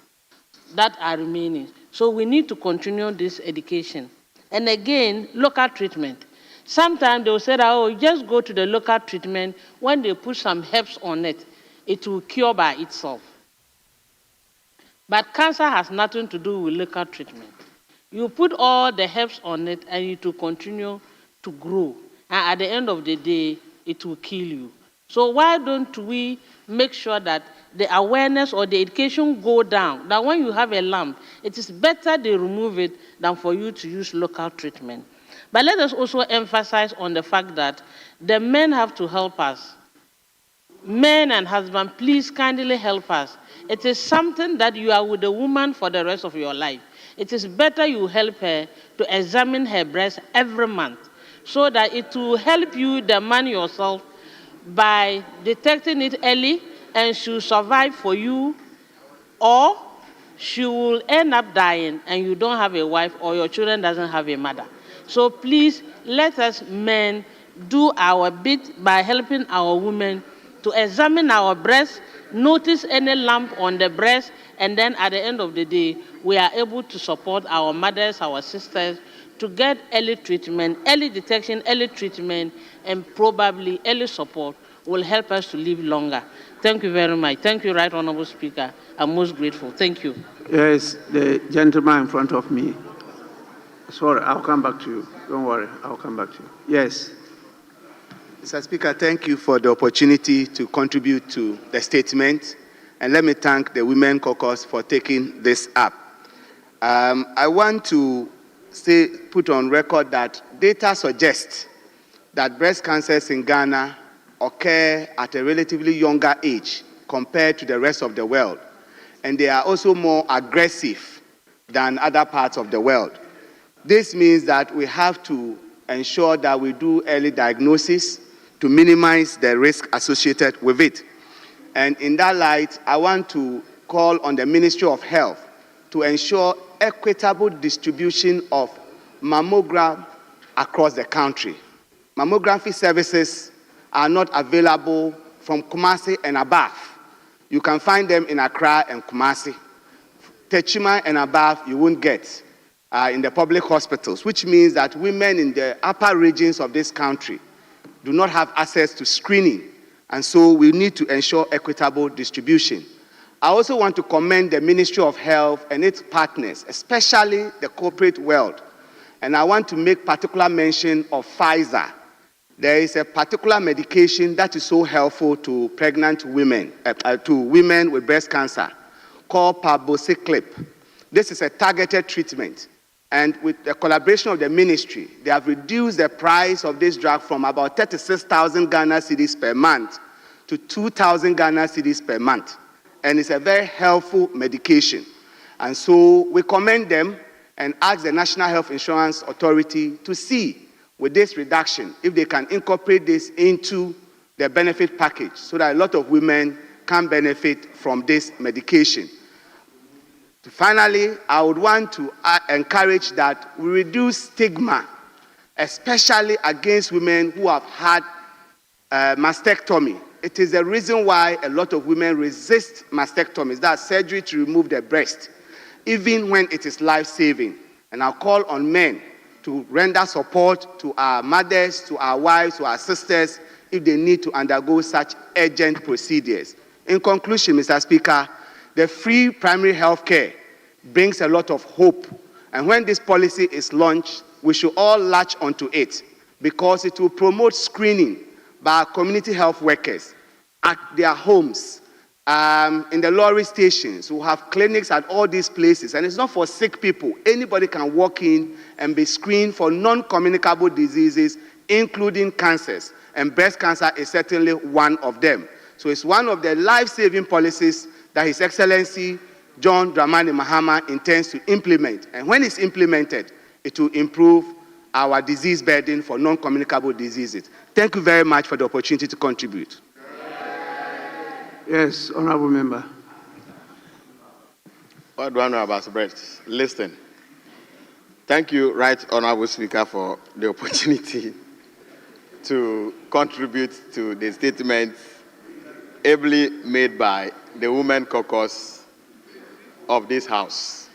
that are remaining? So we need to continue this education. And again, local treatment. Sometimes they will say that, oh, just go to the local treatment. When they put some herbs on it, it will cure by itself. But cancer has nothing to do with local treatment. You put all the herbs on it and it will continue to grow. And at the end of the day, it will kill you. So why don't we make sure that the awareness or the education go down, that when you have a lump, it is better they remove it than for you to use local treatment. But let us also emphasize on the fact that the men have to help us. Men and husbands, please kindly help us. It is something that you are with a woman for the rest of your life. It is better you help her to examine her breast every month so that it will help you, the man yourself, by detecting it early, and she will survive for you, or she will end up dying and you don't have a wife or your children doesn't have a mother. So please, let us men do our bit by helping our women to examine our breasts, notice any lump on the breast, and then at the end of the day, we are able to support our mothers, our sisters, to get early treatment, early detection, early treatment, and probably early support will help us to live longer. Thank you very much. Thank you, Right Honorable Speaker. I'm most grateful. Thank you. Yes, the gentleman in front of me. Sorry, I'll come back to you. Don't worry, I'll come back to you. Yes. Mr. Speaker, thank you for the opportunity to contribute to the statement. And let me thank the Women Caucus for taking this up. I want to put on record that data suggests that breast cancers in Ghana occur at a relatively younger age compared to the rest of the world. And they are also more aggressive than other parts of the world. This means that we have to ensure that we do early diagnosis to minimize the risk associated with it. And in that light, I want to call on the Ministry of Health to ensure equitable distribution of mammogram across the country. Mammography services are not available from Kumasi and above. You can find them in Accra and Kumasi. Techima and above, you won't get in the public hospitals, which means that women in the upper regions of this country do not have access to screening, and so we need to ensure equitable distribution. I also want to commend the Ministry of Health and its partners, especially the corporate world, and I want to make particular mention of Pfizer. There is a particular medication that is so helpful to pregnant women, to women with breast cancer, called palbociclib. This is a targeted treatment. And with the collaboration of the ministry, they have reduced the price of this drug from about 36,000 Ghana cedis per month to 2,000 Ghana cedis per month. And it's a very helpful medication. And so we commend them and ask the National Health Insurance Authority to see with this reduction if they can incorporate this into their benefit package so that a lot of women can benefit from this medication. Finally, I would want to encourage that we reduce stigma, especially against women who have had mastectomy. It is the reason why a lot of women resist mastectomies, that's surgery to remove the breast, even when it is life-saving. And I'll call on men to render support to our mothers, to our wives, to our sisters, if they need to undergo such urgent procedures. In conclusion, Mr. Speaker, the free primary health care brings a lot of hope. And when this policy is launched, we should all latch onto it because it will promote screening by our community health workers at their homes, in the lorry stations. We'll have clinics at all these places. And it's not for sick people. Anybody can walk in and be screened for non-communicable diseases, including cancers. And breast cancer is certainly one of them. So it's one of the life-saving policies that His Excellency John Dramani Mahama intends to implement. And when it's implemented, it will improve our disease burden for non-communicable diseases. Thank you very much for the opportunity to contribute. Yes, honorable member. What do I know about breast? Listen. Thank you, Right Honorable Speaker, for the opportunity to contribute to the statement ably made by the Women Caucus of this House.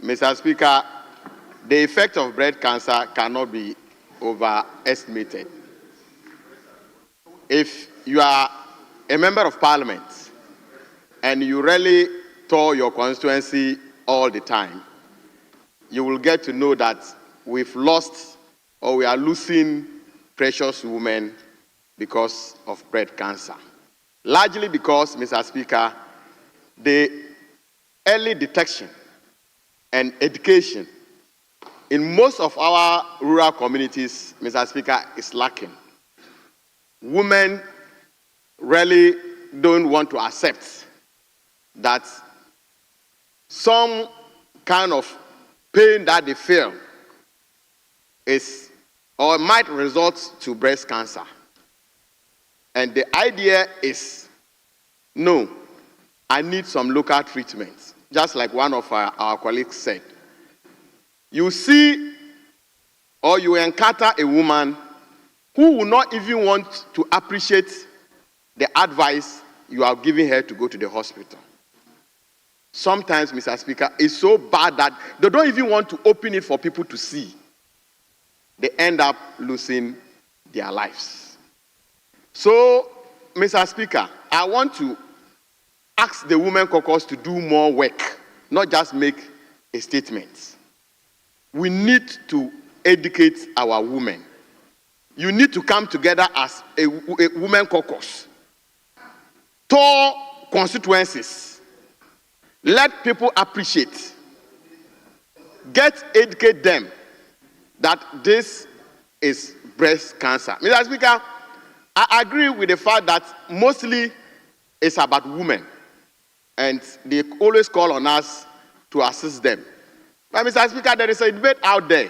Mr. Speaker, the effect of breast cancer cannot be overestimated. If you are a member of parliament and you really tour your constituency all the time, you will get to know that we've lost or we are losing precious women because of breast cancer. Largely because, Mr. Speaker, the early detection and education in most of our rural communities, Mr. Speaker, is lacking. Women really don't want to accept that some kind of pain that they feel is or might result to breast cancer. And the idea is, no, I need some local treatment. Just like one of our colleagues said. You see or you encounter a woman who will not even want to appreciate the advice you are giving her to go to the hospital. Sometimes, Mr. Speaker, it's so bad that they don't even want to open it for people to see. They end up losing their lives. So, Mr. Speaker, I want to ask the Women Caucus to do more work, not just make a statement. We need to educate our women. You need to come together as a Women Caucus. Tour constituencies. Let people appreciate. Educate them that this is breast cancer. Mr. Speaker, I agree with the fact that mostly it's about women. And they always call on us to assist them. But Mr. Speaker, there is a debate out there.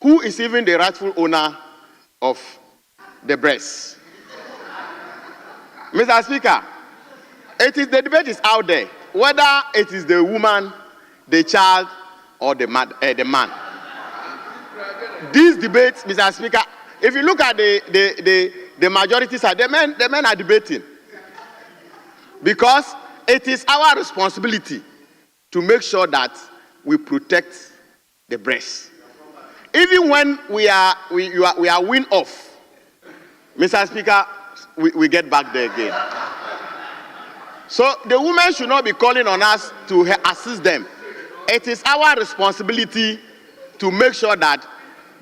Who is even the rightful owner of the breast? Mr. Speaker, the debate is out there, whether it is the woman, the child, or the man. These debates, Mr. Speaker, if you look at the majority side, the men are debating. Because it is our responsibility to make sure that we protect the breast. Even when we are win off, Mr. Speaker, we get back there again. So the women should not be calling on us to assist them. It is our responsibility to make sure that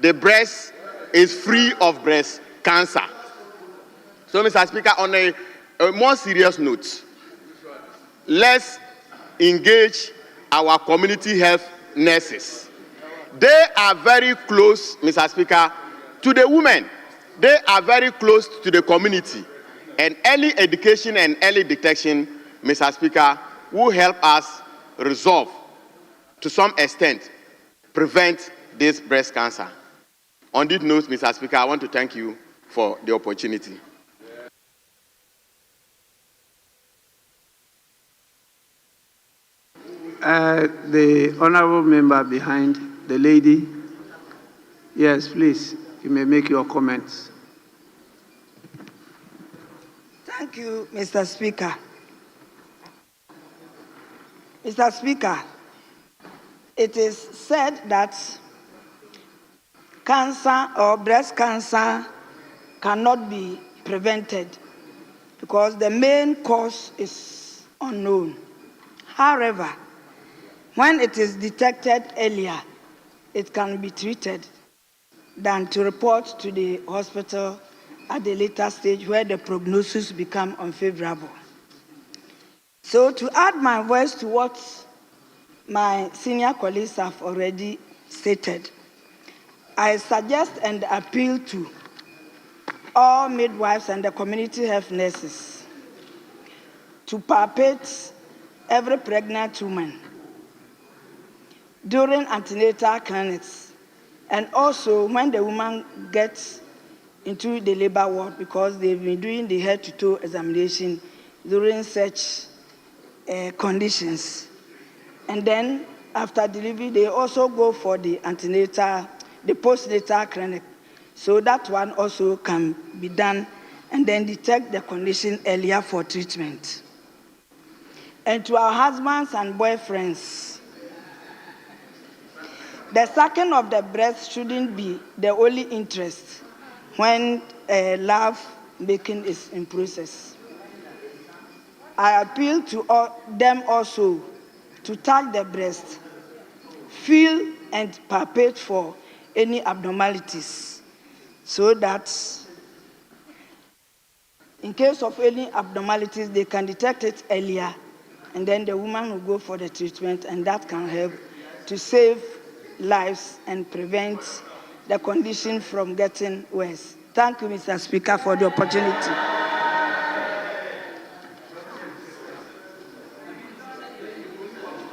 the breast is free of breast cancer. So, Mr. Speaker, on a more serious note, let's engage our community health nurses. They are very close, Mr. Speaker, to the women. They are very close to the community. And early education and early detection, Mr. Speaker, will help us resolve, to some extent, prevent this breast cancer. On this note, Mr. Speaker, I want to thank you for the opportunity. The honorable member behind the lady. Yes, please, you may make your comments. Thank you, Mr. Speaker. Mr. Speaker, it is said that cancer or breast cancer cannot be prevented because the main cause is unknown. However, when it is detected earlier, it can be treated than to report to the hospital at the later stage where the prognosis becomes unfavorable. So to add my voice to what my senior colleagues have already stated, I suggest and appeal to all midwives and the community health nurses to palpate every pregnant woman during antenatal clinics And also, when the woman gets into the labor ward, because they've been doing the head-to-toe examination during such conditions. And then, after delivery, they also go for the antenatal, the postnatal clinic. So that one also can be done and then detect the condition earlier for treatment. And to our husbands and boyfriends, the sucking of the breast shouldn't be the only interest when love making is in process. I appeal to them also to touch the breast, feel and palpate for any abnormalities, so that in case of any abnormalities, they can detect it earlier, and then the woman will go for the treatment, and that can help to save lives and prevent the condition from getting worse. Thank you, Mr. Speaker, for the opportunity.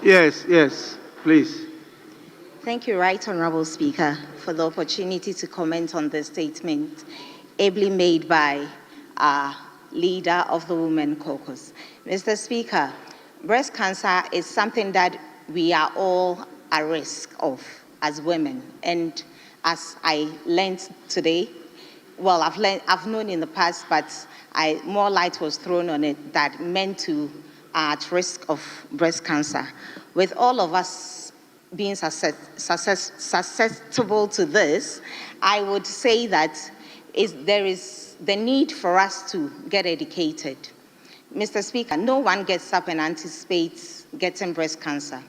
Yes, please. Thank you, Right Honorable Speaker, for the opportunity to comment on the statement ably made by our leader of the Women Caucus. Mr. Speaker, breast cancer is something that we are all at risk of as women. And as I learned today, well, I've known in the past, but more light was thrown on it that men too are at risk of breast cancer. With all of us being susceptible to this, I would say that there is the need for us to get educated. Mr. Speaker, no one gets up and anticipates getting breast cancer.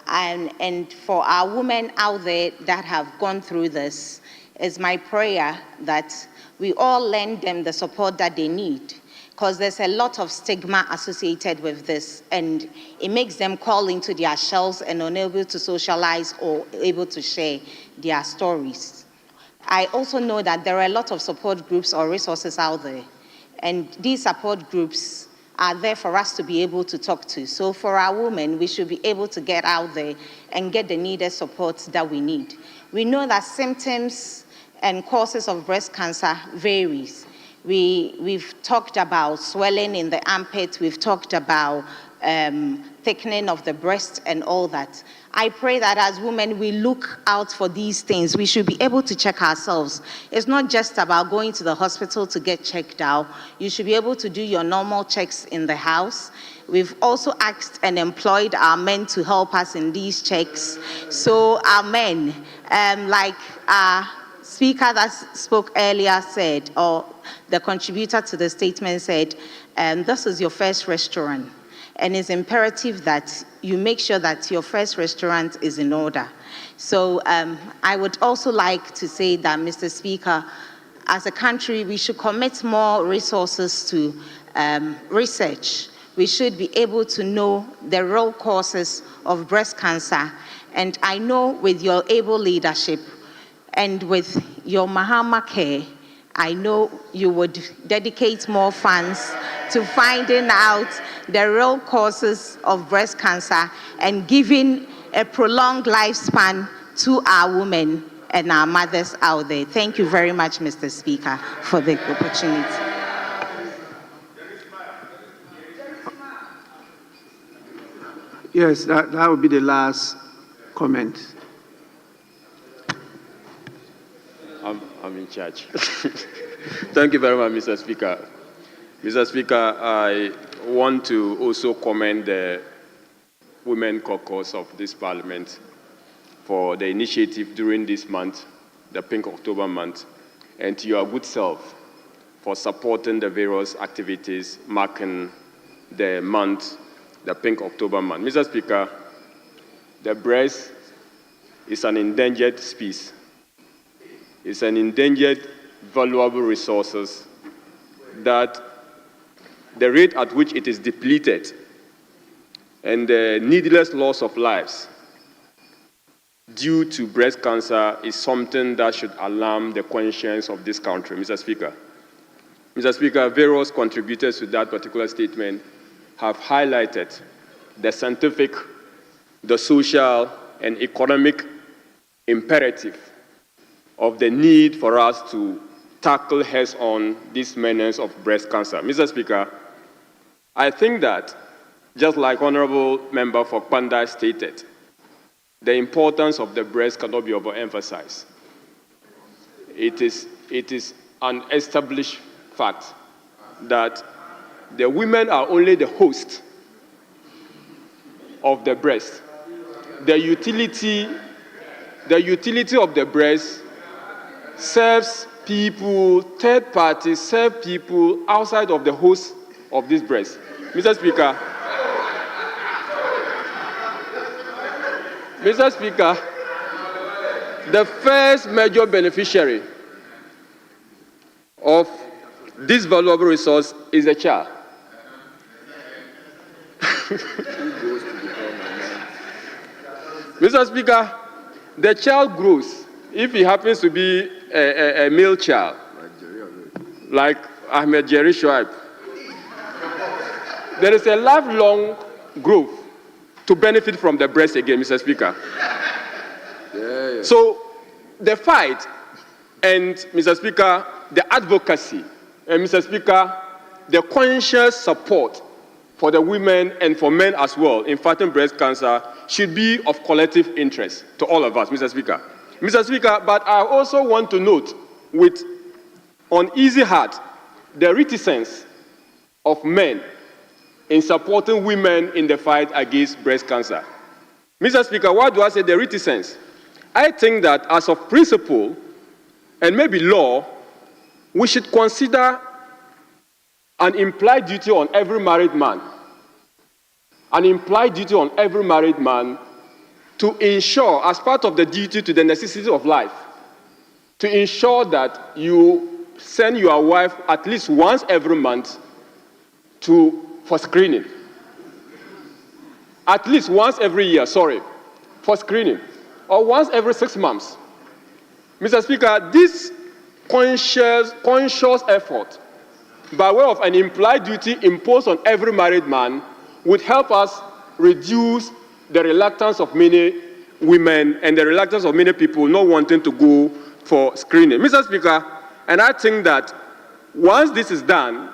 And for our women out there that have gone through this, it's my prayer that we all lend them the support that they need, because there's a lot of stigma associated with this, and it makes them call into their shells and unable to socialize or able to share their stories. I also know that there are a lot of support groups or resources out there, and these support groups are there for us to be able to talk to. So for our women, we should be able to get out there and get the needed support that we need. We know that symptoms and causes of breast cancer varies. We've talked about swelling in the armpit, we've talked about thickening of the breast and all that. I pray that as women, we look out for these things. We should be able to check ourselves. It's not just about going to the hospital to get checked out. You should be able to do your normal checks in the house. We've also asked and employed our men to help us in these checks. So our men, like our speaker that spoke earlier said, or the contributor to the statement said, this is your first restaurant. And it's imperative that you make sure that your first restaurant is in order. So I would also like to say that, Mr. Speaker, as a country, we should commit more resources to research. We should be able to know the real causes of breast cancer. And I know with your able leadership and with your Mahama Care, I know you would dedicate more funds to finding out the real causes of breast cancer and giving a prolonged lifespan to our women and our mothers out there. Thank you very much, Mr. Speaker, for the opportunity. Yes, that would be the last comment. I'm in charge. Thank you very much, Mr. Speaker. Mr. Speaker, I want to also commend the Women Caucus of this Parliament for the initiative during this month, the Pink October month, and to your good self for supporting the various activities marking the month, the Pink October month. Mr. Speaker, the breast is an endangered species. It's an endangered, valuable resource that the rate at which it is depleted and the needless loss of lives due to breast cancer is something that should alarm the conscience of this country, Mr. Speaker. Mr. Speaker, various contributors to that particular statement have highlighted the scientific, the social, and economic imperative of the need for us to tackle heads-on this menace of breast cancer. Mr. Speaker, I think that, just like Honorable Member for Pandai stated, the importance of the breast cannot be overemphasized. It is an established fact that the women are only the host of the breast. The utility of the breast serves people, third parties, serve people outside of the host of this breast. Mr. Speaker, the first major beneficiary of this valuable resource is the child. Mr. Speaker, the child grows. If he happens to be a male child, like Ahmed Jerry Shoaib, there is a lifelong growth to benefit from the breast again, Mr. Speaker. So the fight and, Mr. Speaker, the advocacy, and, Mr. Speaker, the conscious support for the women and for men as well in fighting breast cancer should be of collective interest to all of us, Mr. Speaker. Mr. Speaker, but I also want to note with uneasy heart the reticence of men in supporting women in the fight against breast cancer. Mr. Speaker, why do I say the reticence? I think that as of principle and maybe law, we should consider an implied duty on every married man, to ensure, as part of the duty to the necessity of life, to ensure that you send your wife at least once every month for screening. At least once every year, for screening, or once every 6 months. Mr. Speaker, this conscious effort, by way of an implied duty imposed on every married man, would help us reduce the reluctance of many women and the reluctance of many people not wanting to go for screening. Mr. Speaker, and I think that once this is done,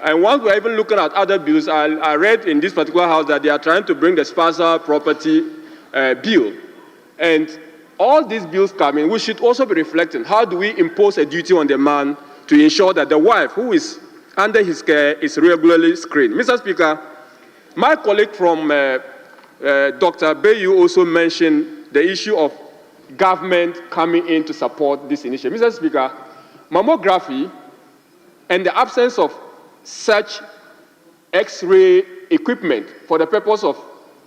and once we're even looking at other bills, I read in this particular house that they are trying to bring the spousal property bill. And all these bills coming, we should also be reflecting, how do we impose a duty on the man to ensure that the wife who is under his care is regularly screened? Mr. Speaker, my colleague from Dr. Bayu also mentioned the issue of government coming in to support this initiative. Mr. Speaker, mammography and the absence of such X-ray equipment for the purpose of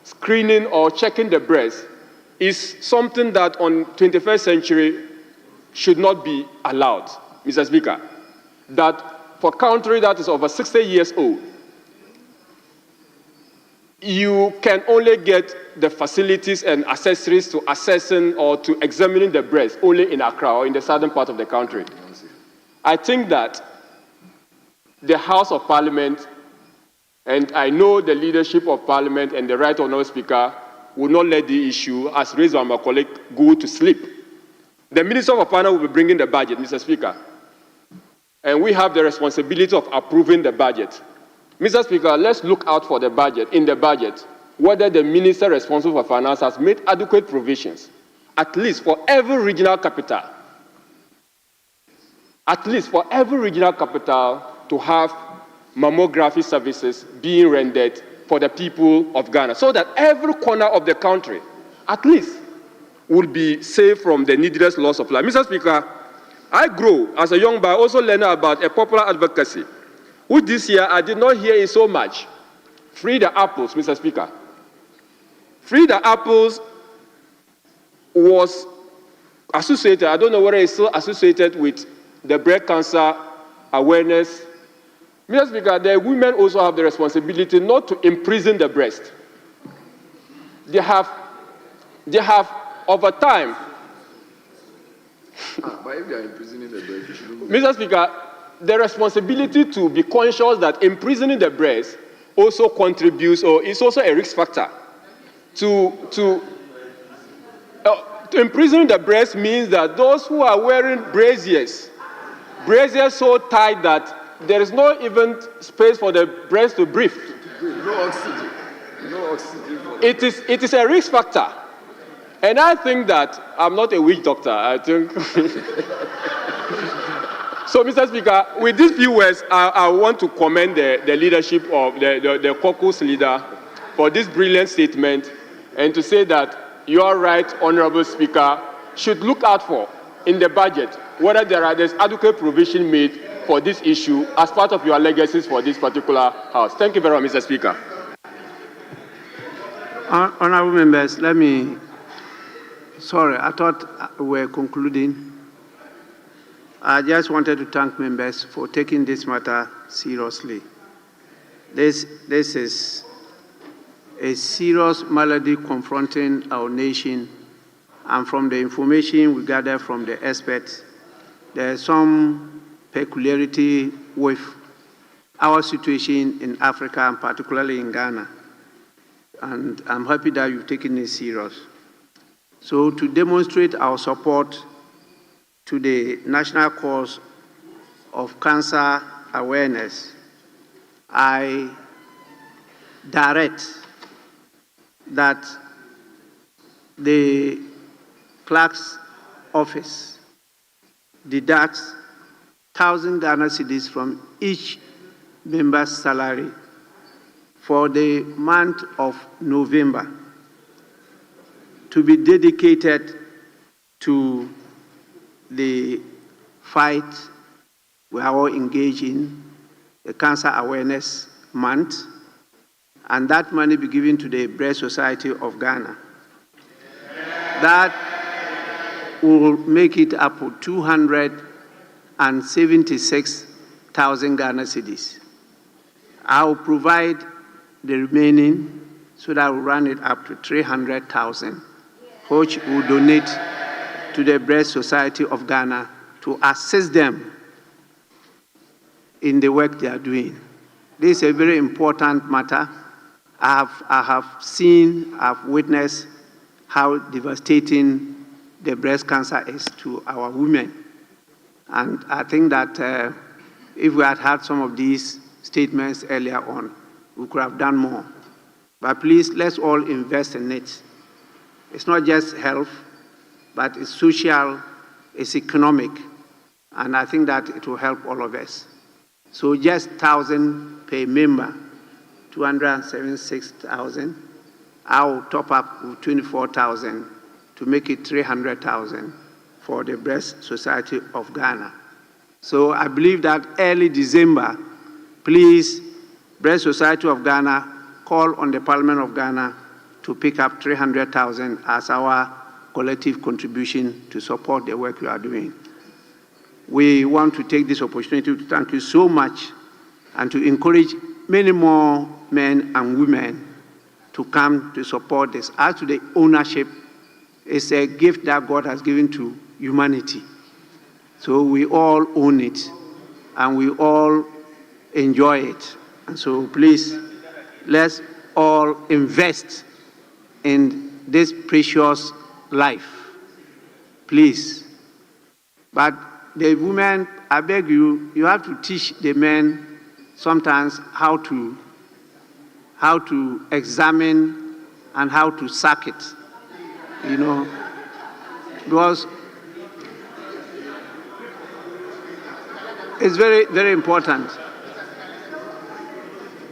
screening or checking the breast is something that on 21st century should not be allowed, Mr. Speaker. That for a country that is over 60 years old, you can only get the facilities and accessories to assessing or to examining the breast only in Accra or in the southern part of the country. I think that the House of Parliament, and I know the leadership of Parliament and the Right Honourable Speaker will not let the issue, as raised by my colleague, go to sleep. The Minister of Finance will be bringing the budget, Mr. Speaker, and we have the responsibility of approving the budget. Mr. Speaker, let's look out for the budget, in the budget, whether the Minister responsible for Finance has made adequate provisions, at least for every regional capital, to have mammography services being rendered for the people of Ghana, so that every corner of the country, at least, will be saved from the needless loss of life. Mr. Speaker, I grew as a young boy also learning about a popular advocacy, which this year I did not hear it so much. Free the Apples, Mr. Speaker. Free the Apples was associated, I don't know whether it's still associated with the breast cancer awareness. Mr. Speaker, the women also have the responsibility not to imprison the breast. They have over time. But if they are imprisoning the breast, you shouldn't. Mr. Speaker, the responsibility to be conscious that imprisoning the breast also contributes, or is also a risk factor to imprison the breast means that those who are wearing braziers so tight that there is no even space for the breast to breathe. No oxygen. No oxygen. It is a risk factor. And I think that, I'm not a witch doctor, I think. So, Mr. Speaker, with these few words, I want to commend the leadership of the caucus leader for this brilliant statement, and to say that your right, Honorable Speaker, should look out for in the budget whether there's adequate provision made for this issue as part of your legacies for this particular House. Thank you very much, Mr. Speaker. Honorable members, sorry, I thought we were concluding. I just wanted to thank members for taking this matter seriously. This is a serious malady confronting our nation, and from the information we gather from the experts, there is some peculiarity with our situation in Africa, and particularly in Ghana. And I'm happy that you've taken it serious. So to demonstrate our support to the national cause of cancer awareness, I direct that the clerk's office deducts 1,000 Ghana cedis from each member's salary for the month of November to be dedicated to the fight we are all engaged in, the Cancer Awareness Month, and that money be given to the Breast Society of Ghana. That will make it up to 276,000 Ghana cedis. I will provide the remaining so that we'll run it up to 300,000, which will donate to the Breast Society of Ghana to assist them in the work they are doing. This is a very important matter. I have seen, I've witnessed how devastating the breast cancer is to our women. And I think that if we had some of these statements earlier on, we could have done more. But please, let's all invest in it. It's not just health, but it's social, it's economic, and I think that it will help all of us. So just 1,000 per member, 276,000. I'll top up with 24,000 to make it 300,000 for the Breast Society of Ghana. So I believe that early December, please, Breast Society of Ghana, call on the Parliament of Ghana to pick up 300,000 as our collective contribution to support the work you are doing. We want to take this opportunity to thank you so much and to encourage many more men and women to come to support this. As to the ownership, it's a gift that God has given to humanity. So we all own it and we all enjoy it. And so please, let's all invest in this precious life. Please. But the women, I beg you, you have to teach the men sometimes how to examine and how to suck it, you know, because it's very, very important.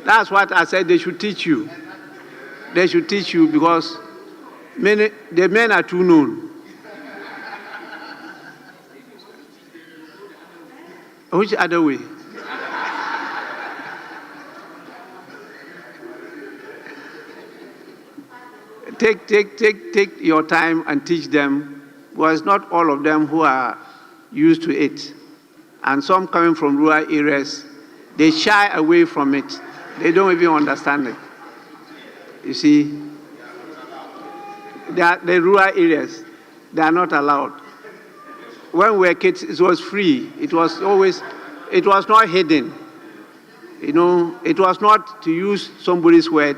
That's what I said they should teach you. They should teach you because the men are too known. Which other way? Take your time and teach them, because not all of them who are used to it. And some coming from rural areas, they shy away from it. They don't even understand it. You see, the rural areas, they are not allowed. When we were kids, it was free. It was not hidden. You know, it was not, to use somebody's word,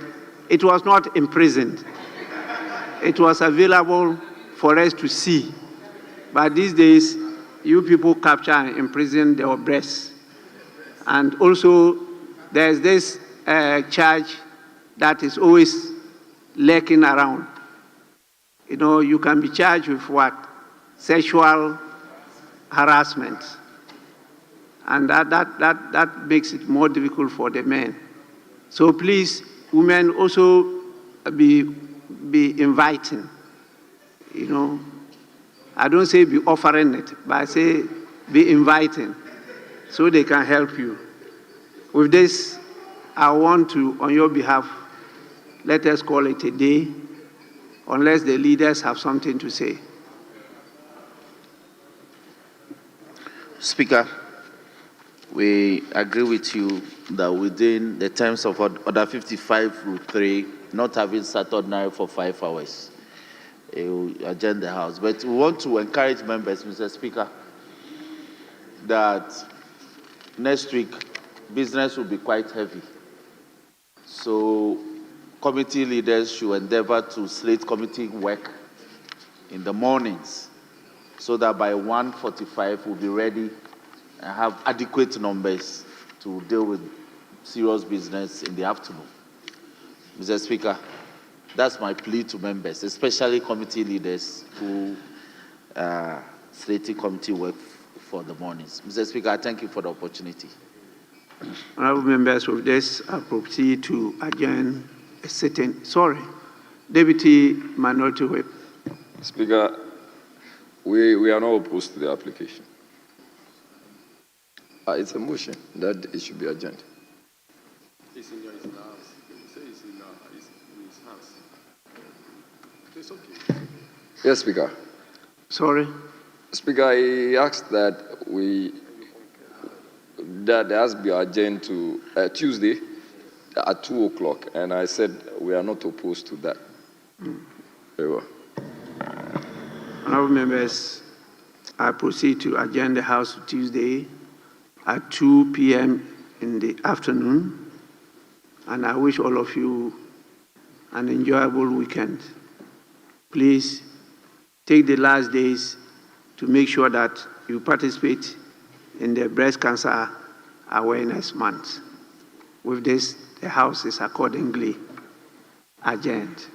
it was not imprisoned. It was available for for us to see. But these days, you people capture and imprison their breasts. And also, there's this charge that is always lurking around. You know, you can be charged with what? Sexual harassment. And that makes it more difficult for the men. So please, women also be inviting, you know. I don't say be offering it, but I say be inviting so they can help you. With this, I want to, on your behalf, let us call it a day, unless the leaders have something to say. Speaker, we agree with you that within the terms of Order 55 Rule 3, not having sat ordinary for 5 hours, will adjourn the House. But we want to encourage members, Mr. Speaker, that next week business will be quite heavy. So committee leaders should endeavor to slate committee work in the mornings so that by 1:45 we'll be ready and have adequate numbers to deal with serious business in the afternoon. Mr. Speaker, that's my plea to members, especially committee leaders who are slating committee work for the mornings. Mr. Speaker, I thank you for the opportunity. Honorable members, with this, I proceed to adjourn a sitting. Sorry, Deputy Minority Whip. Speaker, we are not opposed to the application. It's a motion that it should be adjourned. It's in his house. Say it's in his house. It's okay. Yes, Speaker. Sorry. Speaker, I asked that that has to be adjourned to Tuesday at 2 o'clock, and I said we are not opposed to that. Very well. Honorable members, I proceed to adjourn the House Tuesday at 2 p.m. in the afternoon, and I wish all of you an enjoyable weekend. Please take the last days to make sure that you participate in the Breast Cancer Awareness Month. With this, the House is accordingly adjourned.